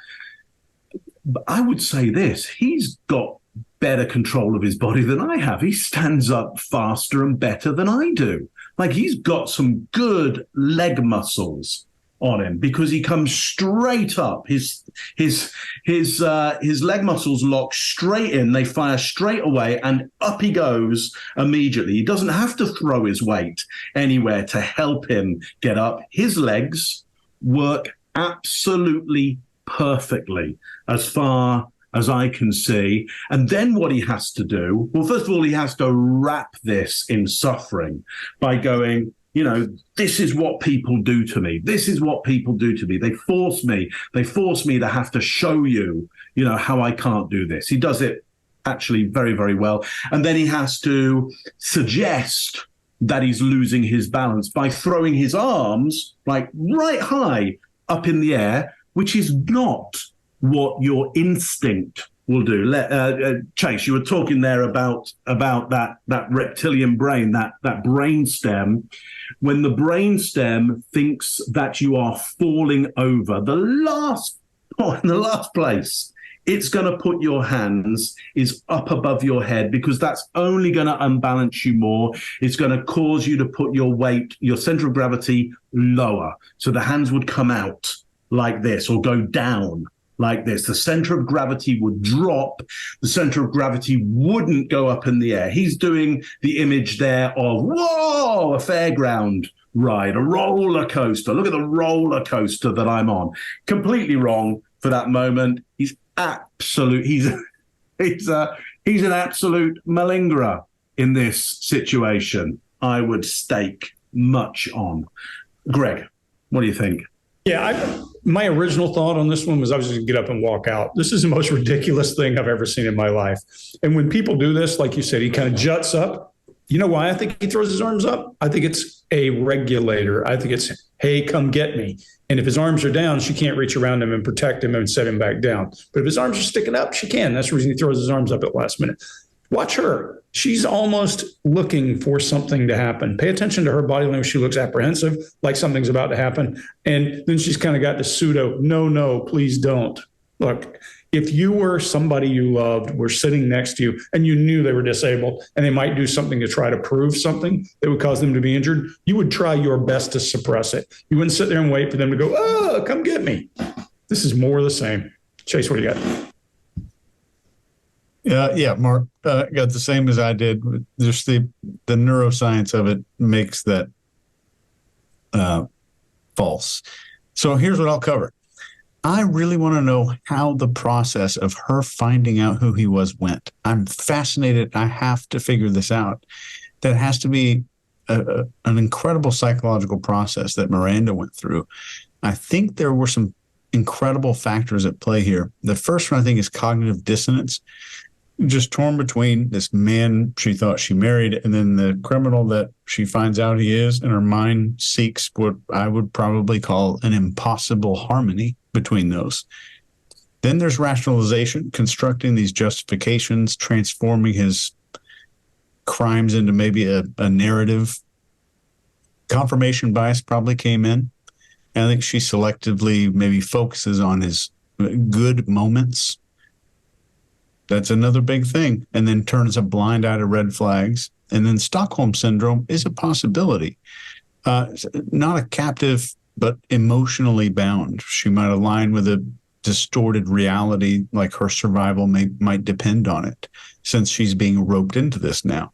But I would say this, he's got better control of his body than I have. He stands up faster and better than I do. Like, he's got some good leg muscles on him because he comes straight up. His leg muscles lock straight in. They fire straight away, and up he goes immediately. He doesn't have to throw his weight anywhere to help him get up. His legs work absolutely perfectly, as far as I can see. And then what he has to do, well, first of all, he has to wrap this in suffering by going, this is what people do to me. This is what people do to me. They force me to have to show you, how I can't do this. He does it actually very, very well. And then he has to suggest that he's losing his balance by throwing his arms like right high up in the air, which is not what your instinct will do. Chase, you were talking there about that reptilian brain, that brain stem. When the brain stem thinks that you are falling over, the last place it's going to put your hands is up above your head, because that's only going to unbalance you more. It's going to cause you to put your weight, your center of gravity, lower. So the hands would come out like this or go down like this. The center of gravity would drop. The center of gravity wouldn't go up in the air. He's doing the image there of, whoa, a fairground ride, a roller coaster. Look at the roller coaster that I'm on. Completely wrong for that moment. He's an absolute malingerer in this situation. I would stake much on. Greg, what do you think? Yeah, my original thought on this one was I was just going to get up and walk out. This is the most ridiculous thing I've ever seen in my life. And when people do this, like you said, he kind of juts up. You know why I think he throws his arms up? I think it's a regulator. I think it's, hey, come get me. And if his arms are down, she can't reach around him and protect him and set him back down. But if his arms are sticking up, she can. That's the reason he throws his arms up at the last minute. Watch her. She's almost looking for something to happen. Pay attention to her body language. She looks apprehensive, like something's about to happen. And then she's kind of got the pseudo, no, please don't. Look, if you were somebody you loved, were sitting next to you, and you knew they were disabled and they might do something to try to prove something that would cause them to be injured, you would try your best to suppress it. You wouldn't sit there and wait for them to go, oh, come get me. This is more of the same. Chase, what do you got? Yeah, Mark got the same as I did. Just the neuroscience of it makes that false. So here's what I'll cover. I really want to know how the process of her finding out who he was went. I'm fascinated. I have to figure this out. That has to be an incredible psychological process that Miranda went through. I think there were some incredible factors at play here. The first one, I think, is cognitive dissonance. Just torn between this man she thought she married and then the criminal that she finds out he is, and her mind seeks what I would probably call an impossible harmony between those. Then there's rationalization, constructing these justifications, transforming his crimes into maybe a narrative. Confirmation bias probably came in. And I think she selectively maybe focuses on his good moments. That's another big thing. And then turns a blind eye to red flags. And then Stockholm Syndrome is a possibility. Not a captive, but emotionally bound. She might align with a distorted reality, like her survival might depend on it, since she's being roped into this now.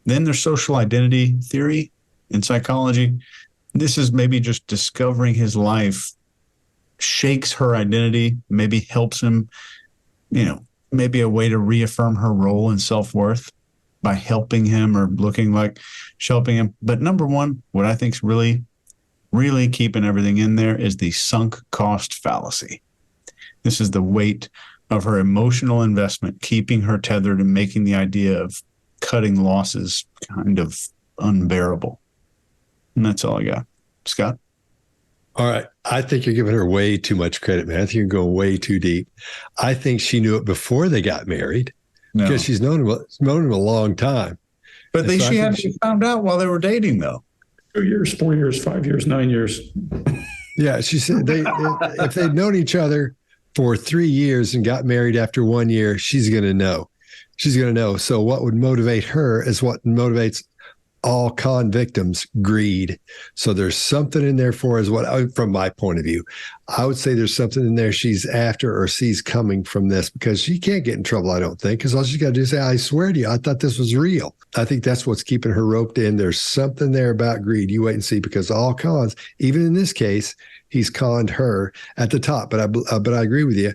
Then there's social identity theory in psychology. This is maybe just discovering his life shakes her identity, maybe helps him, maybe a way to reaffirm her role and self-worth by helping him or looking like she's helping him. But number one, what I think is really, really keeping everything in there is the sunk cost fallacy. This is the weight of her emotional investment, keeping her tethered and making the idea of cutting losses kind of unbearable. And that's all I got. Scott? All right. I think you're giving her way too much credit, man. I think you're going way too deep. I think she knew it before they got married because she's known him a long time. But she hadn't found out while they were dating, though. 2 years, 4 years, 5 years, 9 years. Yeah, she said if they'd known each other for 3 years and got married after 1 year, she's going to know. She's going to know. So what would motivate her is what motivates all con victims: greed. So there's something in there for us. From my point of view, I would say there's something in there she's after or sees coming from this, because she can't get in trouble, I don't think, because all she's got to do is say, I swear to you, I thought this was real. I think that's what's keeping her roped in. There's something there about greed. You wait and see, because all cons, even in this case, he's conned her at the top. But I agree with you.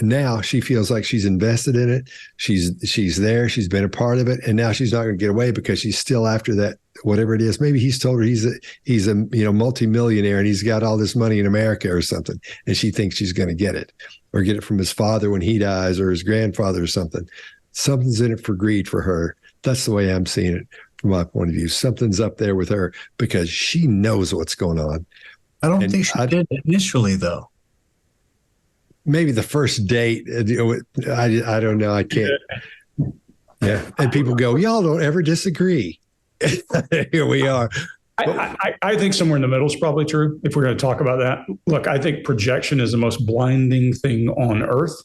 Now she feels like she's invested in it. She's there. She's been a part of it, and now she's not going to get away because she's still after that, whatever it is. Maybe he's told her he's a multimillionaire and he's got all this money in America or something, and she thinks she's going to get it, or get it from his father when he dies, or his grandfather or something. Something's in it for greed for her. That's the way I'm seeing it from my point of view. Something's up there with her because she knows what's going on. I don't think she did initially, though. Maybe the first date, I don't know. I can't. Yeah. And people go, y'all don't ever disagree. Here we are. I think somewhere in the middle is probably true, if we're going to talk about that. Look, I think projection is the most blinding thing on earth.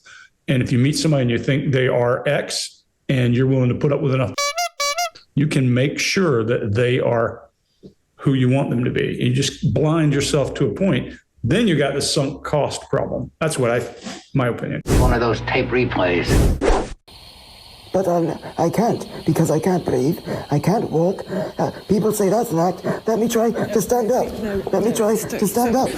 And if you meet somebody and you think they are X and you're willing to put up with enough, you can make sure that they are who you want them to be. You just blind yourself to a point. Then you got the sunk cost problem. That's my opinion. One of those tape replays. But I can't, because I can't breathe. I can't walk. People say that's an act. Let me try to stand up. Let me try to stand up.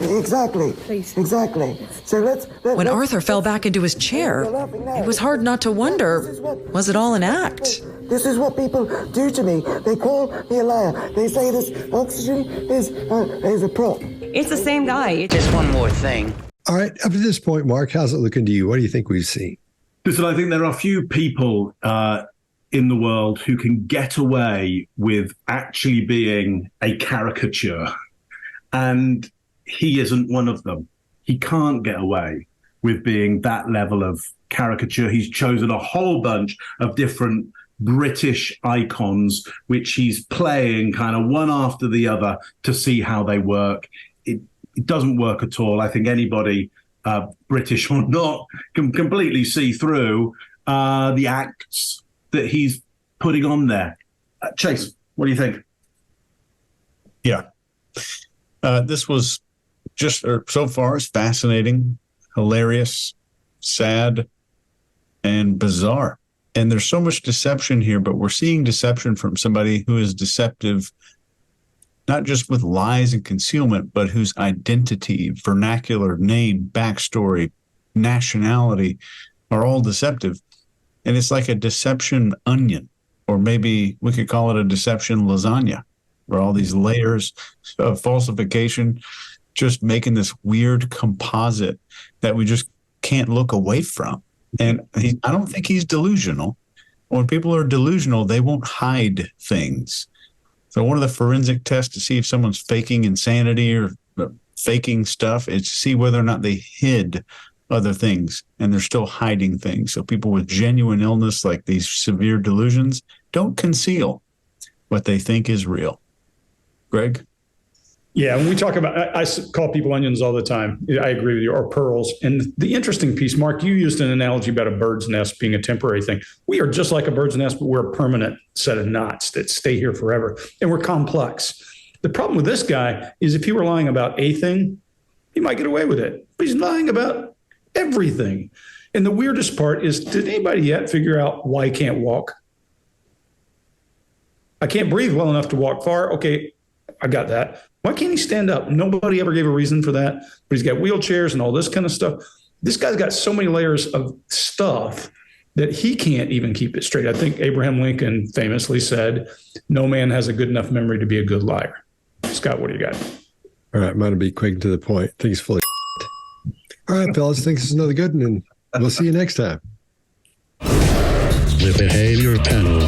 Exactly. Exactly. So when Arthur fell back into his chair, it was hard not to wonder, was it all an act? This is what people do to me. They call me a liar. They say this oxygen is a prop. It's the same guy. Just one more thing. All right. Up to this point, Mark, how's it looking to you? What do you think we've seen? Listen, I think there are few people in the world who can get away with actually being a caricature. And he isn't one of them. He can't get away with being that level of caricature. He's chosen a whole bunch of different British icons, which he's playing kind of one after the other to see how they work. It doesn't work at all. I think anybody, British or not, can completely see through the acts that he's putting on there. Chase, what do you think? Yeah. This was just so far is fascinating. hilarious, sad, and bizarre. And there's so much deception here, but we're seeing deception from somebody who is deceptive, not just with lies and concealment, but whose identity, vernacular, name, backstory, nationality are all deceptive. And it's like a deception onion, or maybe we could call it a deception lasagna, where all these layers of falsification just making this weird composite that we just can't look away from. And I don't think he's delusional. When people are delusional, they won't hide things. So one of the forensic tests to see if someone's faking insanity or faking stuff is to see whether or not they hid other things and they're still hiding things. So people with genuine illness, like these severe delusions, don't conceal what they think is real. Greg? Yeah, when we talk about, I call people onions all the time. I agree with you, or pearls. And the interesting piece, Mark, you used an analogy about a bird's nest being a temporary thing. We are just like a bird's nest, but we're a permanent set of knots that stay here forever. And we're complex. The problem with this guy is if he were lying about a thing, he might get away with it. But he's lying about everything. And the weirdest part is, did anybody yet figure out why he can't walk? I can't breathe well enough to walk far. Okay, I got that. Why can't he stand up? Nobody ever gave a reason for that, but he's got wheelchairs and all this kind of stuff. This guy's got so many layers of stuff that he can't even keep it straight. I think Abraham Lincoln famously said, no man has a good enough memory to be a good liar. Scott, what do you got? All right, I'm going to be quick and to the point. I think he's full of All right, fellas, I think this is another good one, and we'll see you next time. The Behavior Panel.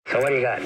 So what do you got?